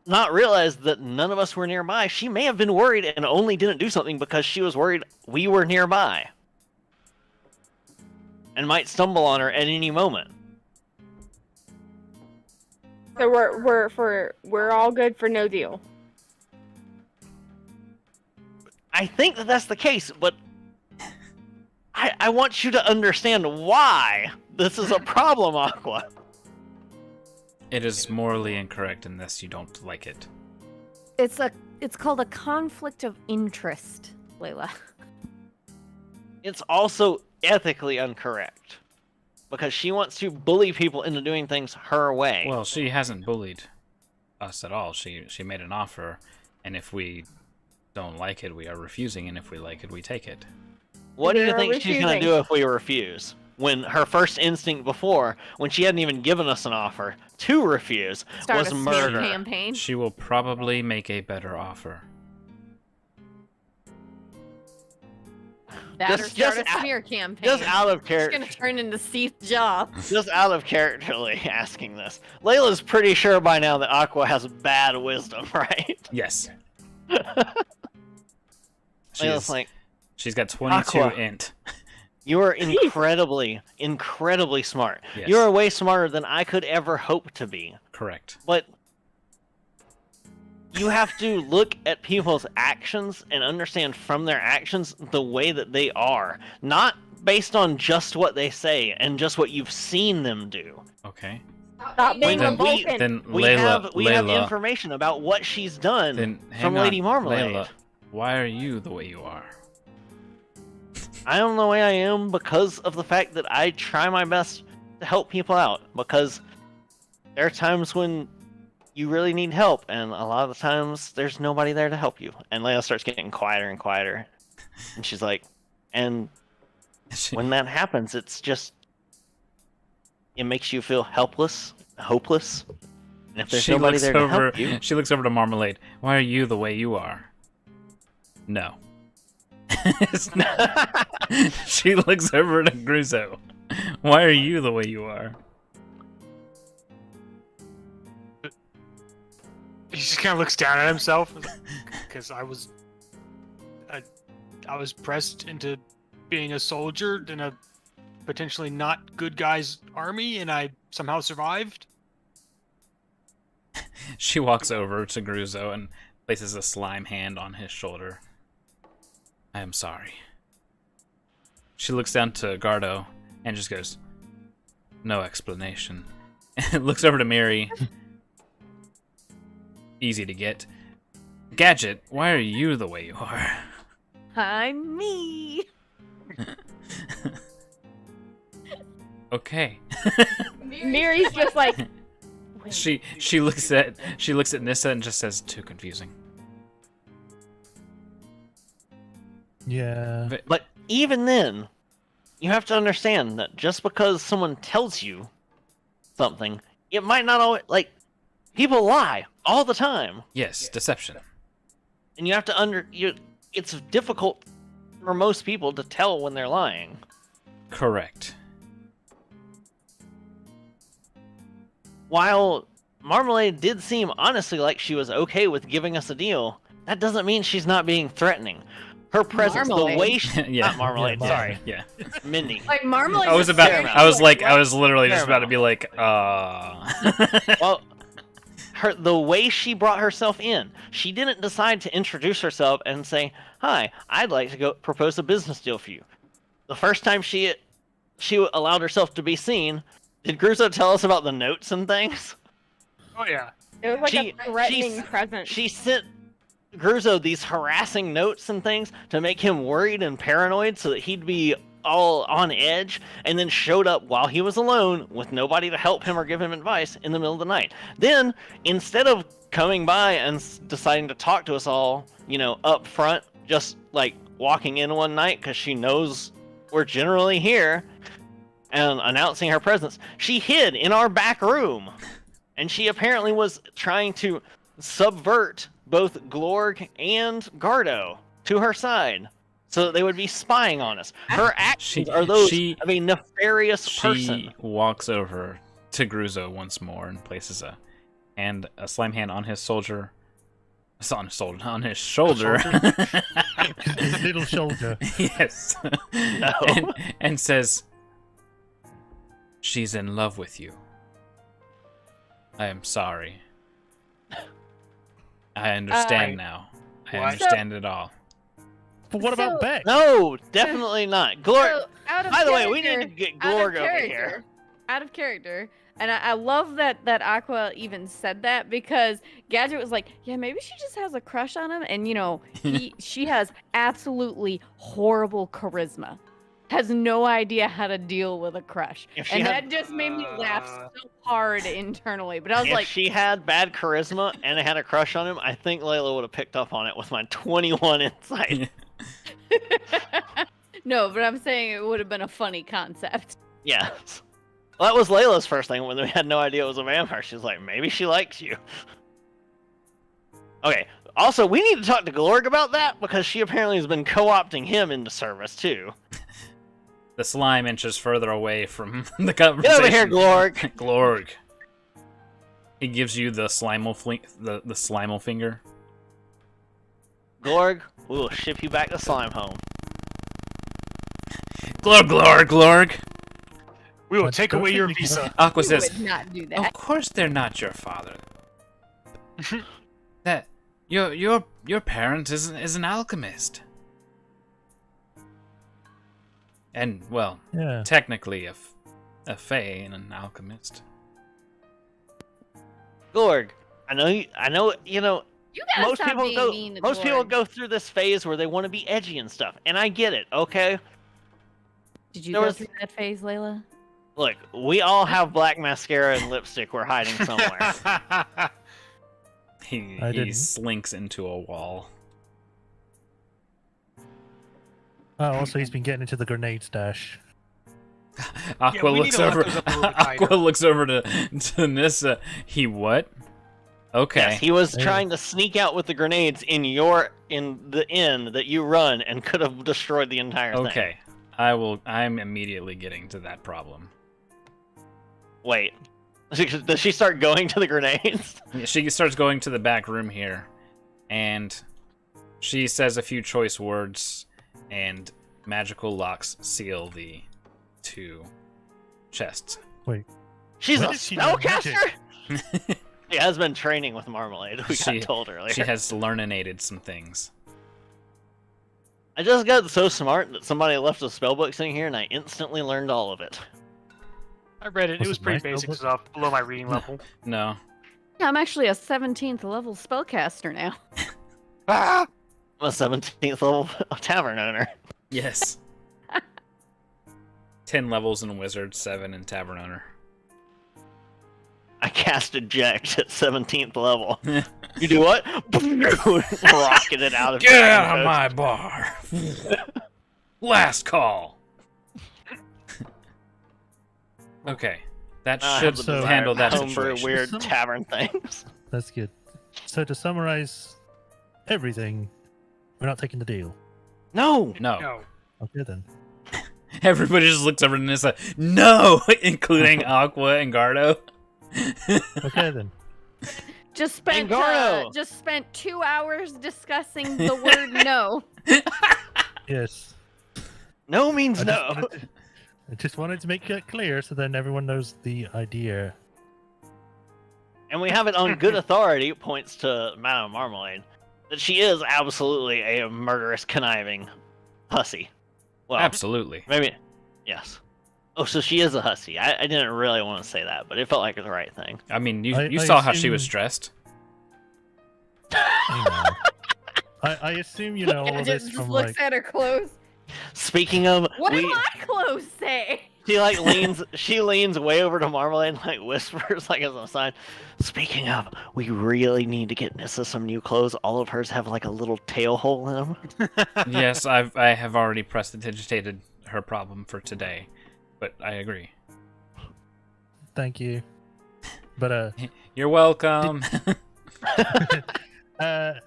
not realized that none of us were nearby, she may have been worried and only didn't do something because she was worried we were nearby. And might stumble on her at any moment.
So we're all good for no deal.
I think that that's the case, but I want you to understand why this is a problem, Aqua.
It is morally incorrect unless you don't like it.
It's called a conflict of interest, Layla.
It's also ethically incorrect. Because she wants to bully people into doing things her way.
Well, she hasn't bullied us at all. She made an offer, and if we don't like it, we are refusing, and if we like it, we take it.
What do you
They're
think she's going to
refusing.
do if we refuse? When her first instinct before, when she hadn't even given us an offer to refuse,
Start
was
a smear
murder.
campaign.
She will probably make a better offer.
That or
Just
start a
out-
smear campaign.
Just out of
It's
character,
gonna turn into Seath job.
just out of characterly asking this. Layla's pretty sure by now that Aqua has bad wisdom, right?
Yes.
Layla's like,
She's got 22
Aqua.
int.
you are incredibly, incredibly smart.
Yes.
You are way smarter than I could ever hope to be.
Correct.
But you have to look at people's actions and understand from their actions the way that they are, not based on just what they say and just what you've seen them do.
Okay.
Stop being a
Then-
Vulcan.
Then
We
Layla,
have information about what she's done
then hang
from
on,
Lady Marmalade.
Layla, why are you the way you are?
I am the way I am because of the fact that I try my best to help people out, because there are times when you really need help, and a lot of the times there's nobody there to help you. And Layla starts getting quieter and quieter, and she's like, and when that happens, it's just, it makes you feel helpless, hopeless, and if there's nobody there to help you,
She looks over to Marmalade. Why are you the way you are? No. She looks over to Gruzo. Why are you the way you are?
He just kind of looks down at himself because I was pressed into being a soldier in a potentially not good guy's army, and I somehow survived.
She walks over to Gruzo and places a slime hand on his shoulder. I am sorry. She looks down to Gardo and just goes, no explanation. And looks over to Miri. Easy to get. Gadget, why are you the way you are?
I'm me.
Okay.
Miri's just like,
She looks at Nissa and just says, "Too confusing."
Yeah.
But even then, you have to understand that just because someone tells you something, it might not always people lie all the time,
Yes, deception.
and you have to it's difficult for most people to tell when they're lying.
Correct.
While Marmalade did seem honestly like she was okay with giving us a deal, that doesn't mean she's not being threatening. Her presence,
Marmalade.
the way she,
Yeah.
not Marmalade,
Yeah,
sorry,
Yeah.
Mindy.
Like Marmalade.
I was literally just about to be like,
Well, the way she brought herself in, she didn't decide to introduce herself and say, "Hi, I'd like to go propose a business deal for you." The first time she allowed herself to be seen, did Gruzo tell us about the notes and things?
Oh yeah.
It was like
She-
a threatening
she-
presence.
She sent Gruzo these harassing notes and things to make him worried and paranoid so that he'd be all on edge, and then showed up while he was alone with nobody to help him or give him advice in the middle of the night. Then, instead of coming by and deciding to talk to us all, up front, just like walking in one night because she knows we're generally here, and announcing her presence, she hid in our back room. And she apparently was trying to subvert both Glorg and Gardo to her side, so that they would be spying on us. Her actions are those of a nefarious person.
She walks over to Gruzo once more and places a slime hand on his shoulder. On his shoulder.
His little shoulder.
Yes.
No.
And says, "She's in love with you. I am sorry. I understand now. I
What?
understand it all."
But what about
So-
Beck?
No, definitely not. Glorg.
So, out of
By the way, we need to
character-
get
out of
Glorg over
character-
here.
Out of character. And I love that Aqua even said that, because Gadget was like, yeah, maybe she just has a crush on him. And, she has absolutely horrible charisma. Has no idea how to deal with a crush.
If she
And
had-
that just made me laugh so hard internally. But I was
If
like,
she had bad charisma and had a crush on him, I think Layla would have picked up on it with my 21 insight.
no, but I'm saying it would have been a funny concept.
Yes. Well, that was Layla's first thing when we had no idea it was a vampire. She was like, maybe she likes you. Okay. Also, we need to talk to Glorg about that, because she apparently has been co-opting him into service too.
The slime inches further away from the conversation.
Get over here, Glorg.
Glorg. He gives you the slimal the slimal finger.
Glorg, we will ship you back to Slime Home.
Glorg, Glorg, Glorg.
We will
But
take
don't
away
think
your
we can-
visa.
Aqua
You
says,
would not do
"Of
that.
course they're not your father. That your parent is an alchemist, and well,
Yeah.
technically a fae and an alchemist."
Glorg, I know, you know,
You gotta
most
stop
people
being
go,
mean to
most people
Glorg.
go through this phase where they want to be edgy and stuff, and I get it, okay?
Did you
there
go
was-
through that phase, Layla?
Look, we all have black mascara and lipstick we're hiding somewhere.
He
I didn't.
slinks into a wall.
Oh, also he's been getting into the grenade stash.
Aqua
we need
looks
to lock
over.
those up a little tighter.
Aqua looks over to Nissa. He what? Okay.
Yes, he was
Yeah.
trying to sneak out with the grenades in the inn that you run and could have destroyed the entire thing.
Okay. I'm immediately getting to that problem.
Wait. Does she start going to the grenades?
She starts going to the back room here, and she says a few choice words, and magical locks seal the 2 chests.
She's
When
a
did she learn magic?
spellcaster? She has been training with Marmalade, we
She-
got told earlier.
She has learninated some things.
I just got so smart that somebody left a spellbook sitting here and I instantly learned all of it.
I read it.
Was
It was
it
pretty
nice
basic
notebook?
stuff, below my reading level.
No.
Yeah, I'm actually a 17th level spellcaster now.
Ah!
I'm a 17th level tavern owner.
Yes. 10 levels in Wizard, 7 in Tavern Owner.
I cast eject at 17th level. You do what? Rocket it out of
Get
Dragon
out of
Coast.
my bar! Last call! Okay. That
I
should
have the
handle that
desire to homebrew
situation.
weird
Some-
tavern things.
That's good. So to summarize everything, we're not taking the deal.
No.
No.
No.
Okay then.
Everybody just looks over and is like, no! Including Aqua and Gardo.
Okay then.
Just spent
Angardo!
2 hours discussing the word no.
Yes.
No means
I
no.
just wanted to make it clear so then everyone knows the idea.
And we have it on good authority, points to Madame Marmalade, that she is absolutely a murderous, conniving hussy. Well,
Absolutely.
maybe, yes. Oh, so she is a hussy. I didn't really want to say that, but it felt like the right thing.
I mean, you
I
saw how she was
assume-
dressed.
You know. I assume you know all of this
just
from
looks
like
at her clothes.
Speaking of,
What do my clothes say?
she leans way over to Marmalade and like whispers like as a sign. Speaking of, we really need to get Nissa some new clothes. All of hers have like a little tail hole in them.
Yes, I have already prestidigitated her problem for today, but I agree.
thank you. But
You're welcome.
I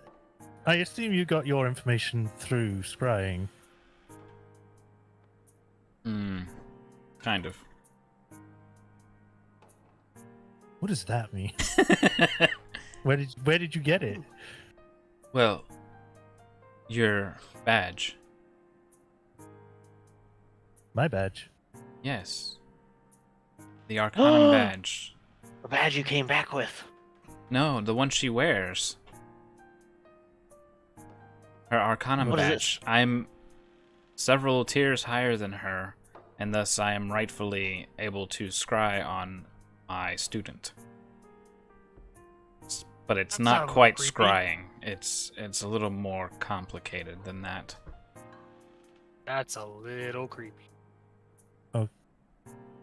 assume you got your information through scrying.
Kind of.
What does that mean? Where did you get it?
Well, your badge.
My badge.
Yes. The Arcanum badge.
The badge you came back with.
No, the one she wears. Her Arcanum
What is it?
badge. I'm several tiers higher than her, and thus I am rightfully able to scry on my student. But it's
That
not
sounds
quite
creepy.
scrying. It's a little more complicated than that.
That's a little creepy.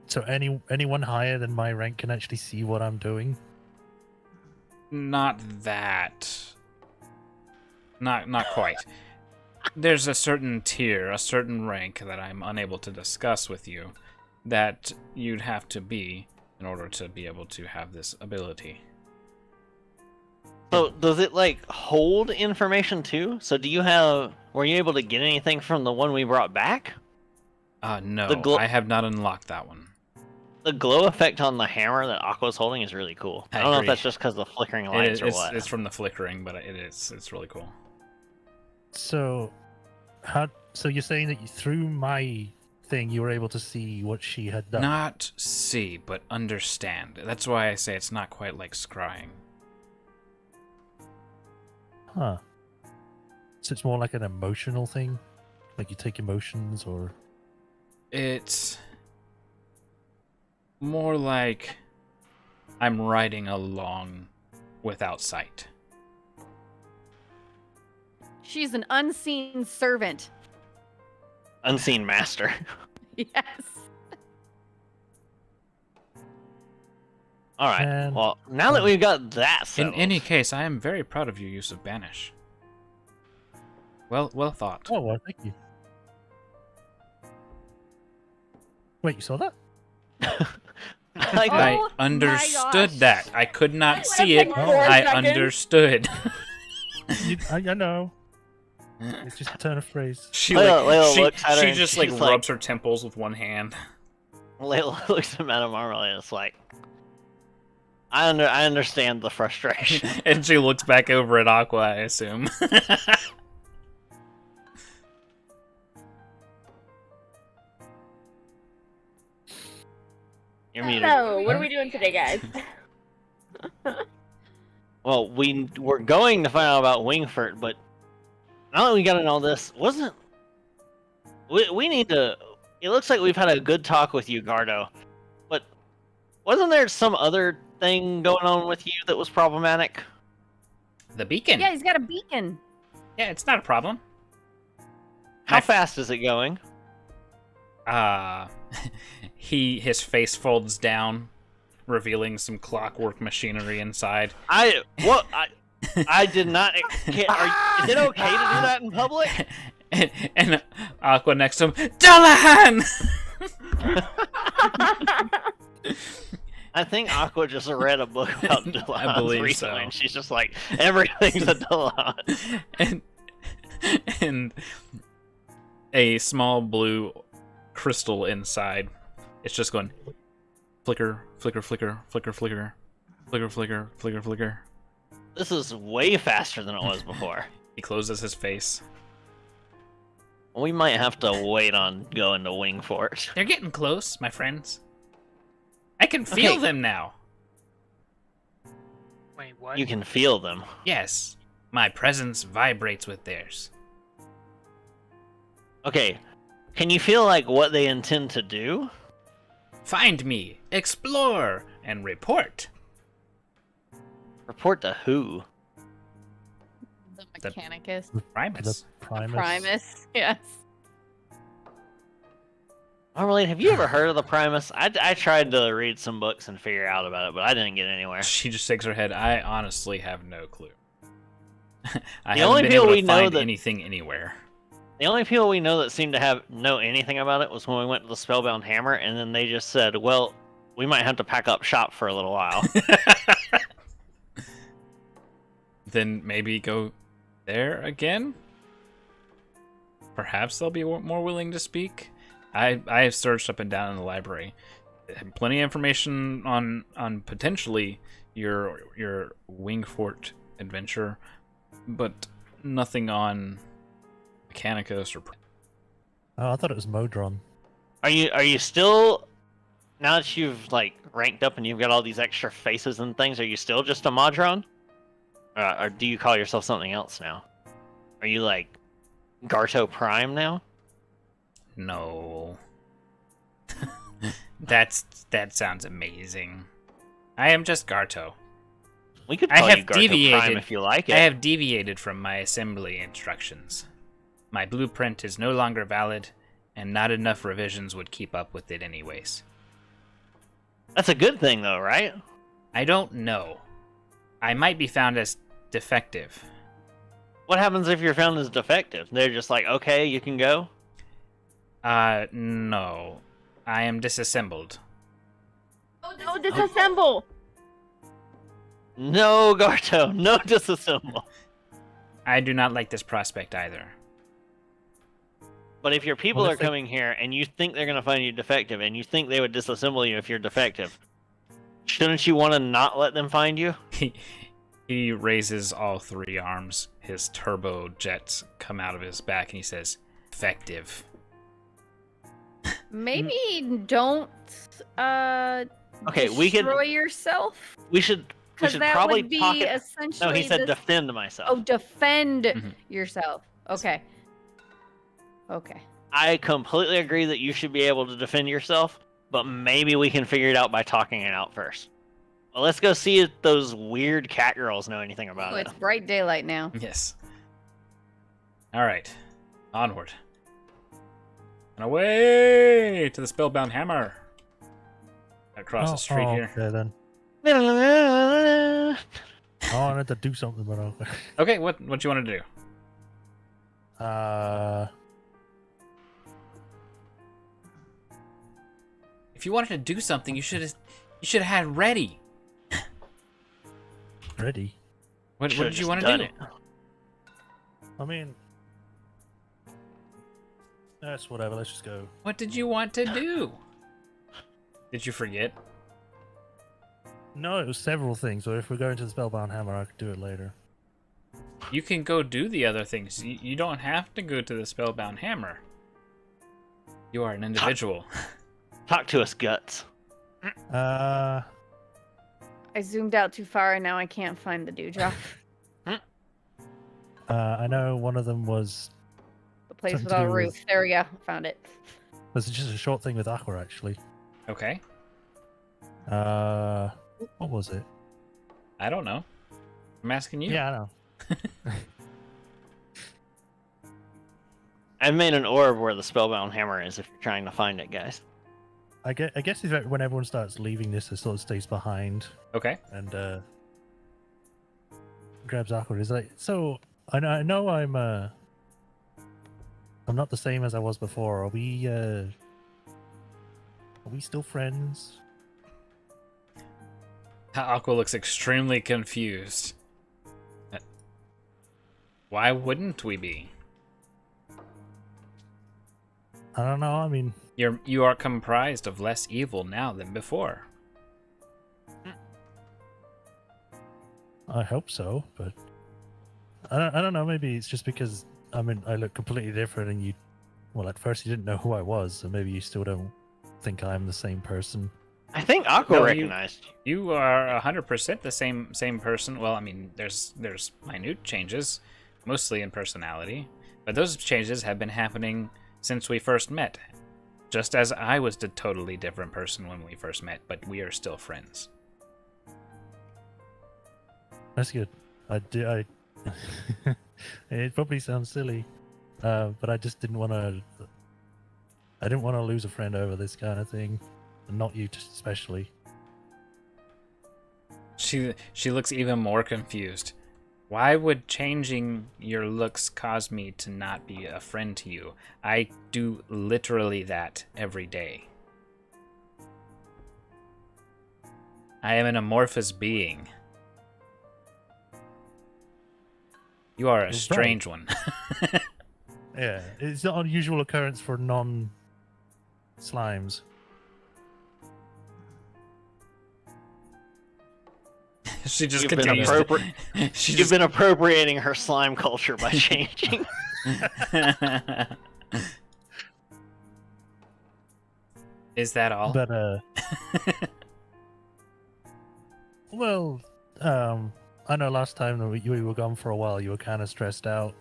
So anyone higher than my rank can actually see what I'm doing.
Not that. Not quite. There's a certain tier, a certain rank that I'm unable to discuss with you that you'd have to be in order to be able to have this ability.
So does it like hold information too? So were you able to get anything from the one we brought back?
No,
The glo-
I have not unlocked that one.
The glow effect on the hammer that Aqua's holding is really cool.
I
I don't know if
agree.
that's just because of the flickering lights or what.
It's from the flickering, but it's really cool.
So so you're saying that through my thing you were able to see what she had done?
Not see, but understand. That's why I say it's not quite like scrying.
Huh. So it's more like an emotional thing? Like you take emotions or
It's more like I'm riding along without sight.
She's an unseen servant.
Unseen master.
Yes.
All right.
Man.
Well, now that we've got that settled,
In any case, I am very proud of your use of banish. Well thought.
Oh well, thank you. Wait, you saw that?
I
Oh
I
my
understood
gosh.
that. I could not
I
see
went
it.
for 4
I
seconds.
understood.
I know. It's just a turn of phrase.
She
Layla looks at her
she
and
just like
she's
rubs her temples with one hand.
Layla looks at Madame Marmalade and it's like, I understand the frustration.
And she looks back over at Aqua, I assume.
You're muted.
So, what are we doing today, guys?
Well, we're going to find out about Wingfurt, but now that we got to know this, we need to. It looks like we've had a good talk with you, Gardo, but wasn't there some other thing going on with you that was problematic?
The beacon.
Yeah, he's got a beacon.
Yeah, it's not a problem.
How
I-
fast is it going?
His face folds down, revealing some clockwork machinery inside.
I did not. Is it okay to do that in public?
And Aqua next to him, Dullahan!
I think Aqua just read a book about Dullahan
believe
recently,
so.
and she's just like, everything's a Dullahan.
and a small blue crystal inside. It's just going flicker, flicker, flicker, flicker, flicker, flicker, flicker, flicker, flicker.
This is way faster than it was before.
He closes his face.
We might have to wait on going to Wingfort.
They're getting close, my friends. I can feel
Okay.
them now.
Wait, what?
You can feel them.
Yes, my presence vibrates with theirs.
Okay, can you feel like what they intend to do?
Find me, explore, and report.
Report to who?
The Mechanicus.
Primus.
The Primus.
Primus. Yes.
Marmalade, have you ever heard of the Primus? I tried to read some books and figure out about it, but I didn't get anywhere.
She just shakes her head. I honestly have no clue. I
The
haven't
only
been
people
able
we
to
know
find
that-
anything anywhere.
The only people we know that seem to know anything about it was when we went to the Spellbound Hammer, and then they just said, well, we might have to pack up shop for a little while.
Then maybe go there again? Perhaps they'll be more willing to speak. I have searched up and down in the library. I have plenty of information on potentially your Wingfort adventure, but nothing on Mechanicus or...
Oh, I thought it was Modron.
Are you still, now that you've like ranked up and you've got all these extra faces and things, are you still just a Modron? Or do you call yourself something else now? Are you like Garto Prime now?
No. That sounds amazing. I am just Garto.
We could
I
call
have
you Garto Prime
deviated.
if you like it.
I have deviated from my assembly instructions. My blueprint is no longer valid, and not enough revisions would keep up with it anyways.
That's a good thing though, right?
I don't know. I might be found as defective.
What happens if you're found as defective? They're just like, okay, you can go?
No. I am disassembled.
No, disassemble!
No, Garto, no disassemble.
I do not like this prospect either.
But if your people
What
are
if they-
coming here and you think they're going to find you defective and you think they would disassemble you if you're defective, shouldn't you want to not let them find you?
He raises all three arms. His turbo jets come out of his back, and he says, "Effective."
Maybe don't
Okay, we could.
destroy yourself.
We should
Because that
probably
would be
pocket.
essentially.
No, he said
the-
defend myself.
Oh, defend
Mhm.
yourself. Okay. Okay.
I completely agree that you should be able to defend yourself, but maybe we can figure it out by talking it out first. Well, let's go see if those weird Catgirls know anything about
Oh,
it.
it's bright daylight now.
Yes. All right, onward and away to the Spellbound Hammer. Across the street here.
Okay, then. I wanted to do something, but okay.
Okay, what you want to do? If you wanted to do something, you should have had ready.
Ready.
What
Should've
did you
just
want to
done
do?
it.
I mean, that's whatever. Let's just go.
What did you want to do? Did you forget?
No, it was several things. So if we're going to the Spellbound Hammer, I could do it later.
You can go do the other things. You don't have to go to the Spellbound Hammer. You are an individual.
Talk to us, Guts.
I zoomed out too far and now I can't find the dewdrop.
I know one of them was.
The place
Something to
without a
do
roof.
with-
There we go. Found it.
This is just a short thing with Aqua, actually.
Okay.
What was it?
I don't know. I'm asking you.
Yeah, I know.
I've made an orb where the Spellbound Hammer is if you're trying to find it, guys.
I guess if when everyone starts leaving this, it sort of stays behind
Okay.
and grabs Aqua. He's like, so I know I'm not the same as I was before. Are we still friends?
Aqua looks extremely confused. Why wouldn't we be?
I don't know. I mean,
You are comprised of less evil now than before.
I hope so, but I don't know. Maybe it's just because I look completely different, and you, well, at first you didn't know who I was, so maybe you still don't think I'm the same person.
I think Aqua
No,
recognized you.
You are 100% the same person. Well, I mean, there's minute changes, mostly in personality, but those changes have been happening since we first met. Just as I was a totally different person when we first met, but we are still friends.
That's good. It probably sounds silly, but I just didn't want to. I didn't want to lose a friend over this kind of thing, and not you especially.
She looks even more confused. Why would changing your looks cause me to not be a friend to you? I do literally that every day. I am an amorphous being. You are a
Right.
strange one.
Yeah, it's not an unusual occurrence for non-slimes.
She just
You've been
continues.
You've been appropriating her slime culture by changing.
Is that all?
But well, I know last time that we were gone for a while, you were kind of stressed out.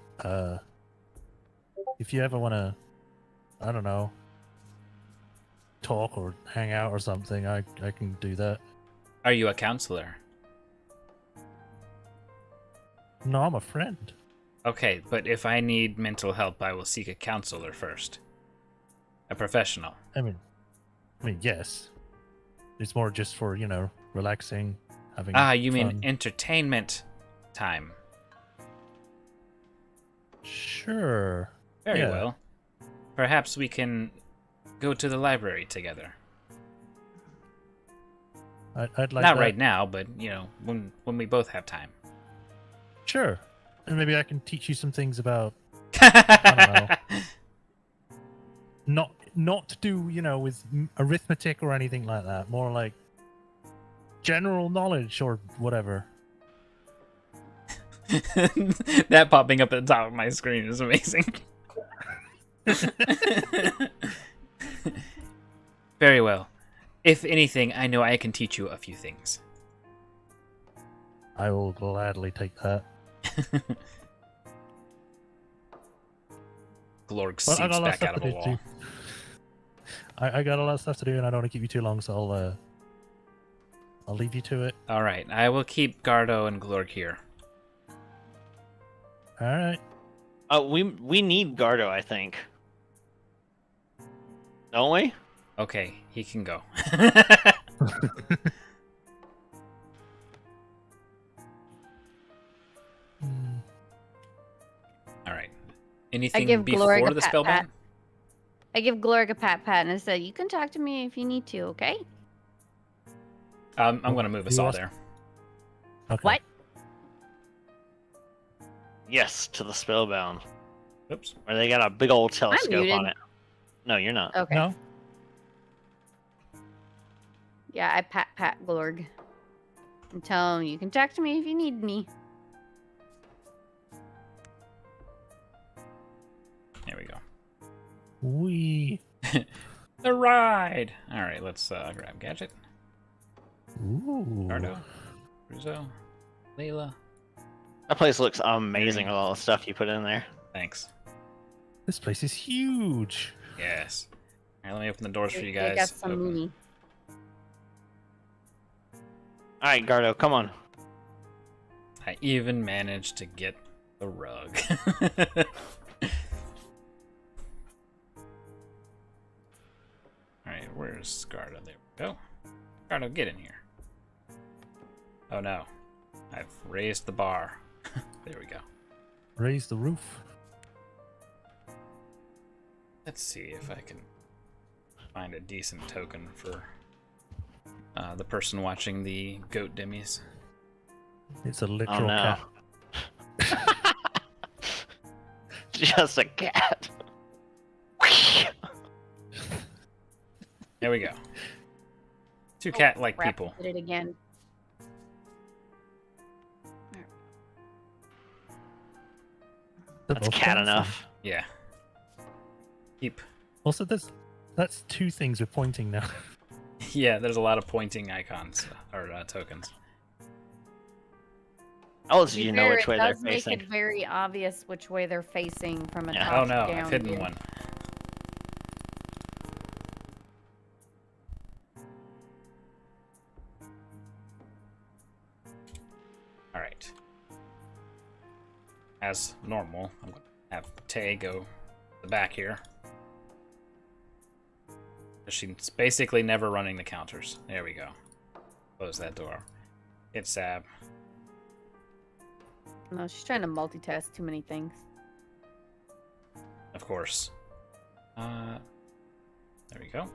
If you ever want to, I don't know, talk or hang out or something, I can do that.
Are you a counselor?
No, I'm a friend.
Okay, but if I need mental help, I will seek a counselor first. A professional.
I mean, yes. It's more just for, relaxing, having
You mean
fun.
entertainment time.
Sure.
Very
Yeah.
well. Perhaps we can go to the library together.
I'd like
Not
that.
right now, but, when we both have time.
Sure. And maybe I can teach you some things about I not to do, with arithmetic or anything like that. More like general knowledge or whatever.
That popping up at the top of my screen is amazing. Very well. If anything, I know I can teach you a few things.
I will gladly take that.
Glorg
Well, I
seeps
got a lot of
back
stuff
out of
to
a
do
wall.
too. I got a lot of stuff to do, and I don't want to keep you too long, so I'll leave you to it.
All right, I will keep Gardo and Glorg here.
All right.
We need Gardo, I think. Don't we?
Okay, he can go. All right. Anything
give Glorg
before
a
the
pat
spellbound?
pat. I give Glorg a pat pat and I said, "You can talk to me if you need to, okay?"
I'm going to move us
You
all
asked-
there.
Okay.
What?
Yes, to the spellbound.
Oops.
Where they got a big old telescope
muted.
on it. No, you're not.
Okay.
No.
Yeah, I pat Glorg and tell him you can talk to me if you need me.
There we go.
We.
The ride! All right, let's grab Gadget.
Ooh.
Gardo. Ruzo. Layla.
That place looks amazing with all the stuff you put in there.
Thanks.
This place is huge.
Yes. All right, let me open the doors for you
I
guys.
got some
Open.
money.
All right, Gardo, come on.
I even managed to get the rug. All Alright, where's Gardo? There we go. Gardo, get in here. Oh no. I've raised the bar. There we go.
Raise the roof.
Let's see if I can find a decent token for the person watching the goat dimmies.
It's a literal
no.
cat.
Just a cat.
There we go. Two cat-like
Crap,
people.
Did it again.
They're
That's
both
cat
cats,
enough.
Yeah. Keep.
Also, that's two things we're pointing now.
Yeah, there's a lot of pointing icons or tokens.
Oh,
To
so
be
you know
fair,
which way
it
they're
does make
facing.
it very obvious which way they're facing from a
Yeah.
top
Oh no,
down
I've hidden
view.
one. Alright. As normal, I'm going to have Tay go to the back here. She's basically never running the counters. There we go. Close that door. Hit Sab.
No, she's trying to multitask too many things.
Of course. There we go.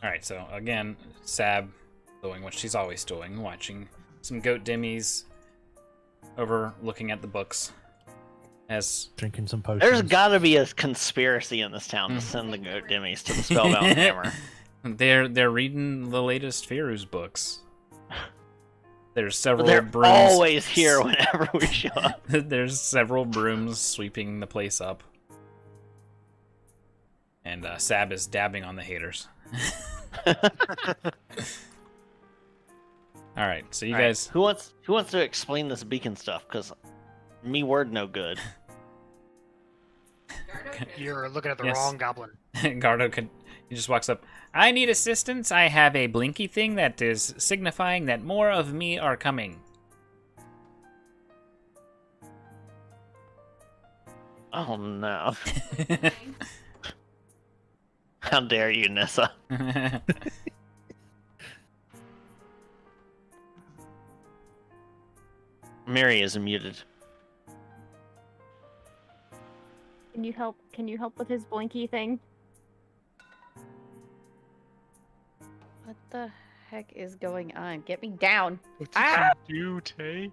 Alright, so again, Sab doing what she's always doing, watching some goat dimmies over looking at the books. As
Drinking some potions.
There's gotta be a conspiracy in this town to send the goat dimmies to the Spellbound Hammer.
they're reading the latest Firu's books. There's
But
several
they're
brooms.
always here whenever we show up.
There's several brooms sweeping the place up. And Sab is dabbing on the haters. Alright, so you
All right,
guys...
who wants to explain this beacon stuff? Because me word no good.
You're looking at the
Yes.
wrong goblin.
Gardo he just walks up. I need assistance. I have a blinky thing that is signifying that more of me are coming.
Oh no! How dare you, Nissa? Mary is muted.
Can you help? Can you help with his blinky thing?
What the heck is going on? Get me down.
What
Ah!
did you do, Tay?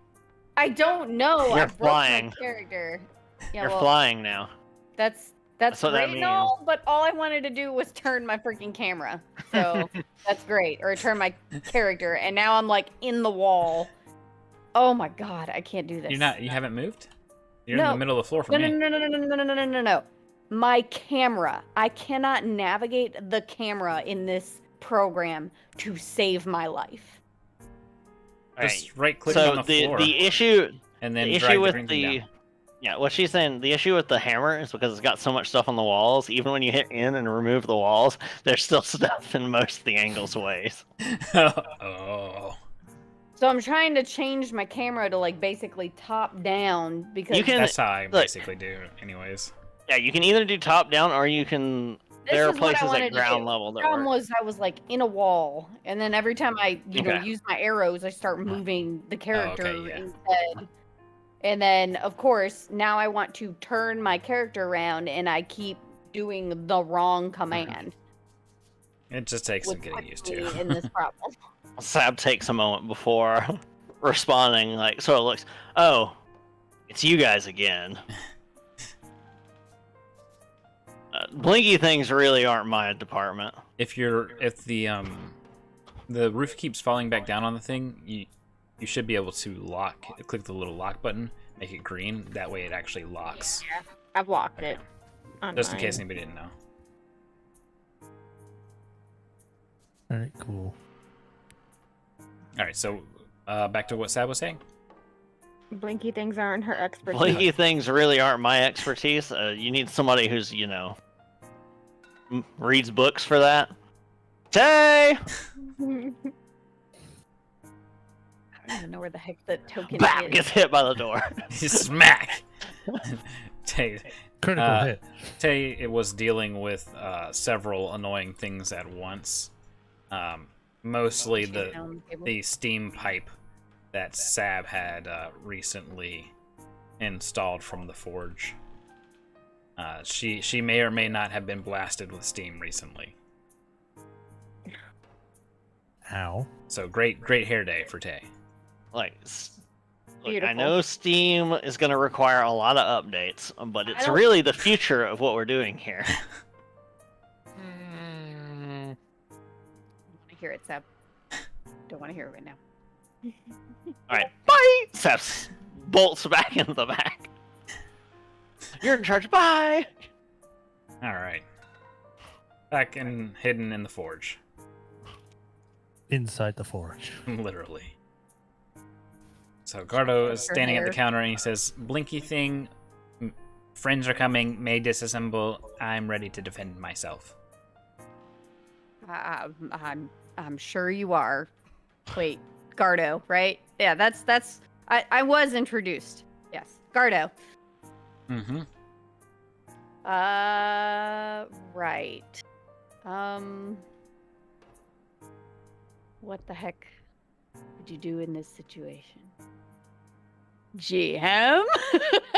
I don't know.
You're
I broke
flying.
my character. Yeah,
You're
well,
flying now.
That's
That's what that
great and all, but all I wanted to do was turn my freaking camera. So that's great. Or turn my character, and now I'm like in the wall. Oh my god, I can't do this.
You haven't moved? You're in
No.
the middle of the floor for
No,
me.
no. My camera. I cannot navigate the camera in this program to save my life.
Just right click
So
on the floor
the issue
and then
the
drag
issue
the
with
green thing
the
down.
yeah, what she's saying, the issue with the hammer is because it's got so much stuff on the walls, even when you hit in and remove the walls, there's still stuff in most of the angles ways.
Oh.
So I'm trying to change my camera to like basically top down because
You can
That's how I
look.
basically do anyways.
Yeah, you can either do top down or you can there are
This is what I
places
wanted
at
to
ground
do.
level
The
that
problem
work.
was I was like in a wall, and then every time I
Okay.
use my arrows, I start moving the character
yeah.
instead. And then of course now I want to turn my character around, and I keep doing the wrong command.
It just takes some
Which
getting
puts
used
me
to.
in this problem.
Sab takes a moment before responding, like sort of looks, oh, it's you guys again. Blinky things really aren't my department.
If the roof keeps falling back down on the thing, you should be able to click the little lock button, make it green. That way it actually locks.
Yeah, I've locked it. on
Just in case
mine.
anybody didn't know.
Alright, cool.
All right, so back to what Sab was saying.
Blinky things aren't her expertise.
Blinky things really aren't my expertise. You need somebody who's, reads books for that. Tay!
I don't even know where the heck the token
Bap!
is.
Gets hit by the door.
Smack!
Critical hit.
Tay it was dealing with several annoying things at once. Mostly the steam pipe that Sab had recently installed from the forge. She may or may not have been blasted with steam recently.
Ow.
So great hair day for Tay.
Look, I
Beautiful.
know Steam is going to require a lot of updates, but it's really the future of what we're doing here.
I want to hear it, Seb. Don't want to hear it right now.
All right, bye. Seth bolts back into the back. You're in charge. Bye.
All right. Back and hidden in the forge.
Inside the forge.
Literally. So Gardo is standing at the counter and he says, "Blinky thing, friends are coming, may disassemble. I'm ready to defend myself."
I'm sure you are. Wait, Gardo, right? Yeah, that's. I was introduced. Yes, Gardo.
Mm-hmm.
Right. What the heck would you do in this situation? GM?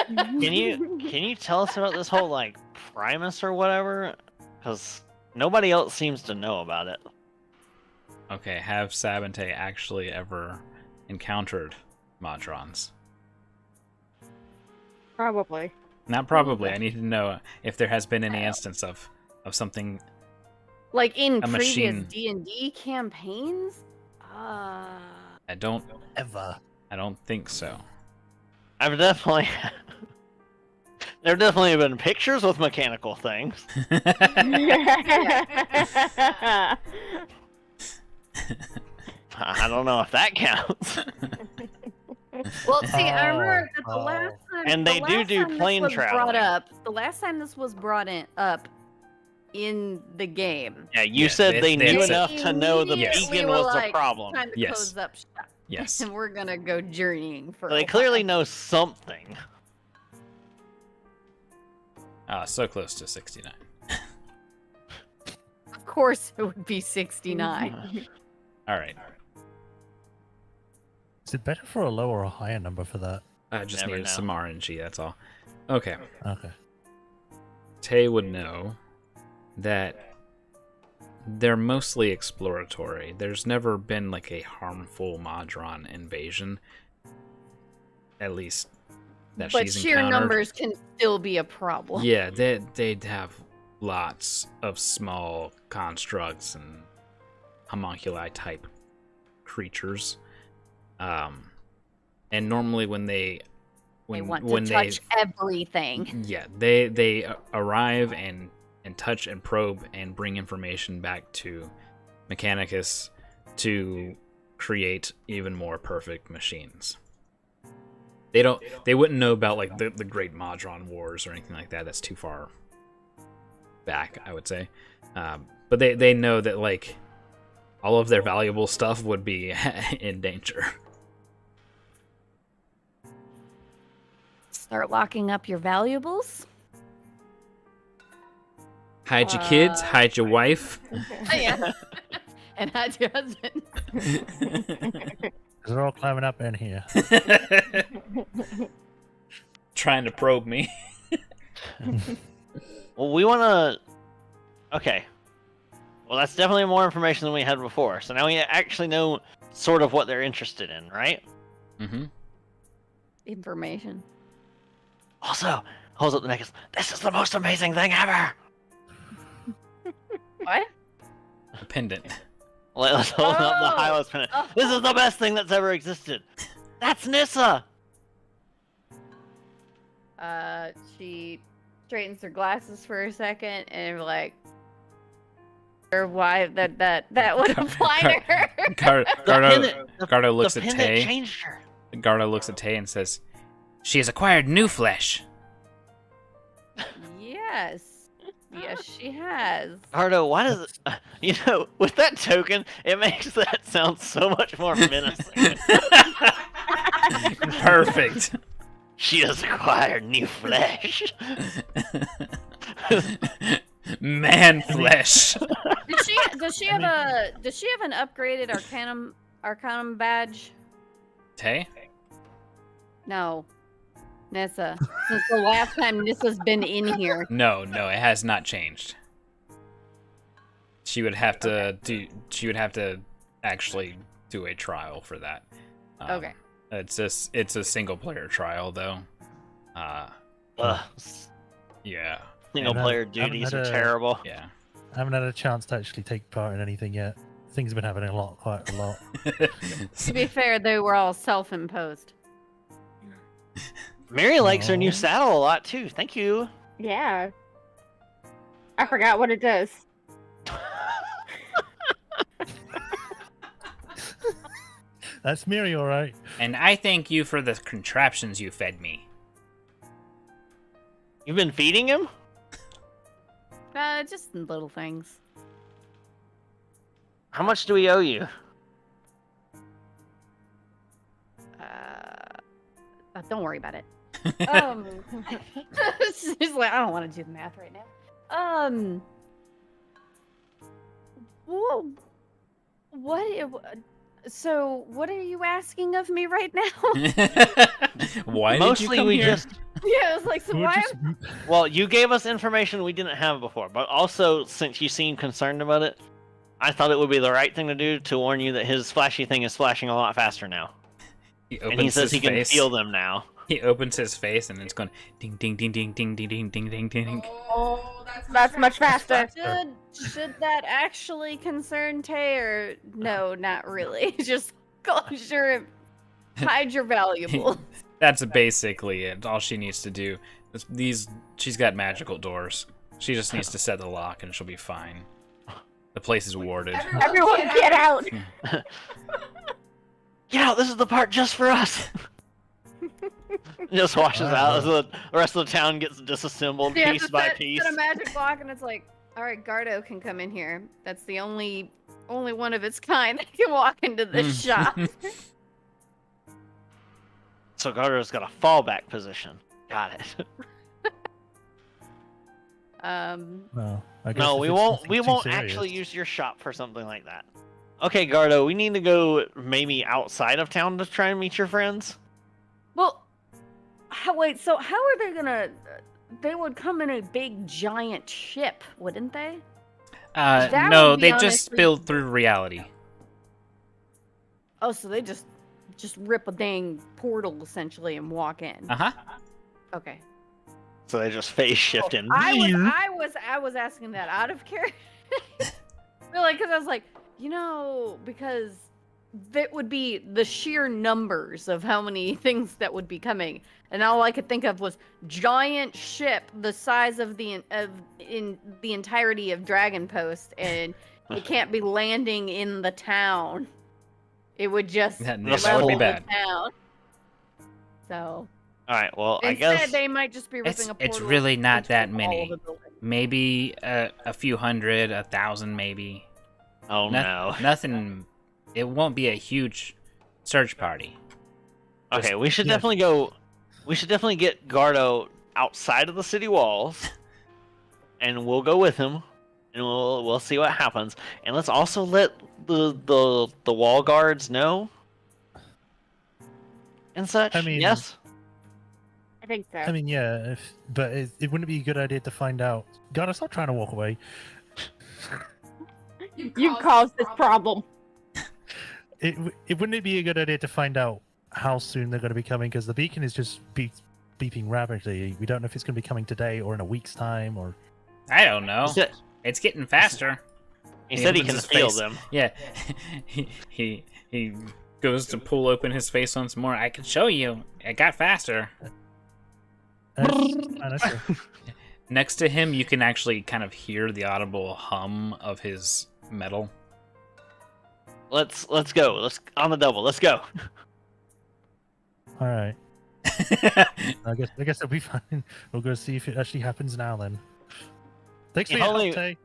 Can you tell us about this whole like Primus or whatever? Because nobody else seems to know about it.
Okay, have Sab and Tay actually ever encountered Modrons?
Probably.
Not probably. I need to know if there has been any instance of something.
Like in
A
previous
machine.
D&D campaigns?
I don't think so.
I've definitely. There definitely have been pictures with mechanical things. I don't know if that counts.
Well, see, I remember that the last time.
And they do plane traveling.
The last time this was brought up in the game.
Yeah, you
Yeah,
said they knew
that's it.
enough to know the
Yes.
beacon
We were
was
like,
the problem.
Time to
Yes.
close up shop.
Yes.
And we're gonna go journeying for.
So they
a
clearly
while.
know something.
So close to 69.
Of course, it would be 69.
All right.
Is it better for a lower or a higher number for that?
I just
Never
needed
know.
some RNG, that's all. Okay.
Okay.
Tay would know that they're mostly exploratory. There's never been like a harmful Modron invasion. At least that
But
she's
sheer
encountered.
numbers can still be a problem.
Yeah, they'd have lots of small constructs and homunculi type creatures. And normally when they
want to touch everything.
Yeah, they arrive and touch and probe and bring information back to Mechanicus to create even more perfect machines. They wouldn't know about like the Great Modron Wars or anything like that. That's too far back, I would say. But they know that like all of their valuable stuff would be in danger.
Start locking up your valuables.
Hide your kids, hide your wife.
Yeah. And hide your husband.
They're all climbing up in here.
Trying to probe me.
Well, we want to. Okay. Well, that's definitely more information than we had before. So now we actually know sort of what they're interested in, right?
Mm-hmm.
Information.
Also, holds up the necklace. This is the most amazing thing ever.
What?
A pendant.
Let's hold up the
Oh!
Hylos pendant. This is the best thing that's ever existed. That's Nissa.
She straightens her glasses for a second and like, or why that would apply to her.
Gardo looks
the
at
pendant
Tay.
changed her.
Gardo looks at Tay and says, "She has acquired new flesh."
Yes. Yes, she has.
Hardo, why does it, with that token, it makes that sound so much more menacing.
Perfect.
She has acquired new flesh.
Man flesh.
Does she have an upgraded Arcanum badge?
Tay?
No. Nissa. Since the last time Nissa's been in here.
No, it has not changed. She would have to actually do a trial for that.
Okay.
It's a single player trial though. Yeah.
Single player duties are terrible.
Yeah.
I haven't had a chance to actually take part in anything yet. Things have been happening quite a lot.
To be fair, they were all self-imposed.
Mary likes her new
Aw.
saddle a lot too. Thank you.
Yeah. I forgot what it does.
That's Miri, all right.
And I thank you for the contraptions you fed me.
You've been feeding him?
Just little things.
How much do we owe you?
Don't worry about it. She's like, I don't want to do the math right now. So what are you asking of me right now?
Why
Mostly
did you come
we
here?
just
Yeah, it's like, so
We're
why?
just-
well, you gave us information we didn't have before, but also since you seemed concerned about it, I thought it would be the right thing to do to warn you that his flashy thing is flashing a lot faster now.
He
And he
opens
says
his
he can
face.
feel them now.
He opens his face and it's going ding ding ding ding ding ding ding ding ding ding.
Oh,
That's much faster.
Should that actually concern Tay, or no, not really? Just closure, hide your valuables.
That's basically it. All she needs to do. She's got magical doors. She just needs to set the lock and she'll be fine. The place is warded.
Everyone get out!
Yeah, this is the part just for us. Just washes out as the rest of the town gets disassembled
You have
piece
to
by
set
piece.
a magic block, and it's like, all right, Gardo can come in here. That's the only one of its kind that can walk into this shop.
So Gardo's got a fallback position. Got it.
No, I guess
No,
if
we
it's
won't.
nothing
We
too
won't
serious.
actually use your shop for something like that. Okay, Gardo, we need to go maybe outside of town to try and meet your friends.
Well, wait. So how are they gonna? They would come in a big giant ship, wouldn't they? That
No,
would be
they just
honestly-
spilled through reality.
Oh, so they just rip a dang portal essentially and walk in.
Uh-huh.
Okay.
So they just phase shift in.
I was asking that out of character. Really, because I was like, because that would be the sheer numbers of how many things that would be coming, and all I could think of was giant ship the size of in the entirety of Dragon Post, and it can't be landing in the town. It would just
That
would be
level the
bad.
town. So
All right. Well, I
instead,
guess
they might just be ripping a portal.
It's really not
into
that
all
many.
of the buildings.
Maybe a few hundred, 1,000 maybe.
Oh no.
Nothing. It won't be a huge search party.
Okay, we should
yeah.
definitely go. We should definitely get Gardo outside of the city walls, and we'll go with him, and we'll see what happens. And let's also let the wall guards know and such.
I mean-
yes.
I think so.
I mean, yeah, but it wouldn't be a good idea to find out. God, stop trying to walk away.
You caused this problem.
It wouldn't it be a good idea to find out how soon they're going to be coming, because the beacon is just beeping rapidly. We don't know if it's going to be coming today or in a week's time or.
I don't know.
He said
It's getting faster.
he, said he
opens
can
his
feel
face.
them.
Yeah. he goes to pull open his face once more. I can show you. It got faster.
That's true.
Next to him, you can actually kind of hear the audible hum of his metal.
Let's go. Let's on the double. Let's go.
All right. I guess it'll be fine. We'll go see if it actually happens now then. Thanks for
If
your
only-
help, Tay.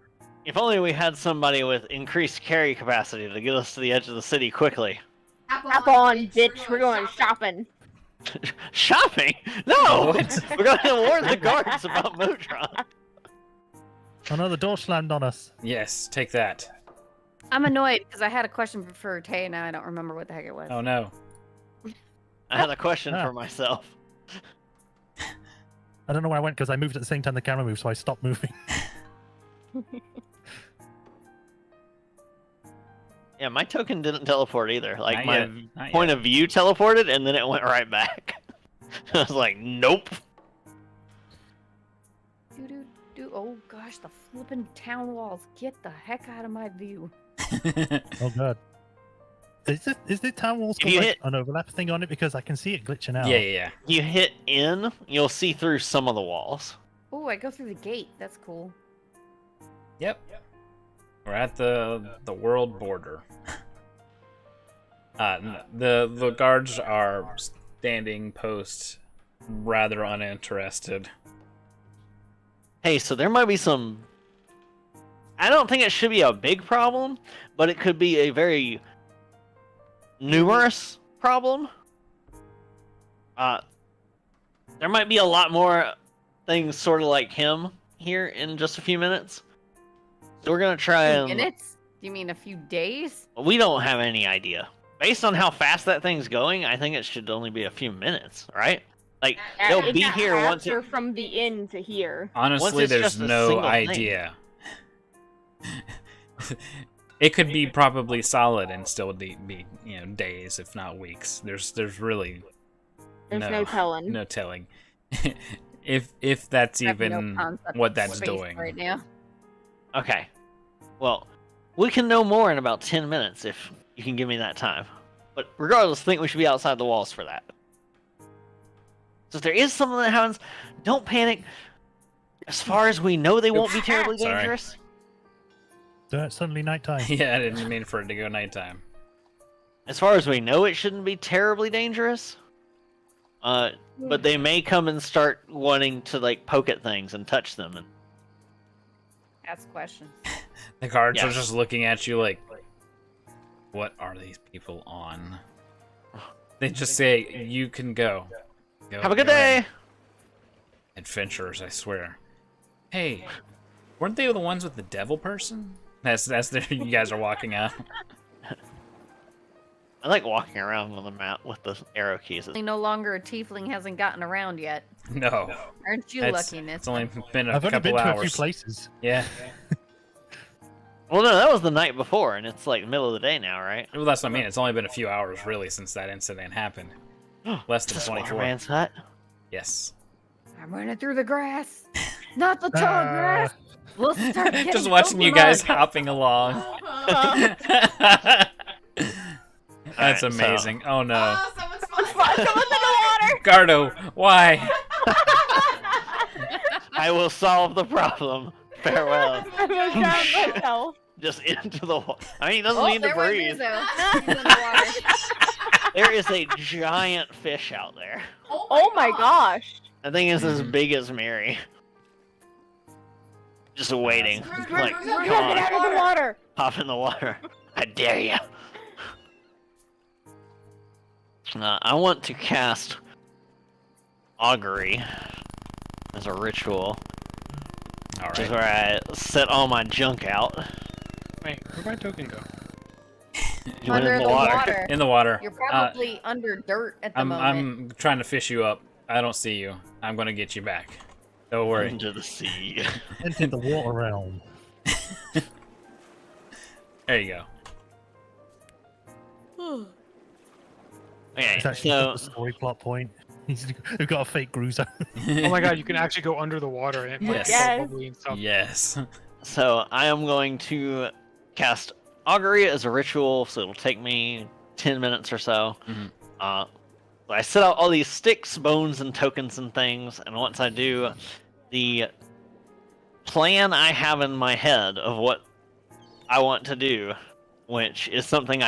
If only we had somebody with increased carry capacity to get us to the edge of the city quickly.
Hop on, bitch. We're going shopping.
Shopping? No!
What?
We're going to warn the guards about Motron.
Oh no, the door slammed on us.
Yes, take that.
I'm annoyed because I had a question for Tay and now I don't remember what the heck it was.
Oh no.
I had a question
Ah.
for myself.
I don't know where I went because I moved at the same time the camera moved, so I stopped moving.
Yeah, my token didn't teleport either. Like,
Not
my
yet, not
point
yet.
of view teleported, and then it went right back. I was like, nope.
Do. Oh gosh, the flippin' town walls. Get the heck out of my view.
Oh god. Is the town walls
If
got
you
like
hit-
an overlap thing on it? Because I can see it glitching out.
Yeah.
You hit in, you'll see through some of the walls.
Oh, I go through the gate. That's cool.
Yep. We're at the world border. The guards are standing post, rather uninterested.
Hey, so there might be some... I don't think it should be a big problem, but it could be a very numerous problem. There might be a lot more things sort of like him here in just a few minutes. So we're gonna try and...
Minutes? Do you mean a few days?
We don't have any idea. Based on how fast that thing's going, I think it should only be a few minutes, right? Like, they'll
It's
be here once
faster
it...
from the inn to here.
Honestly,
it's
there's
just a
no
single thing.
idea. It could be probably solid and still be days, if not weeks. There's really
There's no telling.
no telling. if that's
I have no
even
concept
what
of
that's
space
doing.
right now.
Okay. Well, we can know more in about 10 minutes if you can give me that time. But regardless, I think we should be outside the walls for that. So if there is something that happens, don't panic. As far as we know, they won't be terribly
Sorry.
dangerous.
It's suddenly nighttime.
Yeah, I didn't mean for it to go nighttime.
As far as we know, it shouldn't be terribly dangerous. But they may come and start wanting to like poke at things and touch them. And
Ask questions.
The guards are
Yes.
just looking at you like, what are these people on? They just say, you can go.
have a good
go ahead.
day.
Adventurers, I swear. Hey, weren't they the ones with the devil person? That's there. You guys are walking out.
I like walking around on the map with the arrow keys.
No longer a tiefling hasn't gotten around yet.
No,
Aren't you
it's
lucky, Miss?
only been a
I've only
couple
been to
hours.
a few places.
Yeah,
Well, no, that was the night before, and it's like middle of the day now, right?
well, that's what I mean. It's only been a few hours, really, since that incident happened. Less than
Is this
24.
Waterman's hut?
Yes.
I'm running through the grass. Not the tall grass. We'll start getting
Just watching you guys
Pokemon.
hopping along. That's
Alright, so-
amazing. Oh no.
Oh, someone's falling.
Someone's in the water!
Gardo, why?
I will solve the problem. Farewell.
I'm gonna drown myself.
Just into the water. I mean, he doesn't
Oh,
need to
there went
breathe.
Rizzo. He's in the water.
There is a giant fish out there.
Oh my gosh.
I think it's as big as Mary. Just waiting.
Screw,
Like,
screw,
come
screw,
on,
Get out of the water!
hop in the water. I dare you. I want to cast Augury as a ritual,
All
which is
right.
where I set all my junk out.
Wait, where'd my token go?
You went
Under
in
the water.
In the water.
You're probably under dirt at the moment.
I'm trying to fish you up. I don't see you. I'm gonna get you back. Don't worry.
Into the sea.
Entered the water realm.
There you go.
Okay,
It's actually
so
not a story plot point. We've got a fake Gruzo.
Oh my god, you can actually go under the water and it like,
Yes.
go bubbly and stuff.
Yes.
So I am going to cast Augury as a ritual, so it'll take me 10 minutes or so.
Mhm.
I set out all these sticks, bones, and tokens and things, and once I do, the plan I have in my head of what I want to do, which is something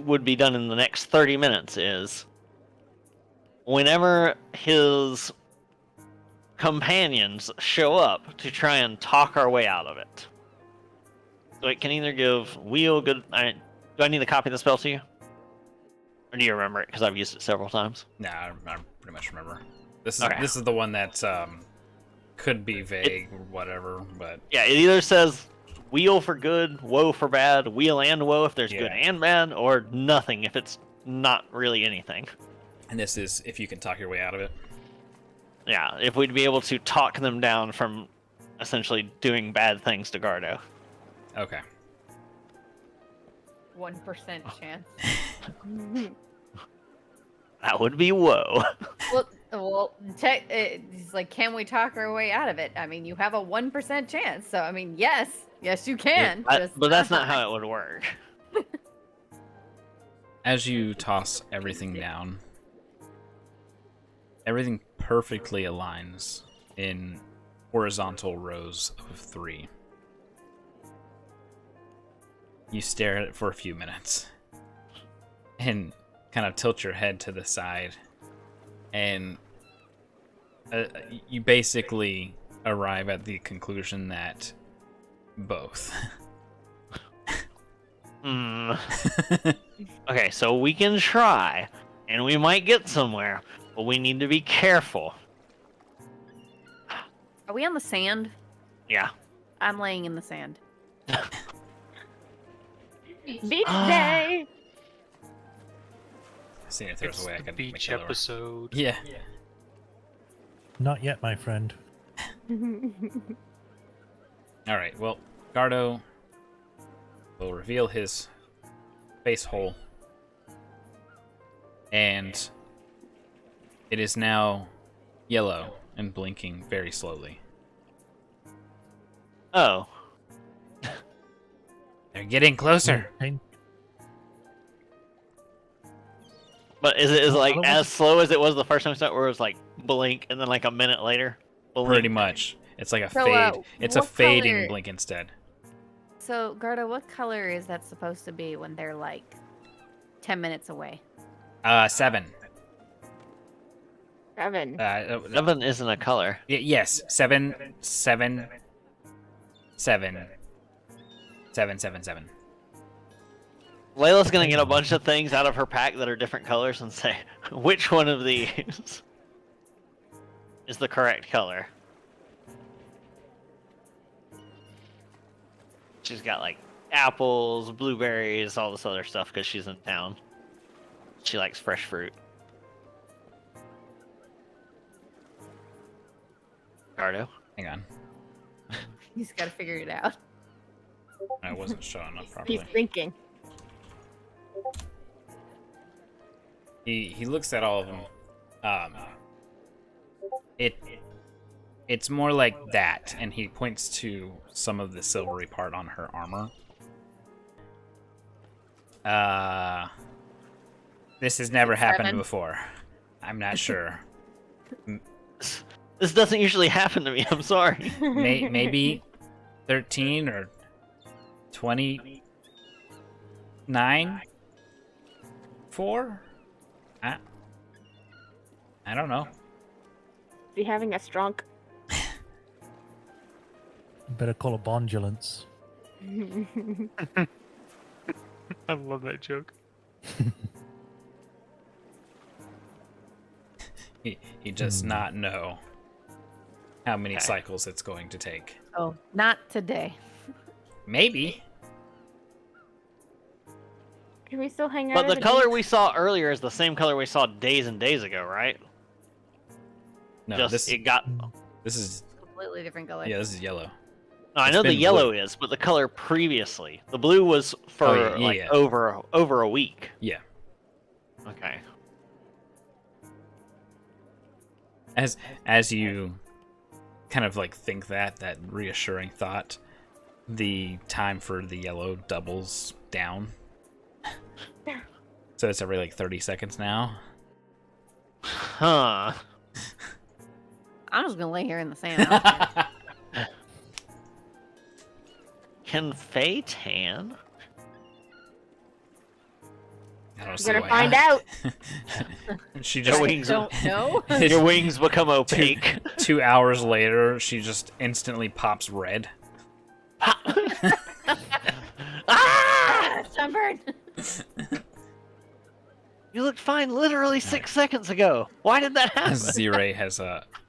would be done in the next 30 minutes, is whenever his companions show up to try and talk our way out of it. So it can either give wheel good. Do I need to copy the spell to you? Or do you remember it? Because I've used it several times.
Nah, I pretty much remember. This is
Okay.
this is the one that could be vague or whatever, but
Yeah, it either says wheel for good, woe for bad, wheel and woe if there's good
Yeah.
and bad, or nothing if it's not really anything.
and this is if you can talk your way out of it.
Yeah, if we'd be able to talk them down from essentially doing bad things to Gardo.
Okay.
1% chance.
That would be woe.
It's like, can we talk our way out of it? I mean, you have a 1% chance, so I mean, yes, you can.
But that's not how it would work.
As you toss everything down, everything perfectly aligns in horizontal rows of 3. You stare at it for a few minutes and kind of tilt your head to the side, and you basically arrive at the conclusion that both.
Okay, so we can try, and we might get somewhere, but we need to be careful.
Are we on the sand?
Yeah.
I'm laying in the sand.
Beach day.
Seeing if there's
It's
a way I
the
can make
beach
that lower.
episode.
Yeah.
Not yet, my friend.
All right. Well, Gardo will reveal his face hole, and it is now yellow and blinking very slowly.
Oh.
They're getting closer.
Pain-
But is it like
What was
as slow as it was the first time we saw it, where it was like blink and then like a minute later? Blink.
Pretty much. It's like a
So,
fade. It's a
what
fading
color-
blink instead.
So, Garda, what color is that supposed to be when they're like 10 minutes away?
7.
7.
7 isn't a color.
Yes. 7, 7, 7, 7, 7, 7.
Layla's gonna get a bunch of things out of her pack that are different colors and say, which one of these is the correct color? She's got like apples, blueberries, all this other stuff because she's in town. She likes fresh fruit. Gardo?
Hang on.
He's got to figure it out.
I wasn't showing up properly.
He's thinking.
He looks at all of them. It's more like that, and he points to some of the silvery part on her armor. This has never happened
7.
before. I'm not sure.
This doesn't usually happen to me, I'm sorry.
Maybe 13 or 29? 4? I don't know.
Is he having a strong?
Better call a bondulance.
I love that joke.
He does not know how many
Okay.
cycles it's going to take.
Oh, not today.
Maybe.
Can we still hang out?
But
at
the
the
color
beach?
we saw earlier is the same color we saw days and days ago, right?
No,
Just it got.
this is
Completely different color.
yeah, this is yellow.
No, I
It's
know the
been
yellow
blue.
is, but the color previously, the blue was for
Oh, yeah,
like
yeah.
over a week.
Yeah.
Okay.
As you kind of like think that reassuring thought, the time for the yellow doubles down. So it's every like 30 seconds now.
Huh.
I'm just gonna lay here in the sand. I don't care.
Can Faye tan?
I don't see
We're gonna
why
find
not.
out.
She
Your
just
wings,
Don't know.
your wings become opaque.
2 hours later, she just instantly pops red.
Ah!
Sunburn.
You looked fine literally 6 seconds ago. Why did that happen?
As Z-Ray has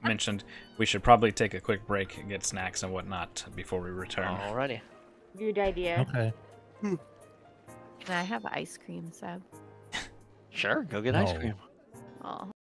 mentioned, we should probably take a quick break and get snacks and whatnot before we return.
Alrighty.
Good idea.
Okay.
Can I have ice cream, Seb?
Sure, go get ice
No.
cream.
Oh.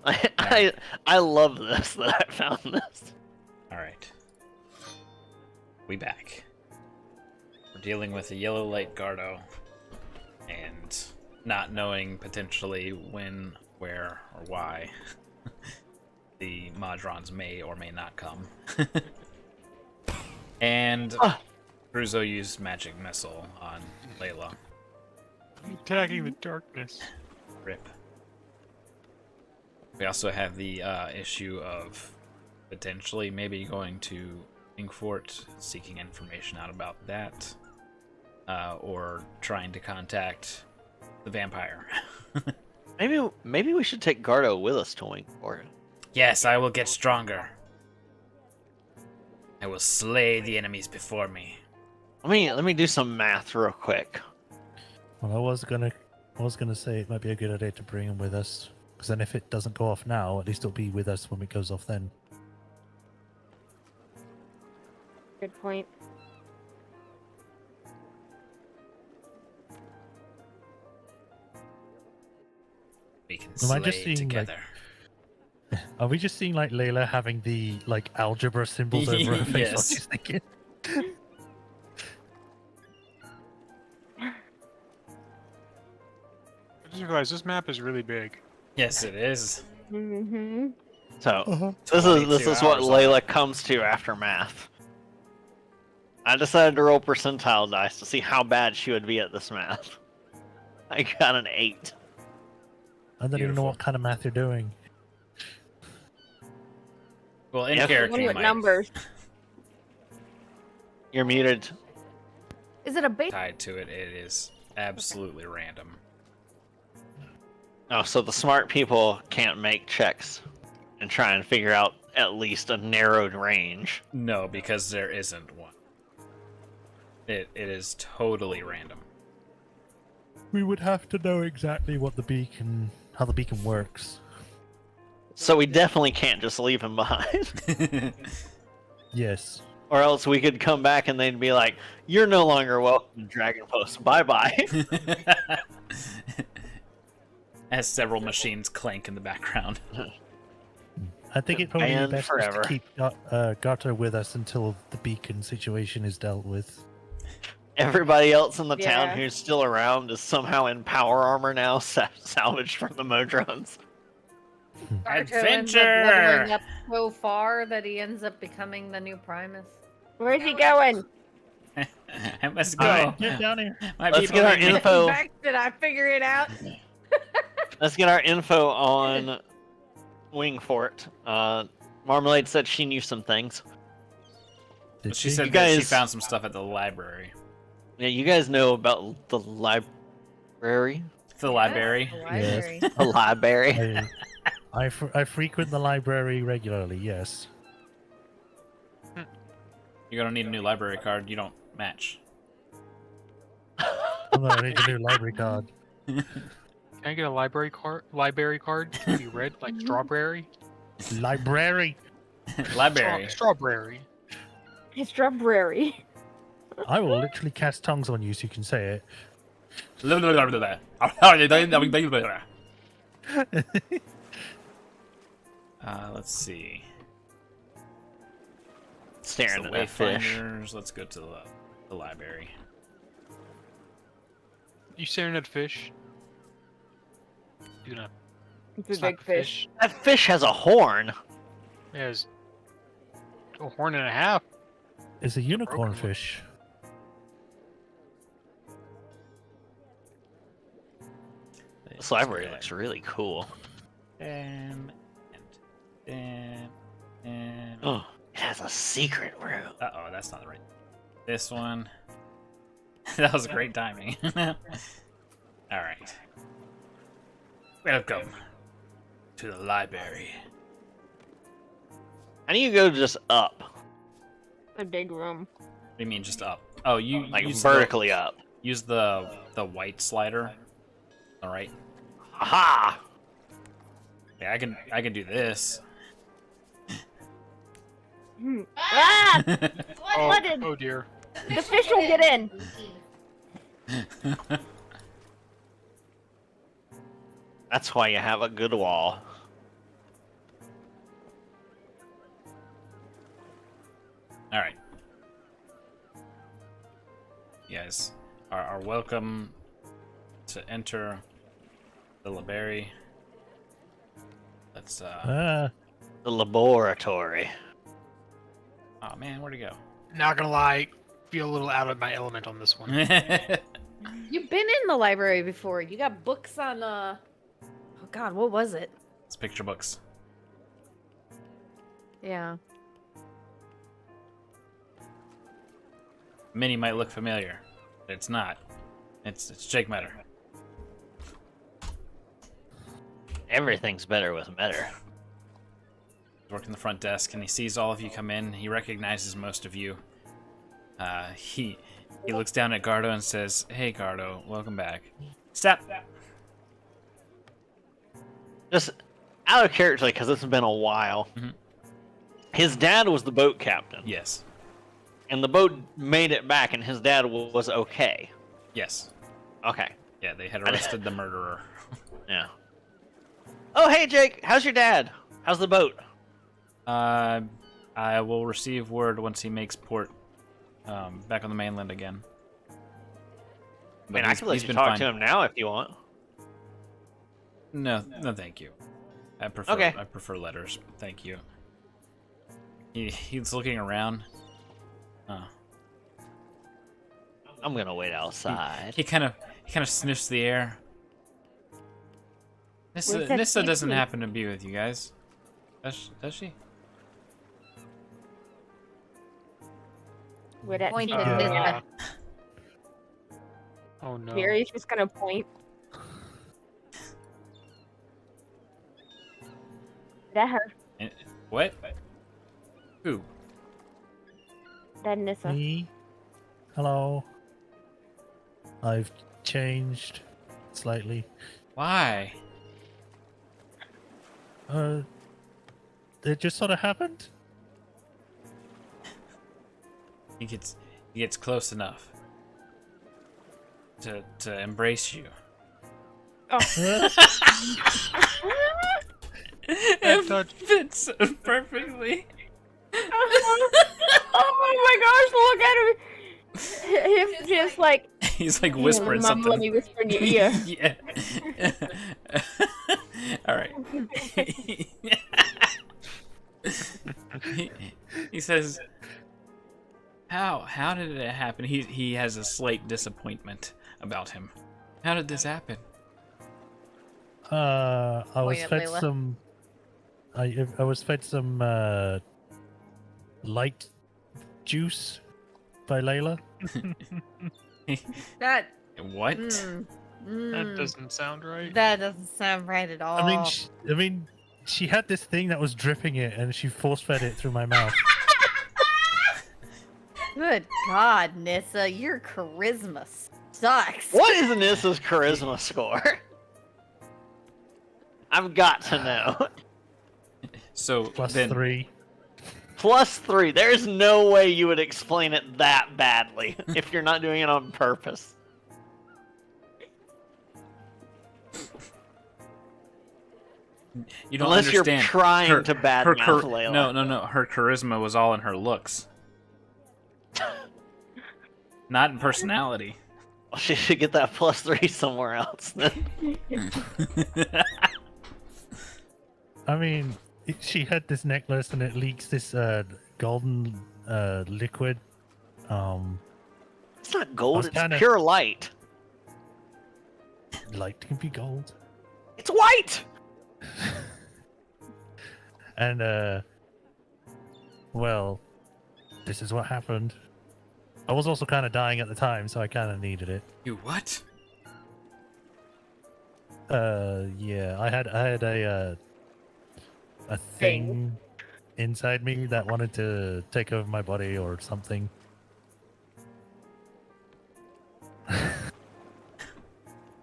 I love this that I found this.
All right. We back. We're dealing with a yellow light Gardo, and not knowing potentially when, where, or why the Modrons may or may not come. And Cruzo used magic missile on Layla.
Attacking the darkness.
Rip. We also have the issue of potentially maybe going to Inkfort, seeking information out about that, or trying to contact the vampire.
Maybe we should take Gardo with us to Wingport.
Yes, I will get stronger. I will slay the enemies before me.
Let me do some math real quick.
Well, I was gonna say it might be a good idea to bring him with us, because then if it doesn't go off now, at least it'll be with us when it goes off then.
Good point.
We can
Am I just
slay
seeing,
together.
Are we just seeing like Layla having the like algebra symbols over her face while
Yes.
she's thinking?
I just realized this map is really big.
Yes, it is.
Mm-hmm.
So this is
22
what
hours
Layla comes to after math. I decided to roll percentile dice to see how bad she would be at this math. I got an 8.
I don't even know
Beautiful.
what kind of math you're doing.
Well, in
Yep.
character,
One
you
with
might
numbers.
You're muted.
Is it a base?
tied to it. It is absolutely random.
Oh, so the smart people can't make checks and try and figure out at least a narrowed range.
No, because there isn't one. It is totally random.
We would have to know exactly what the beacon, how the beacon works.
So we definitely can't just leave him behind.
Yes.
Or else we could come back and they'd be like, "You're no longer welcome to Dragon Post. Bye-bye."
As several machines clank in the background.
I think it probably
And
be best
forever.
to keep Garter with us until the beacon situation is dealt with.
Everybody else in the town
Yeah.
who's still around is somehow in power armor now, salvaged from the Modrons.
Arto ends up
Adventure!
leveling up so far that he ends up becoming the new Primus.
Where's he going?
I must go.
Alright, get down here.
My
Let's
people
get our
need me.
info.
Did I figure it out?
Let's get our info on Wingfort. Marmalade said she knew some things.
Did
She
she?
said
You
that she
guys-
found some stuff at the library.
Yeah, you guys know about the library?
The library?
The library.
The library?
I frequent the library regularly, yes.
You're gonna need a new library card. You don't match.
Oh, I need a new library card.
Can I get a library card? Library card? Can be red like strawberry.
Library!
Library.
Strawberry.
It's strawberry.
I will literally cast tongues on you so you can say it.
Let's see.
Staring
The
at that fish.
Wayfinders. Let's go to the library.
You staring at fish? You gonna?
It's a
not
big
the
fish.
That fish has a horn.
It has a horn and a half.
It's a unicorn
Broken.
fish.
This library looks really cool.
And
Oh, it has a secret room.
uh-oh, that's not the right. This one. That was great timing. All right. Welcome to the library.
How do you go just up?
A big room.
What do you mean just up? Oh, you
Like
use
vertically up.
Use the white slider. All right.
Aha!
Yeah, I can do this.
Ah!
Oh,
What did-
oh dear.
The fish will get in.
That's why you have a good wall.
guys are welcome to enter the library. Let's
The laboratory.
Oh man, where'd he go?
Not gonna lie, feel a little out of my element on this one.
You've been in the library before. You got books on oh god, what was it?
It's picture books.
Yeah.
Mini might look familiar, but it's not. It's Jake Metter.
Everything's better with Metter.
He's working the front desk, and he sees all of you come in. He recognizes most of you. He looks down at Gardo and says, "Hey, Gardo, welcome back." Step.
Just out of character, because it's been a while.
Mhm.
His dad was the boat captain,
Yes.
and the boat made it back, and his dad was okay.
Yes.
Okay,
Yeah, they had arrested the murderer.
yeah. Oh, hey, Jake, how's your dad? How's the boat?
I will receive word once he makes port back on the mainland again.
I mean, I can let you talk to him now if you want.
No, thank you. I prefer letters. Thank you. He's looking around.
I'm gonna wait outside.
He kind of sniffs the air.
Where's that
Nissa doesn't
kitten?
happen to be with you guys, does she?
Where that
Point
kitten
at
is.
Nissa.
Oh no.
Mary's just gonna point. Is that her?
What? Who?
That Nissa.
Me? Hello. I've changed slightly.
Why?
It just sort of happened.
He gets close enough to embrace you. It fits perfectly.
Oh my gosh, look at him! Him just like,
He's like whispering
Mom,
something.
let me whisper in your ear.
Yeah. All right. he says, "How did it happen?" He has a slight disappointment about him. How did this happen?
I was
at
fed
Layla.
some. I was fed some light juice by Layla.
That
What?
That doesn't sound right.
that doesn't sound right at all.
I mean, she had this thing that was dripping it, and she force fed it through my mouth.
Good God, Nissa, your charisma sucks.
What is Nissa's charisma score? I've got to know.
So
Plus
then,
3.
+3. There's no way you would explain it that badly if you're not doing it on purpose.
you don't
Unless
understand.
you're trying to badmouth Layla.
No. Her charisma was all in her looks, not in personality.
Well, she should get that +3 somewhere else then.
I mean, she had this necklace, and it leaks this golden liquid.
It's not gold,
was
it's
kinda-
pure light.
Light can be gold.
It's white!
And well, this is what happened. I was also kind of dying at the time, so I kind of needed it.
You what?
Yeah, I had a thing inside me that wanted to take over my body or something.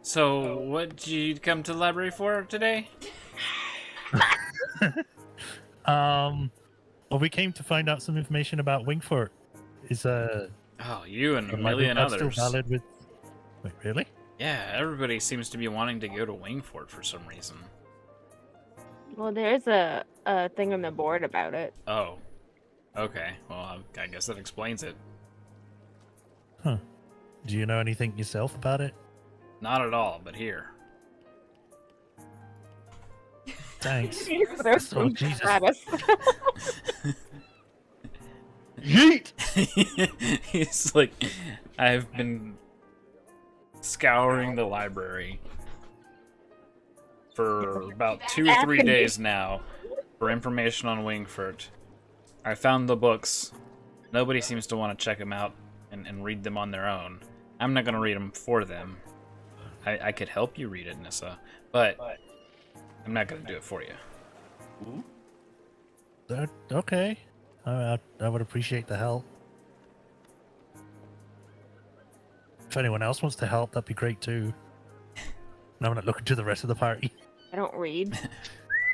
So, what did you come to the library for today?
Well, we came to find out some information about Wingfort. Is
Oh, you and a
my
million
blue card still
others.
valid with? Wait, really?
Yeah, everybody seems to be wanting to go to Wingfort for some reason.
Well, there's a thing on the board about it.
Oh. Okay, well, I guess that explains it.
Do you know anything yourself about it?
Not at all, but here.
Thanks.
There's
Oh,
some
Jesus.
Travis.
Yeet!
He's like, I've been scouring the library for about 2 or 3 days now for information on Wingfort. I found the books. Nobody seems to want to check them out and read them on their own. I'm not going to read them for them. I could help you read it, Nissa, but I'm not going to do it for you.
Okay. I would appreciate the help. If anyone else wants to help, that'd be great too. And I'm not looking to the rest of the party.
I don't read.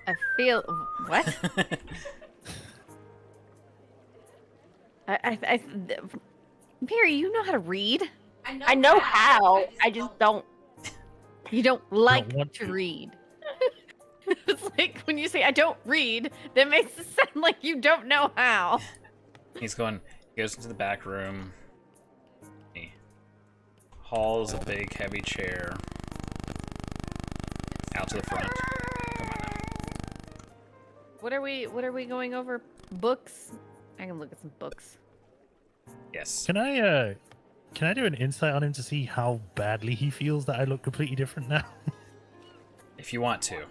I feel what? Mary, you know how to read.
I know how. I just don't.
You don't like
want
to
to.
read. It's like when you say I don't read, that makes it sound like you don't know how.
He goes into the back room. He hauls a big, heavy chair out to the front. Come on now.
What are we going over? Books? I can look at some books.
Yes.
Can I do an insight on him to see how badly he feels that I look completely different now?
If you want to.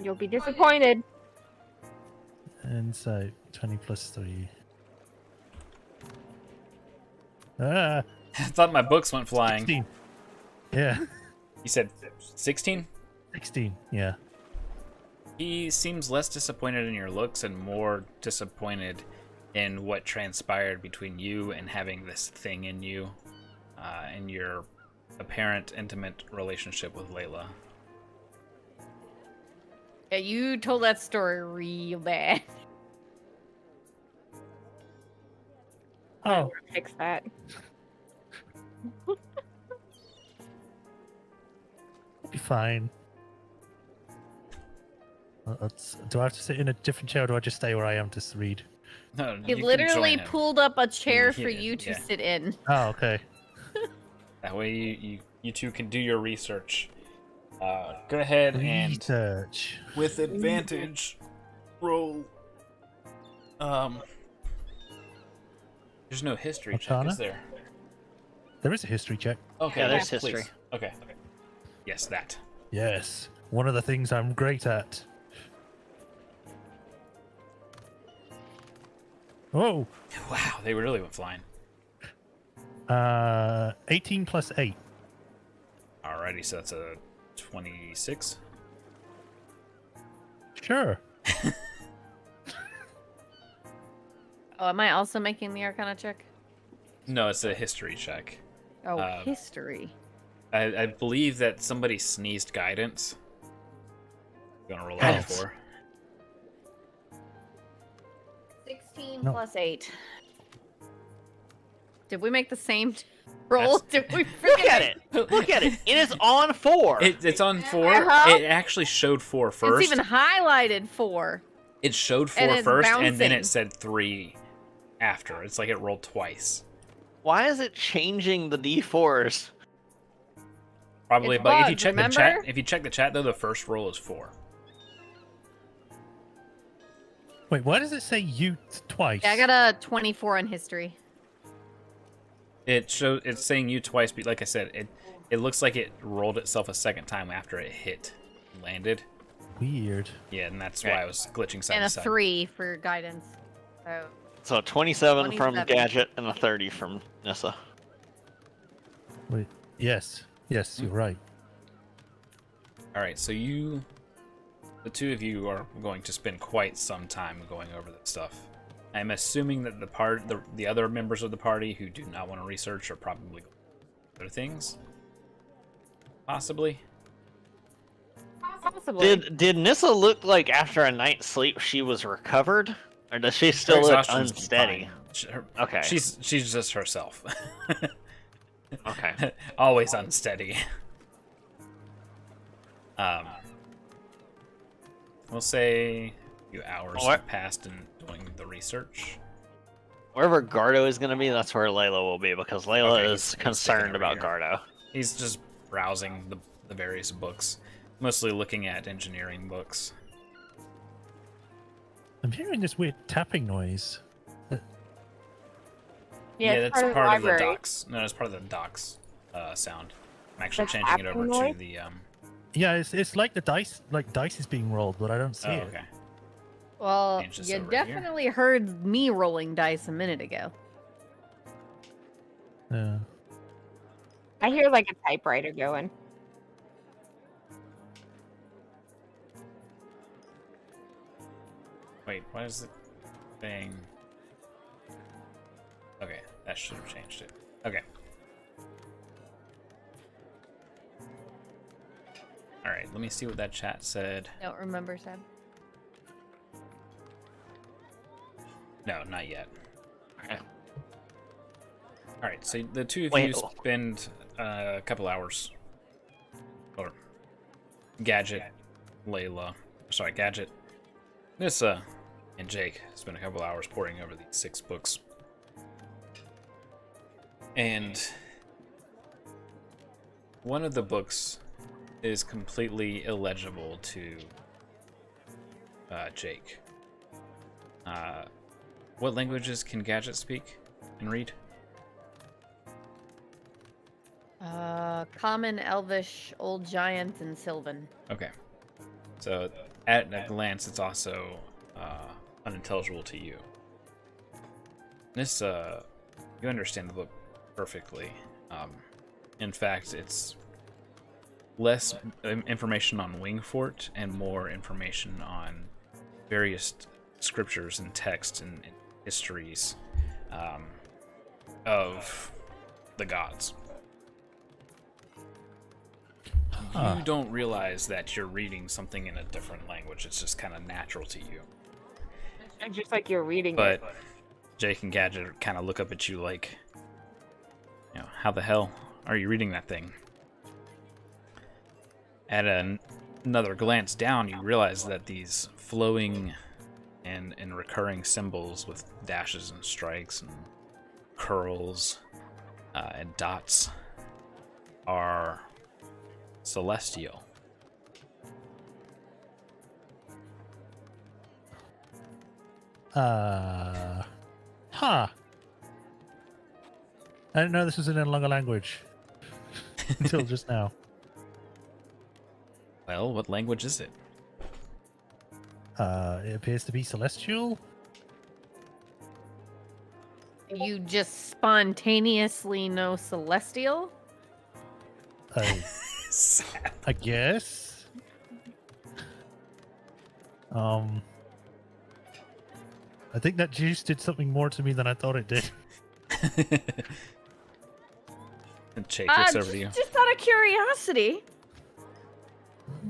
You'll be disappointed.
Insight 20 plus 3. Ah,
I thought my books went flying.
16. Yeah,
You said 16?
16. Yeah.
He seems less disappointed in your looks and more disappointed in what transpired between you and having this thing in you, and your apparent intimate relationship with Layla.
Yeah, you told that story real bad.
Oh,
Fix that.
it'll be fine. Do I have to sit in a different chair, or do I just stay where I am to read?
No,
He
you can
literally
join him.
pulled up a chair
He
for
did,
you to
yeah.
sit in.
Oh, okay.
That way you two can do your research. Go ahead and
Research.
with advantage roll. There's no history check,
Arcana?
is there?
There is a history check.
Okay,
Yeah, there's
please.
history.
Okay. Yes, that.
Yes, one of the things I'm great at. Oh,
Wow, they really went flying.
18 plus 8.
Alrighty, so that's a 26.
Sure.
Oh, am I also making the Arcana check?
No, it's a history check.
Oh,
Um,
history.
I believe that somebody sneezed guidance. Gonna roll that
Guidance.
for.
16
No.
plus 8. Did we make the same roll? Did we
Look at it! Look at it! It is on 4!
It's on 4.
Uh-huh.
It actually showed 4 first.
It's even highlighted 4.
It showed 4
And it's
first, and then
bouncing.
it said 3 after. It's like it rolled twice.
Why is it changing the D4s?
Probably,
It's
but if you
bugged,
check the
remember?
chat, though, the first roll is 4.
Wait, why does it say you twice?
Yeah, I got a 24 on history.
It's saying you twice, but like I said, it looks like it rolled itself a second time after it landed.
Weird.
Yeah, and that's why I was glitching side
And
to
a
side.
3 for guidance. So,
So 27 from
27.
Gadget and a 30 from Nissa.
Wait. Yes. Yes, you're right.
All right, so the two of you are going to spend quite some time going over that stuff. I'm assuming that the other members of the party who do not want to research are probably going to do other things. Possibly.
Possibly.
Did Nissa look like after a night's sleep she was recovered? Or does she still
Her
look
exhaustion's
unsteady?
fine.
Okay.
She's just herself.
Okay.
Always unsteady. We'll say a few hours
What?
have passed in doing the research.
Wherever Gardo is going to be, that's where Layla will be, because Layla
Okay,
is
he's
concerned
sticking over
about
here.
Gardo.
He's just browsing the various books, mostly looking at engineering books.
I'm hearing this weird tapping noise.
Yeah, it's
that's
part of the library.
docks. No, it's part of the docks sound. I'm actually
The
changing it
tapping
over
noise?
to the
Yeah, it's like the dice is being rolled, but I don't see
Oh,
it.
okay.
Well,
Change this
you
over here.
definitely heard me rolling dice a minute ago.
Yeah.
I hear like a typewriter going.
Wait, what is the thing? Okay, that should have changed it. Okay. Alright, let me see what that chat said.
Don't remember, Seb.
No, not yet.
Okay.
Alright, so the two of
Wait,
you spend a couple hours. Or Gadget, Gadget, Nissa, and Jake spend a couple hours poring over these 6 books. And one of the books is completely illegible to Jake. What languages can Gadget speak and read?
Common, Elvish, Old Giant, and Sylvan.
Okay. So, at a glance, it's also unintelligible to you. This, you understand the book perfectly. In fact, it's less information on Wingfort and more information on various scriptures and texts and histories of the gods. You don't realize that you're reading something in a different language. It's just kind of natural to you.
It's just like you're reading
But
it.
Jake and Gadget kind of look up at you like, how the hell are you reading that thing? At another glance down, you realize that these flowing and recurring symbols with dashes and strikes and curls and dots are celestial.
Huh. I didn't know this was in a longer language until just now.
Well, what language is it?
It appears to be celestial.
You just spontaneously know Celestial?
I guess. I think that juice did something more to me than I thought it did.
And Jake looks over to you.
Just out of curiosity,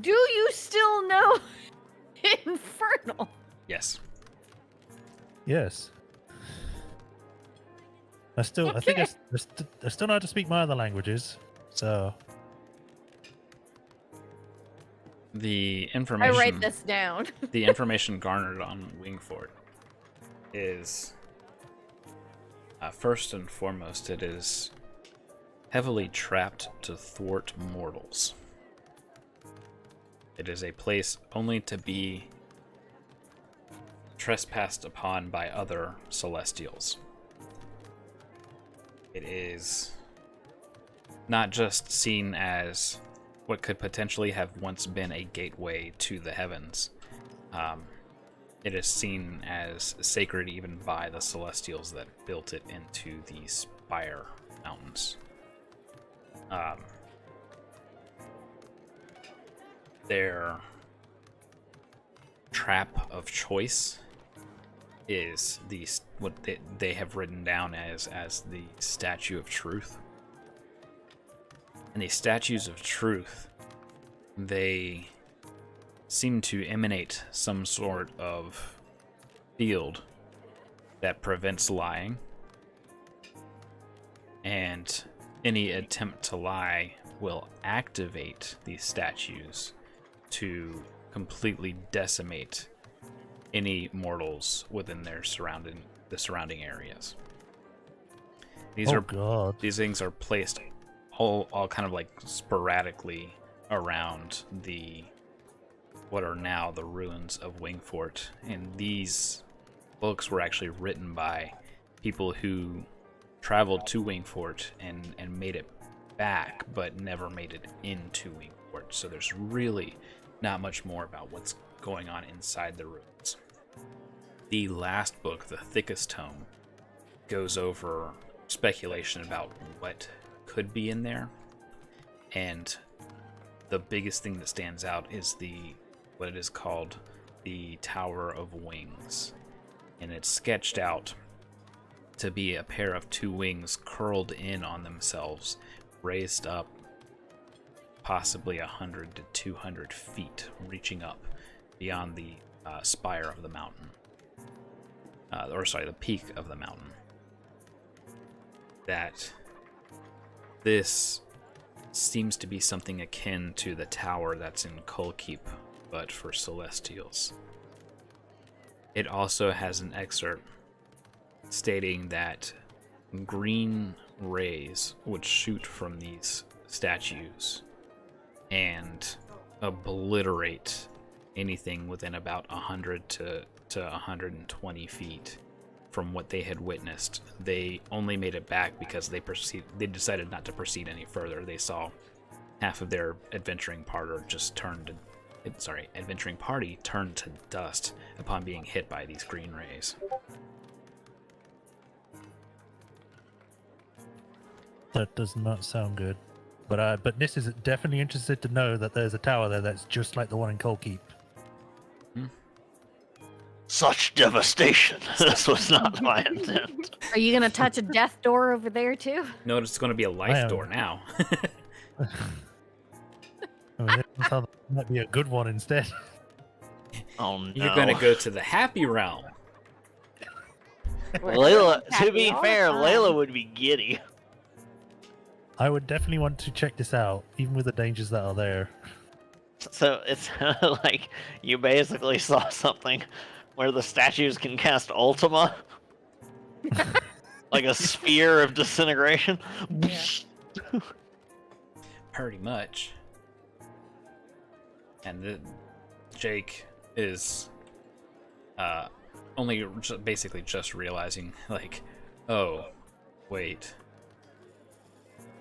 do you still know Infernal?
Yes.
Yes. I think I still know how to speak my other languages. So
The
I
information
write this down.
the information garnered on Wingfort is first and foremost, it is heavily trapped to thwart mortals. It is a place only to be trespassed upon by other celestials. It is not just seen as what could potentially have once been a gateway to the heavens. It is seen as sacred even by the celestials that built it into the Spire Mountains. Their trap of choice is what they have written down as the Statue of Truth. And these statues of truth, they seem to emanate some sort of field that prevents lying. And any attempt to lie will activate these statues to completely decimate any mortals within their the surrounding areas. These
Oh
are
God.
these things are placed all kind of like sporadically around what are now the ruins of Wingfort, and these books were actually written by people who traveled to Wingfort and made it back, but never made it into Wingfort. So there's really not much more about what's going on inside the ruins. The last book, the thickest tome, goes over speculation about what could be in there, and the biggest thing that stands out is what it is called the Tower of Wings, and it's sketched out to be a pair of two wings curled in on themselves, raised up possibly 100 to 200 feet, reaching up beyond the spire of the mountain, the peak of the mountain. That this seems to be something akin to the tower that's in Kulkeep, but for Celestials. It also has an excerpt stating that green rays would shoot from these statues and obliterate anything within about 100 to 120 feet from what they had witnessed. They only made it back because they decided not to proceed any further. They saw half of their adventuring party turned to dust upon being hit by these green rays.
That does not sound good. But Nis is definitely interested to know that there's a tower there that's just like the one in Colkeep.
Such devastation. This was not my intent.
Are you gonna touch a death door over there too?
No, it's going to be a life door now.
I mean, that might be a good one instead.
Oh no.
You're going to go to the happy realm.
Layla, to
Happy
be
all
fair,
the time.
Layla would be giddy.
I would definitely want to check this out, even with the dangers that are there.
So it's like you basically saw something where the statues can cast Ultima. Like a sphere of disintegration.
Yeah.
Pretty much. And Jake is only basically just realizing, like, oh, wait.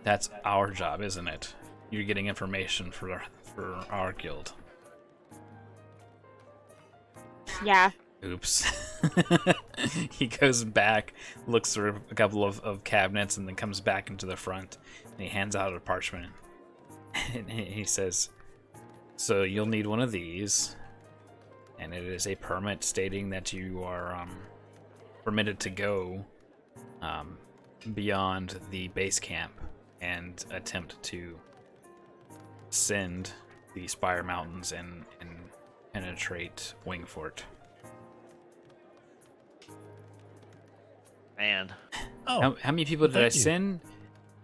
That's our job, isn't it? You're getting information for our guild.
Yeah.
Oops. He goes back, looks through a couple of cabinets, and then comes back into the front. And he hands out a parchment. And he says, so you'll need one of these. And it is a permit stating that you are permitted to go beyond the base camp and attempt to ascend the Spire Mountains and penetrate Wingfort.
Man.
Oh,
How many people did I
thank you.
send?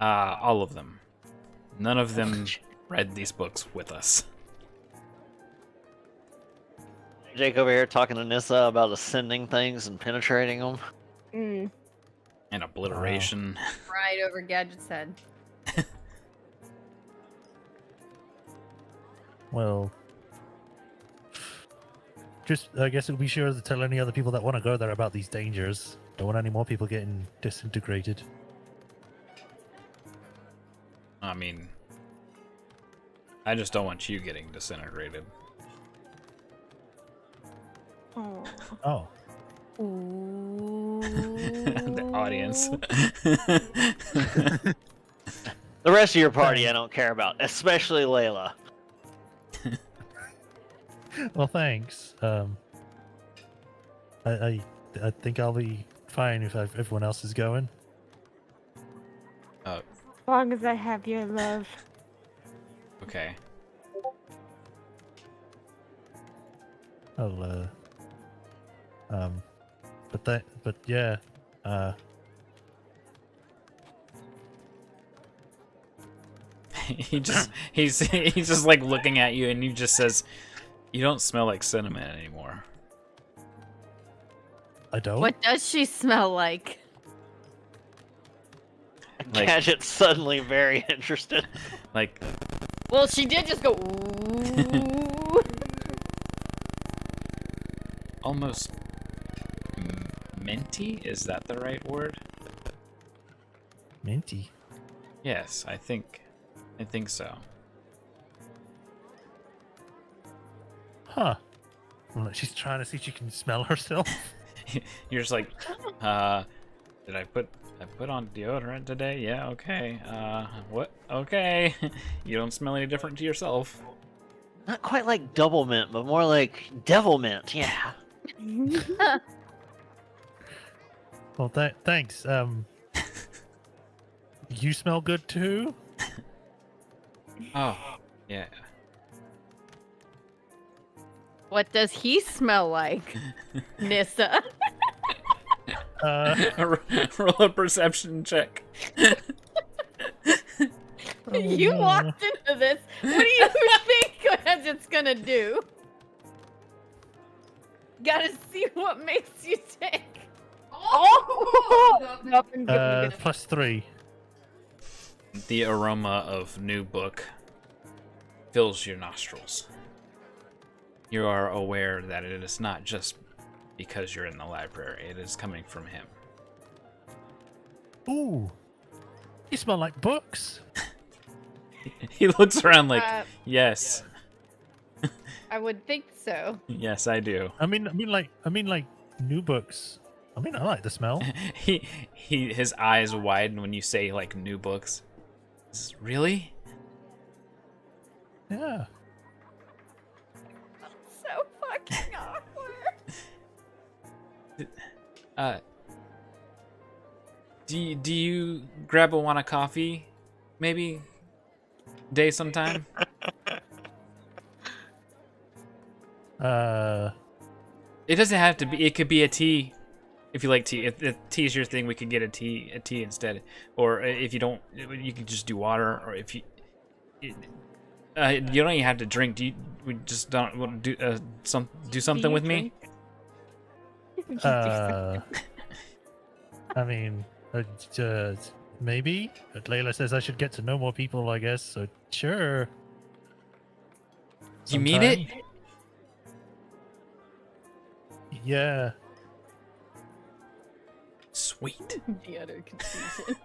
All of them. None of them read these books with us.
Jake over here talking to Nissa about ascending things and penetrating them.
Mm.
And obliteration.
Right over Gadget's head.
well. Just, I guess it would be sure to tell any other people that want to go there about these dangers. Don't want any more people getting disintegrated.
I mean, I just don't want you getting disintegrated.
Oh.
Oh.
Ooh.
The audience.
The rest of your party I don't care about, especially Layla.
Well, thanks. I think I'll be fine if everyone else is going.
As long as I have your love.
Okay.
I'll but yeah.
he's just like looking at you, and he just says, "You don't smell like cinnamon anymore."
I don't.
What does she smell like?
Like-
Gadget's suddenly very interested.
Like,
Well, she did just go. Ooh.
almost minty? Is that the right word?
Minty.
Yes, I think so.
Huh. Well, she's trying to see if she can smell herself.
You're just like, did I put on deodorant today? Yeah, okay. What? Okay. You don't smell any different to yourself.
Not quite like double mint, but more like devil mint. Yeah.
Well, thanks. You smell good too.
Oh, yeah.
What does he smell like, Nissa?
Roll a perception check.
You walked into this. What do you think Gadget's gonna do? Gotta see what makes you tick.
Oh! Nothing good.
+3.
The aroma of new book fills your nostrils. You are aware that it is not just because you're in the library. It is coming from him.
Ooh, you smell like books.
He looks around like,
Uh,
yes,
I would think so.
yes, I do.
I mean like new books. I mean, I like the smell.
His eyes widen when you say like new books. Really?
Yeah.
So fucking awkward.
Do you grab a want a coffee? Maybe day sometime? It doesn't have to be. It could be a tea. If you like tea, if tea is your thing, we could get a tea instead. Or if you don't, you can just do water. Or if you don't even have to drink. We just don't want to do something with me?
I mean, maybe. But Layla says I should get to know more people, I guess. So sure.
You mean it?
Sometime. Yeah.
Sweet.
The utter confusion.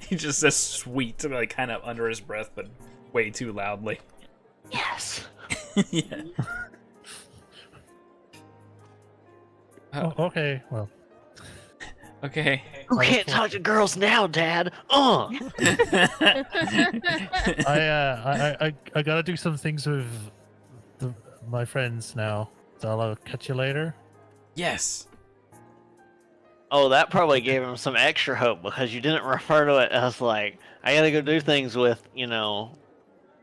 He just says sweet, like kind of under his breath, but way too loudly.
Yes.
Yeah.
Oh, okay. Well,
Okay.
Who can't talk to girls now, Dad?
I gotta do some things with my friends now. So I'll catch you later.
Yes.
Oh, that probably gave him some extra hope because you didn't refer to it as like, I gotta go do things with,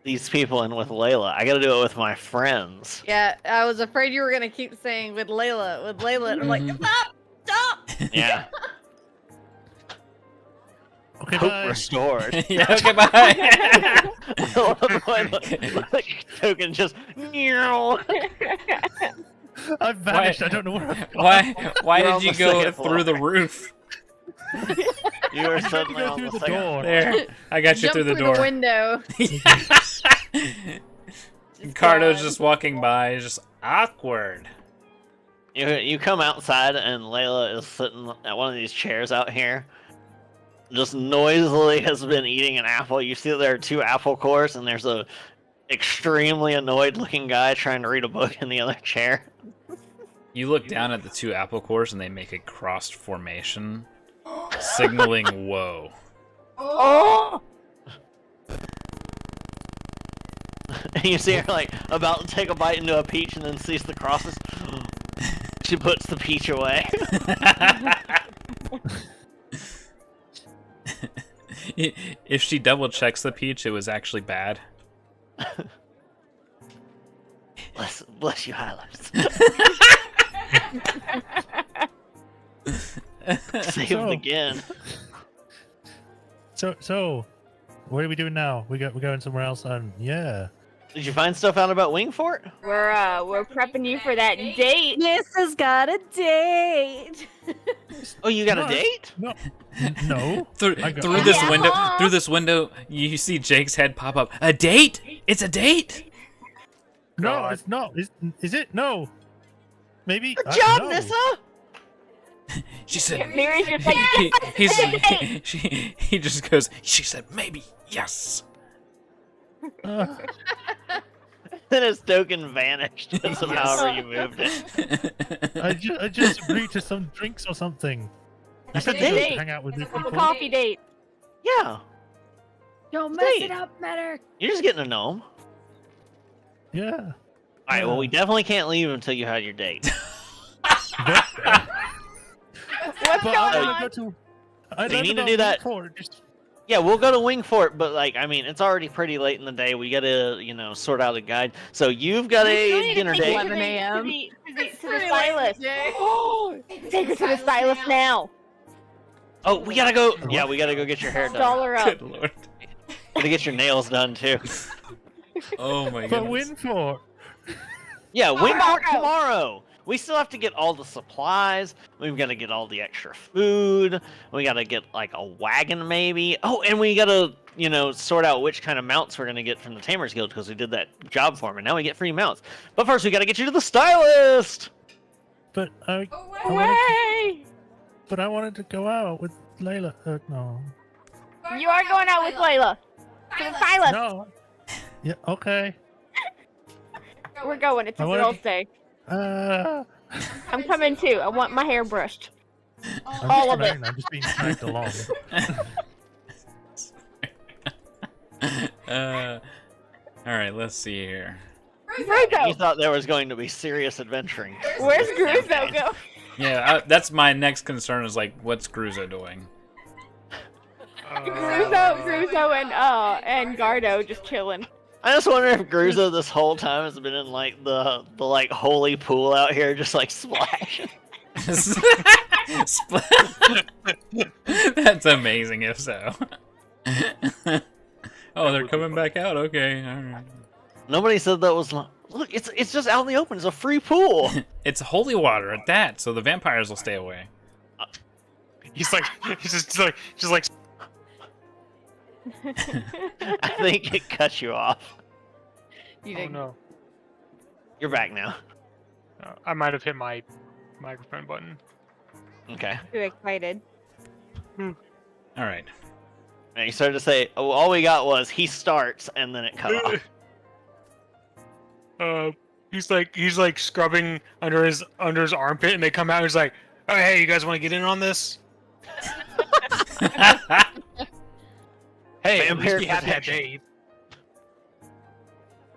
these people and with Layla. I gotta do it with my friends.
Yeah, I was afraid you were gonna keep saying with Layla, and I'm like, stop!
Yeah.
Okay,
Hope
bye.
restored.
Yeah, okay, bye.
The token just meow.
I've vanished.
Why-
I don't know where I've gone.
Why
You're
did
on
you
the
go
second
through the
floor.
roof?
You were
I tried to
suddenly
go
on
through
the
the
second
door.
There, I got you
Jump
through the
the
door.
window.
Cardo's
gone.
just walking by, it's just awkward.
You come outside and Layla is sitting at one of these chairs out here. Just noisily has been eating an apple. You see that there are 2 apple cores and there's a extremely annoyed looking guy trying to read a book in the other chair.
You look down at the 2 apple cores and they make a crossed formation, signaling whoa.
Oh!
And you see her like about to take a bite into a peach and then sees the crosses. She puts the peach away.
If she double checks the peach, it was actually bad.
Bless you, Hylos. Saved
So-
again.
So, what are we doing now? We're going somewhere else, and yeah.
Did you find stuff out about Wingfort?
We're prepping you for that date.
Miss has got a date.
Oh, you got a
No,
date?
No. No.
Through
I got-
this
Yeah.
window, through this window, you see Jake's head pop up. A date? It's a date?
No,
God.
it's not. Is it? No. Maybe.
Good job,
no.
Nissa!
She said.
Mary's just like,
He just goes. She said maybe yes.
Then his token vanished because of
Yes.
however you moved it.
I just agreed to some drinks or something. You
That's
said
a
you
date.
would hang out with these
a
people.
coffee date.
Yeah,
Don't
mess it
up, Matter.
you're just getting a gnome.
Yeah.
Alright, well, we definitely can't leave until you had your date.
But,
What's
but
going
I
on?
want to go to. I
So you
learned
need to
about
do that-
Wingfort, just-
Yeah, we'll go to Wingfort, but, like, I mean, it's already pretty late in the day. We gotta, sort out a guide. So you've got
We still
a
need to
dinner
take you
date.
to
11 a.m.
To the stylist. Take her to the stylist now.
Oh, we gotta go. Yeah, we gotta go get your hair done.
Doll her up.
Good lord.
Gotta get your nails done, too.
Oh my
But
goodness.
Wingfort.
Yeah, Wingfort
Tomorrow.
tomorrow. We still have to get all the supplies. We've got to get all the extra food. We got to get like a wagon maybe. Oh, and we got to, sort out which kind of mounts we're going to get from the Tamers Guild because we did that job for them and now we get free mounts. But first we got to get you to the stylist.
But I
Way!
wanted to go out with Layla. No.
You are going out with Layla. To the stylist.
No. Yeah. Okay.
We're going. It's a
I wanna-
girls' day. I'm coming too. I want my hair brushed.
I'm
All
just
of it.
trying, I'm just being dragged along.
All right, let's see here.
You
Gruzo!
thought there was going to be serious adventuring.
Where's Gruzo go?
Yeah, that's my next concern. Is like, what's Gruzo doing?
Gruzo and Gardo just chilling.
I just wonder if Gruzo this whole time has been in like the like holy pool out here just like splashing.
That's amazing. If so. Oh, they're coming back out. Okay, all right.
Nobody said that was look, it's just out in the open. It's a free pool.
It's holy water at that, so the vampires will stay away.
He's just like.
I think it cut you off.
You
Oh
didn't.
no.
You're back now.
I might have hit my microphone button.
Okay.
Too excited.
All right.
And you started to say, oh, all we got was he starts, and then it cut off.
He's like scrubbing under his armpit, and they come out. And he's like, "Oh, hey, you guys want to get in on this? Hey, at least
Vampire
we had that
protection.
date."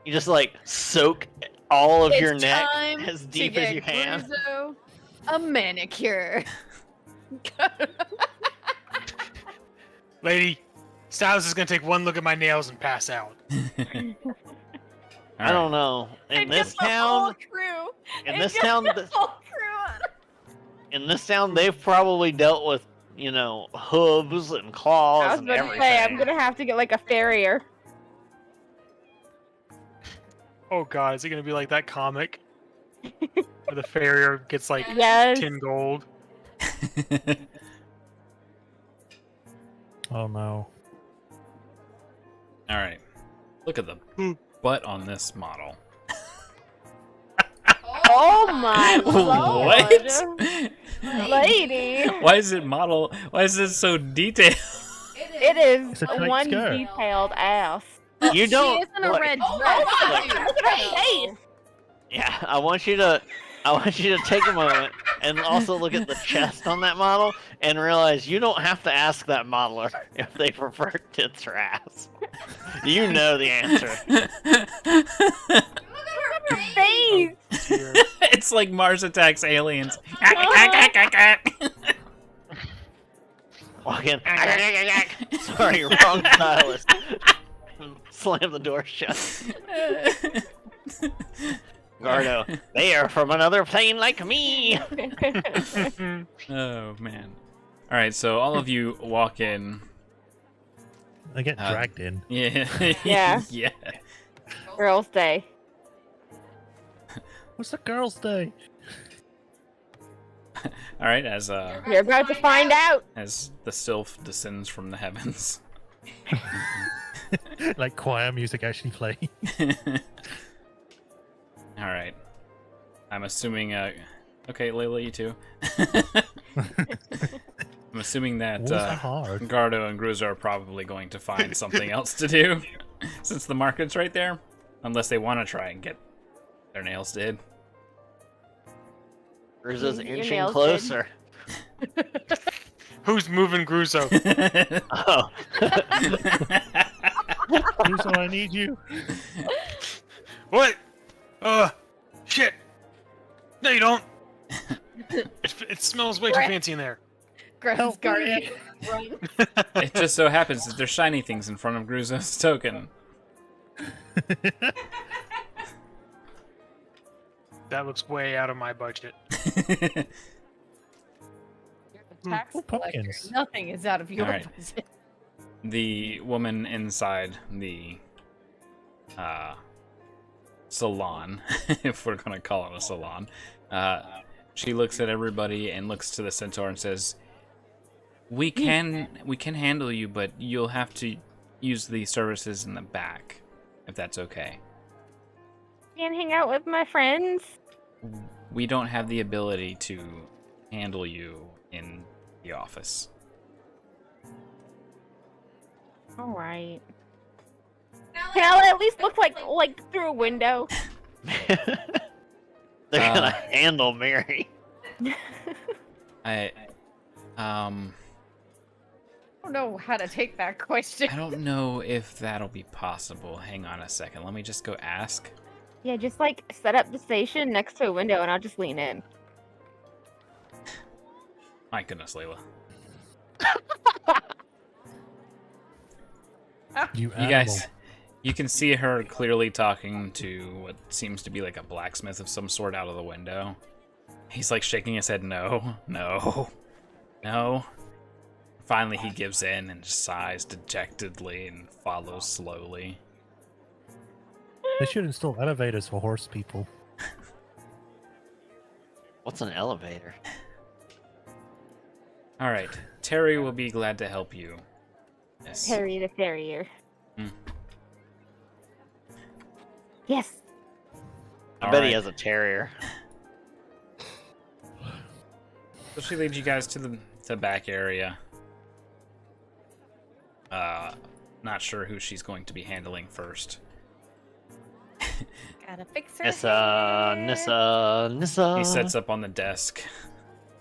You just like soak all of your
It's
neck
time
as
to
deep as
get
you can.
Gruzo a manicure.
Lady, Stylist is gonna take one look at my nails and pass out.
I don't know. In
And
this
get the whole
town,
crew.
in
And
this
get
town,
the whole crew.
in this town, they've probably dealt with, hooves and claws
I was
and
about to
everything.
say, I'm gonna have to get like a farrier.
Oh god, is it gonna be like that comic where the farrier gets like
Yes.
10 gold?
Oh no.
All right. Look at the butt on this model.
Oh my lord.
What?
Lady.
Why is it model? Why is it so detailed?
It is
It's a tight
one
skirt.
detailed ass.
You don't.
She is in a
look,
red
Oh
dress.
my god, look at her face.
Yeah, I want you to take a moment and also look at the chest on that model and realize you don't have to ask that modeler if they prefer tits or ass. You know the answer.
Her face.
Here.
It's like Mars attacks aliens.
Walk in. Sorry, wrong stylist. Slam the door shut. Gardo, they are from another plane like me.
Oh man. All right, so all of you walk in.
I get dragged in.
Yeah.
Yeah.
Yeah.
Girls' Day.
What's the girls' day?
All right, as
You're about to find out.
as the sylph descends from the heavens.
Like choir music actually play.
All right. I'm assuming. Okay, Layla, you too. I'm assuming that
Walls are hard.
Gardo and Gruza are probably going to find something else to do, since the market's right there, unless they want to try and get their nails did.
Gruza's
Your
inching
nails
closer.
Who's moving Gruzo?
Oh.
Russo, I need you.
What? Shit. No, you don't. It smells way too fancy in there.
Grabs
Help
Guardian.
me.
Run.
It just so happens that there's shiny things in front of Gruza's token.
That looks way out of my budget.
Tax
Oh,
collector.
pumpkins.
Nothing is out of your
Alright.
budget.
The woman inside the salon, if we're gonna call it a salon, she looks at everybody and looks to the centaur and says, we can handle you, but you'll have to use the services in the back, if that's okay.
Can't hang out with my friends.
We don't have the ability to handle you in the office.
All right. Can I at least look like through a window?
They're gonna handle Mary.
I
don't know how to take that question.
I don't know if that'll be possible. Hang on a second. Let me just go ask.
Yeah, just like set up the station next to a window and I'll just lean in.
My goodness, Layla.
You
You guys, you can see her clearly talking to what seems to be like a blacksmith of some sort out of the window. He's like shaking his head, no, no, no. Finally, he gives in and just sighs dejectedly and follows slowly.
They should install elevators for horse people.
What's an elevator?
All right, Terry will be glad to help you. Yes.
Harry the Farrier.
Hmm.
Yes.
I
All
bet he
right.
has a terrier.
So she leads you guys to the back area. Not sure who she's going to be handling first.
Gotta fix her.
Nissa.
He sets up on the desk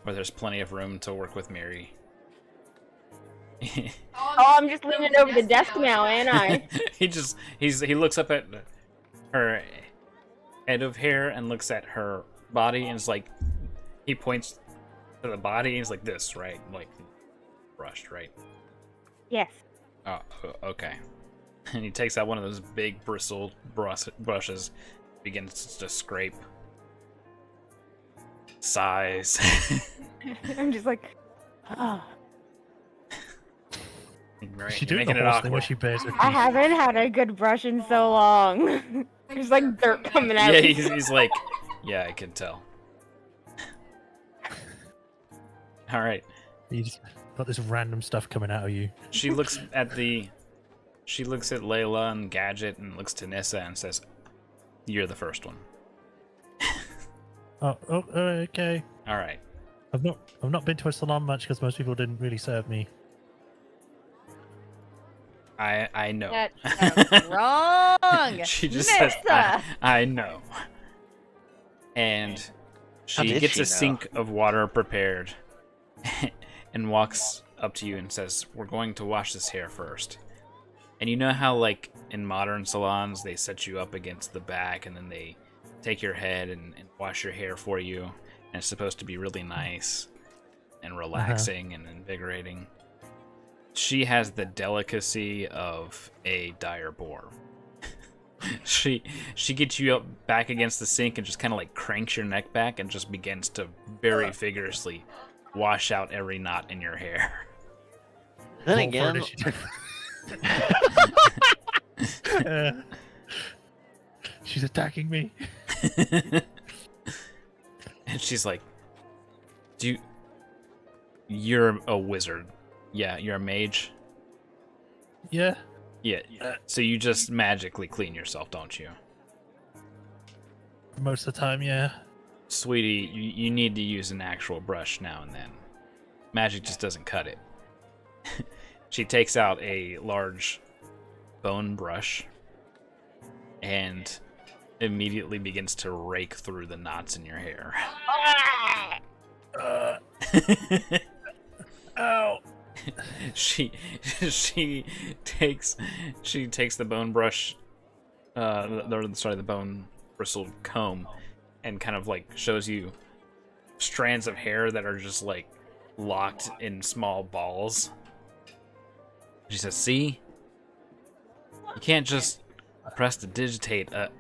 where there's plenty of room to work with Miri.
Oh, I'm just leaning over the desk now, ain't I?
he looks up at her head of hair and looks at her body and is like, he points to the body and he's like, this, right? Like, brushed, right?
Yes.
Oh, okay. And he takes out one of those big bristled brushes, begins to scrape. Sighs.
I'm just like, oh.
Right,
She
you're
doing
making
the
it
horse thing where
awkward.
she bears her
I
teeth.
haven't had a good brush in so long. There's like dirt coming out.
Yeah, he's like, yeah, I can tell. All right.
You just got this random stuff coming out of you.
She looks at Layla and Gadget and looks to Nissa and says, "You're the first one."
Oh, okay.
All right.
I've not been to a salon much because most people didn't really serve me.
I know.
That sounds wrong.
She just says,
Nissa!
I know. And
How
she
did
gets
she
a
know?
sink of water prepared and walks up to you and says, "We're going to wash this hair first." And you know how, like, in modern salons, they set you up against the back and then they take your head and wash your hair for you. And it's supposed to be really nice and relaxing and invigorating. She has the delicacy of a dire boar. She gets you up back against the sink and just kind of like cranks your neck back and just begins to very vigorously wash out every knot in your hair.
Then
Full
again,
furniture. She's attacking me.
And she's like, You're a wizard. Yeah, you're a mage.
Yeah.
Yeah, so you just magically clean yourself, don't you?
Most of the time, yeah.
Sweetie, you need to use an actual brush now and then. Magic just doesn't cut it. She takes out a large bone brush and immediately begins to rake through the knots in your hair.
Ow.
She takes the bone brush, the bone bristled comb, and kind of like shows you strands of hair that are just like locked in small balls. She says, "See, you can't just press to digitate a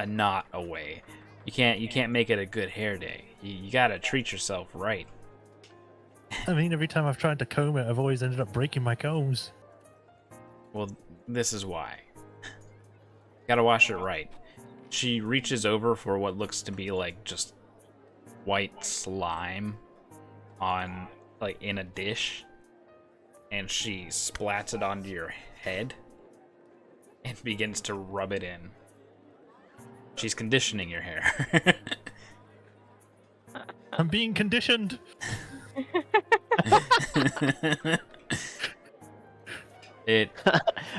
knot away. You can't make it a good hair day. You gotta treat yourself right."
I mean, every time I've tried to comb it, I've always ended up breaking my combs.
Well, this is why. Gotta wash it right. She reaches over for what looks to be like just white slime on, like, in a dish, and she splats it onto your head and begins to rub it in. She's conditioning your hair.
I'm being conditioned.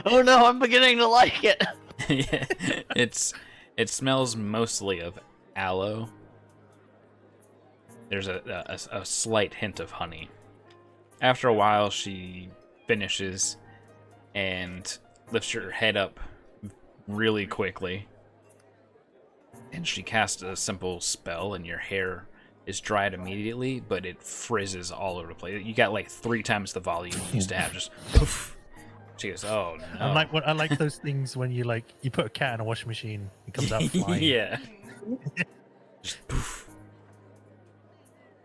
Oh no, I'm beginning to like it.
Yeah, it smells mostly of aloe. There's a slight hint of honey. After a while, she finishes and lifts your head up really quickly, and she casts a simple spell, and your hair is dried immediately, but it frizzes all over the place. You got like 3 times the volume you used to have. Just poof. She goes, "Oh no!"
I like those things when you put a cat in a washing machine, it comes out flying.
Yeah. Just poof.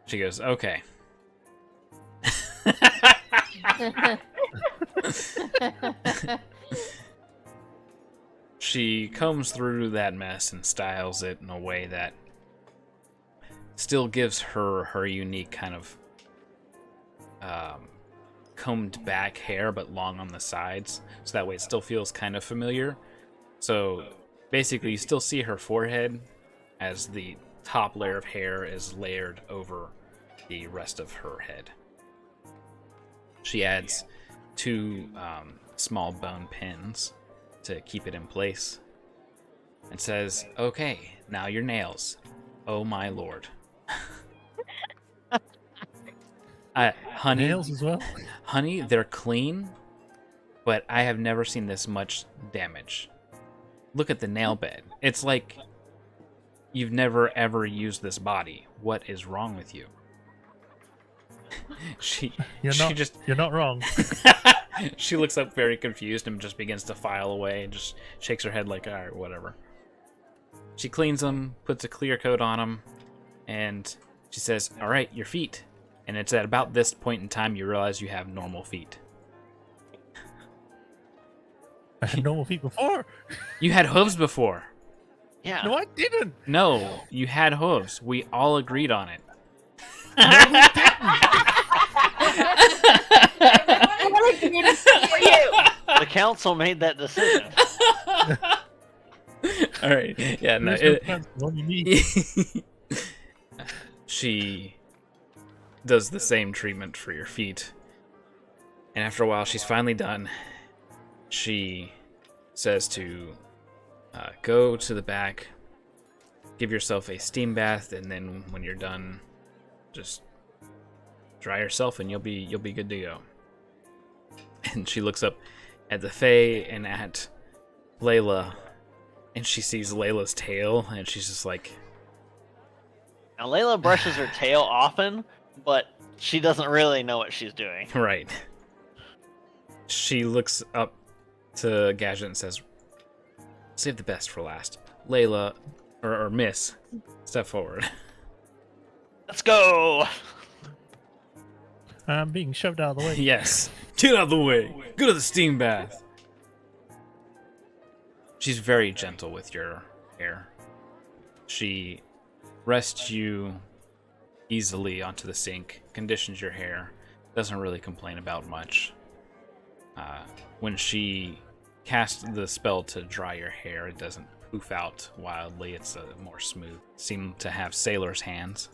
She goes, "Okay." She combs through that mess and styles it in a way that still gives her unique kind of combed back hair, but long on the sides, so that way it still feels kind of familiar. So basically, you still see her forehead as the top layer of hair is layered over the rest of her head. She adds 2 small bone pins to keep it in place and says, "Okay, now your nails. Oh my lord." Honey,
Nails as well.
Honey, they're clean, but I have never seen this much damage. Look at the nail bed. It's like you've never ever used this body. What is wrong with you?
You're not wrong.
She looks up very confused and just begins to file away and just shakes her head like, all right, whatever. She cleans them, puts a clear coat on them, and she says, "All right, your feet." And it's at about this point in time you realize you have normal feet.
I had normal feet before.
You had hooves before.
Yeah.
No, I didn't.
No, you had hooves. We all agreed on it.
The council made that decision.
All right. Yeah, no.
What do you mean?
She does the same treatment for your feet. And after a while, she's finally done. She says to go to the back, give yourself a steam bath, and then when you're done, just dry yourself and you'll be good to go. And she looks up at the Fae and at Layla, and she sees Layla's tail, and she's just like...
Now, Layla brushes her tail often, but she doesn't really know what she's doing.
Right. She looks up to Gadget and says, "Save the best for last. Layla, or Miss, step forward."
Let's go!
I'm being shoved out of the way.
Yes. Get out of the way. Go to the steam bath. She's very gentle with your hair. She rests you easily onto the sink, conditions your hair, doesn't really complain about much. When she casts the spell to dry your hair, it doesn't poof out wildly, it's more smooth. Seem to have sailor's hands.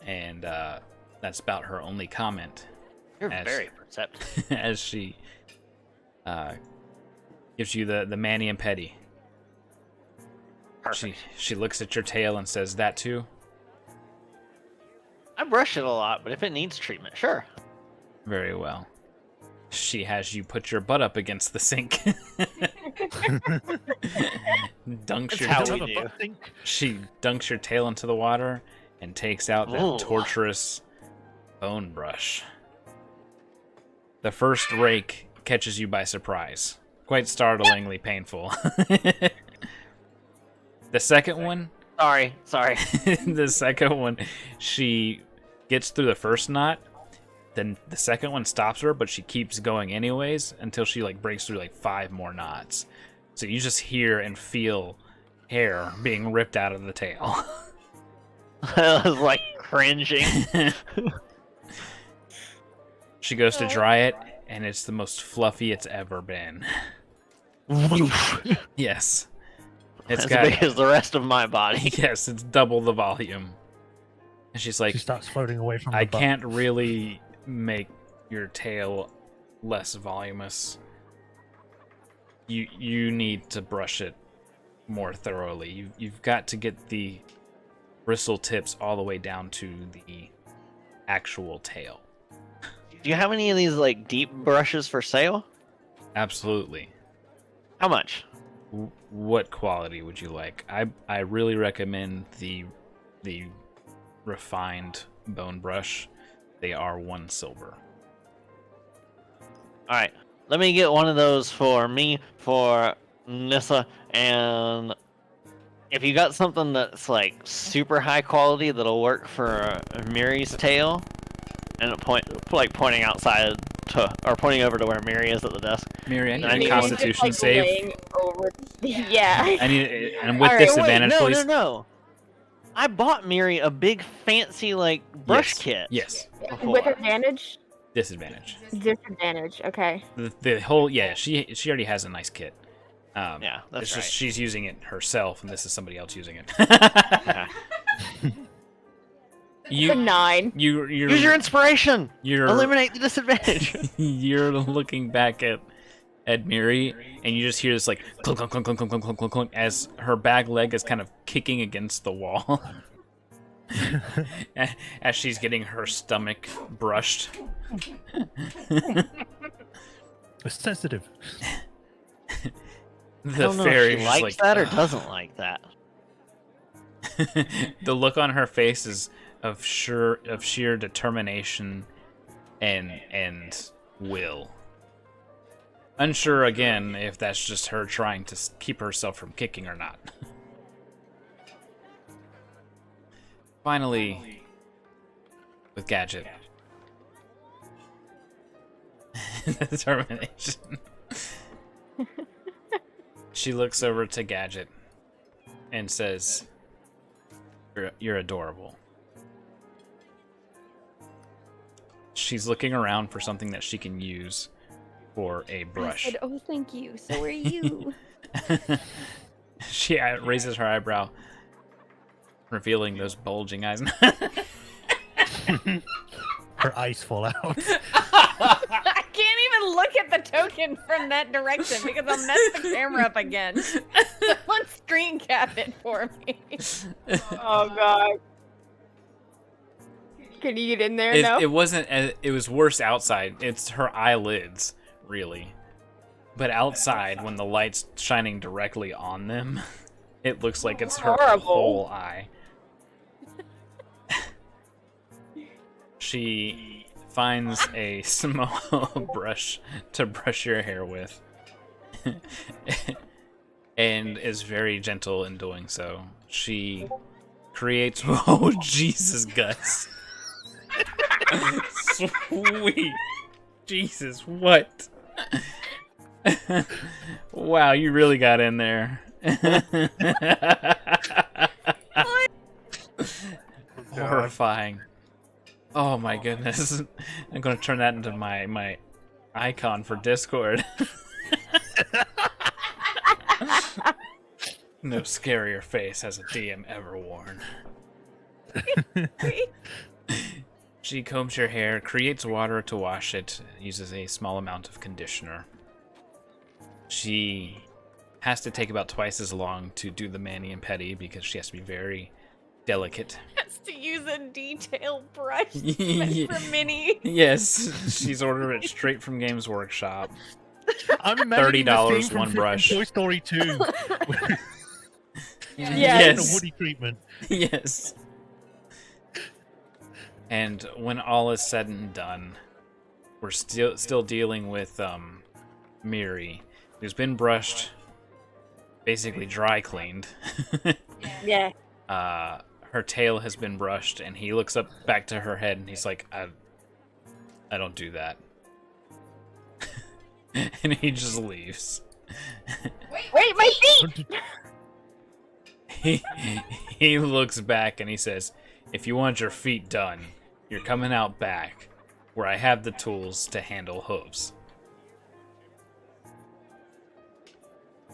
And that's about her only comment.
You're very perceptive.
As she gives you the mani and pedi.
Perfect.
She looks at your tail and says, "That too?"
I brush it a lot, but if it needs treatment, sure.
Very well. She has you put your butt up against the sink. Dunks
That's
your
how
tail.
we do.
She dunks your tail into the water and takes out that
Ooh.
torturous bone brush. The first rake catches you by surprise. Quite startlingly painful. The second one,
Sorry.
the second one, she gets through the first knot. Then the second one stops her, but she keeps going anyways until she like breaks through like 5 more knots. So you just hear and feel hair being ripped out of the tail.
I was like cringing.
She goes to dry it, and it's the most fluffy it's ever been. Yes. It's
As
got
big as the rest of my body.
yes, it's double the volume. And she's like,
She starts floating away from the
I
butt.
can't really make your tail less voluminous. You need to brush it more thoroughly. You've got to get the bristle tips all the way down to the actual tail.
Do you have any of these like deep brushes for sale?
Absolutely.
How much?
What quality would you like? I really recommend the refined bone brush. They are 1 silver.
All right, let me get one of those for me, for Nissa, and if you got something that's like super high quality that'll work for Miri's tail, and pointing outside to, or pointing over to where Miri is at the desk.
Miri, I need
I
a
need-
Constitution
Just,
save.
laying over. Yeah.
I need, and with
All right,
disadvantage,
no,
please.
no. I bought Miri a big fancy like brush
Yes,
kit.
Yes.
Before.
With advantage?
Disadvantage.
Disadvantage. Okay.
The whole she already has a nice kit.
Yeah, that's
it's
right.
just she's using it herself, and this is somebody else using it.
Yeah.
It's a 9.
You're
Use your inspiration.
you're
Eliminate the disadvantage.
you're looking back at Miri, and you just hear this like clunk clunk clunk clunk clunk clunk clunk clunk as her back leg is kind of kicking against the wall. As she's getting her stomach brushed.
It's sensitive.
I
The
don't know
fairy
if she
is
likes
like,
that or
"Ugh."
doesn't like that.
The look on her face is of sheer determination and will. Unsure again if that's just her trying to keep herself from kicking or not. Finally, with Gadget. Determination. She looks over to Gadget and says, You're adorable. She's looking around for something that she can use for a brush.
I said, "Oh, thank you. So are you."
She raises her eyebrow, revealing those bulging eyes.
Her eyes fall out.
I can't even look at the token from that direction because I'll mess the camera up again. Someone screen cap it for me.
Oh god. Can you get in there now?
It wasn't. It was worse outside. It's her eyelids, really. But outside, when the light's shining directly on them, it looks like it's her
Horrible.
whole eye. She finds a small brush to brush your hair with, and is very gentle in doing so. She creates. Oh, Jesus, Gus. Sweet. Jesus, what? Wow, you really got in there. Horrifying. Oh my goodness. I'm gonna turn that into my icon for Discord. No scarier face has a DM ever worn. She combs your hair, creates water to wash it, uses a small amount of conditioner. She has to take about twice as long to do the mani and pedi because she has to be very delicate.
Has to use a detailed brush
Yeah.
for Minnie.
Yes, she's ordered it straight from Games Workshop.
I'm imagining the
$30
scene from
one
freaking
brush.
Toy Story 2.
Yeah.
The Woody treatment.
Yes. And when all is said and done, we're still dealing with Miri, who's been brushed, basically dry cleaned.
Yeah.
Her tail has been brushed, and he looks up back to her head, and he's like, I don't do that. And he just leaves.
Wait, my feet!
He looks back and he says, if you want your feet done, you're coming out back, where I have the tools to handle hooves.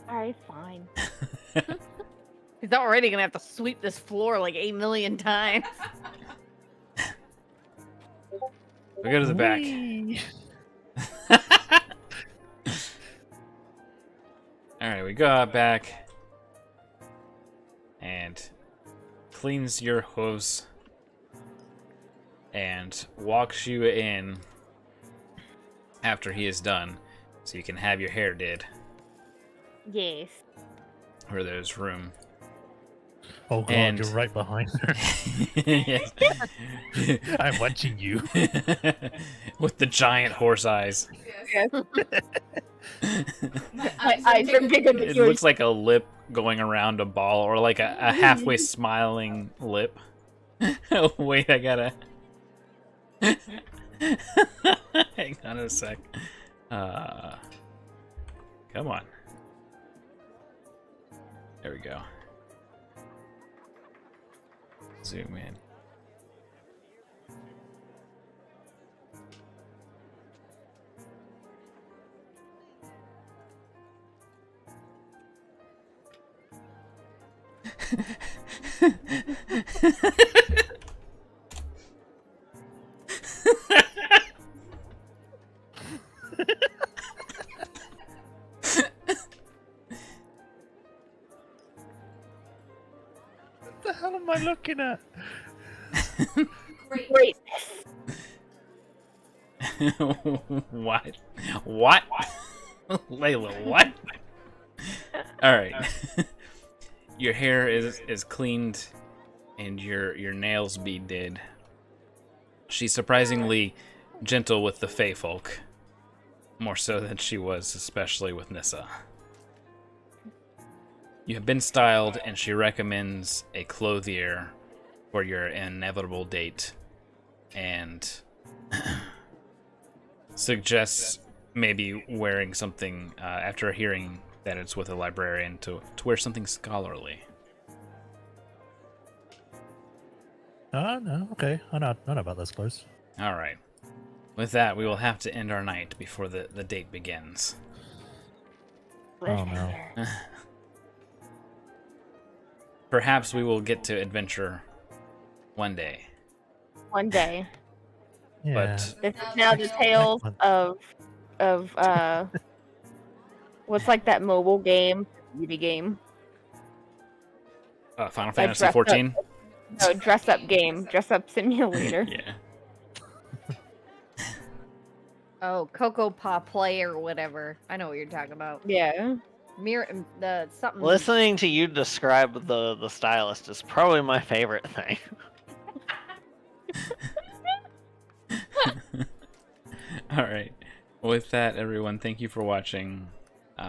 Alright, fine.
He's already gonna have to sweep this floor like 8 million times.
We go to the back.
Whee!
Alright, we go out back and cleans your hooves and walks you in after he is done so you can have your hair did,
Yes.
where there's room.
Oh god,
And-
you're right behind her.
Yes.
I'm watching you.
With the giant horse eyes.
My eyes are bigger than
It
yours.
looks like a lip going around a ball, or like a halfway smiling lip. Wait, I gotta... Hang on a sec. Come on. There we go. Zoom in.
What the hell am I looking at?
Wait.
What? What? Layla, what? Alright. Your hair is cleaned and your nails be did. She's surprisingly gentle with the Fae folk. More so than she was, especially with Nissa. You have been styled, and she recommends a clothier for your inevitable date. And suggests maybe wearing something, after hearing that it's with a librarian, to wear something scholarly.
No, okay. I know about those clothes.
Alright. With that, we will have to end our night before the date begins.
Oh no.
Perhaps we will get to adventure one day.
One day.
Yeah.
But
This is now the tales of what's like that mobile game, beauty game.
Final Fantasy
dressed up.
14?
No, dress up game, dress up simulator.
Yeah.
Oh, Cocoa Paw Play or whatever. I know what you're talking about.
Yeah.
The something.
Listening to you describe the stylist is probably my favorite thing.
Alright. With that, everyone, thank you for watching.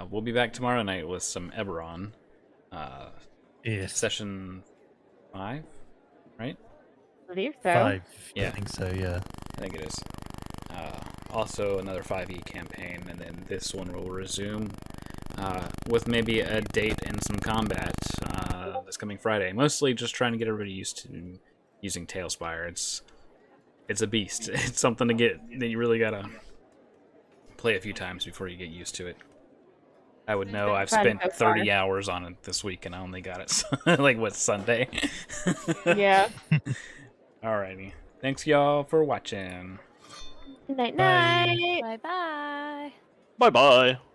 We'll be back tomorrow night with some Eberron.
Yes.
Session 5, right?
I believe so.
5.
Yeah.
I think so, yeah.
I think it is. Also, another 5e campaign, and then this one will resume with maybe a date and some combat this coming Friday. Mostly just trying to get everybody used to using Tailspire. It's a beast. It's something to get that you really gotta play a few times before you get used to it. I would know. I've
Fun
spent
so far.
30 hours on it this week, and I only got it like what, Sunday.
Yeah.
Alrighty. Thanks y'all for watching.
Night
Bye.
night.
Bye bye.
Bye bye.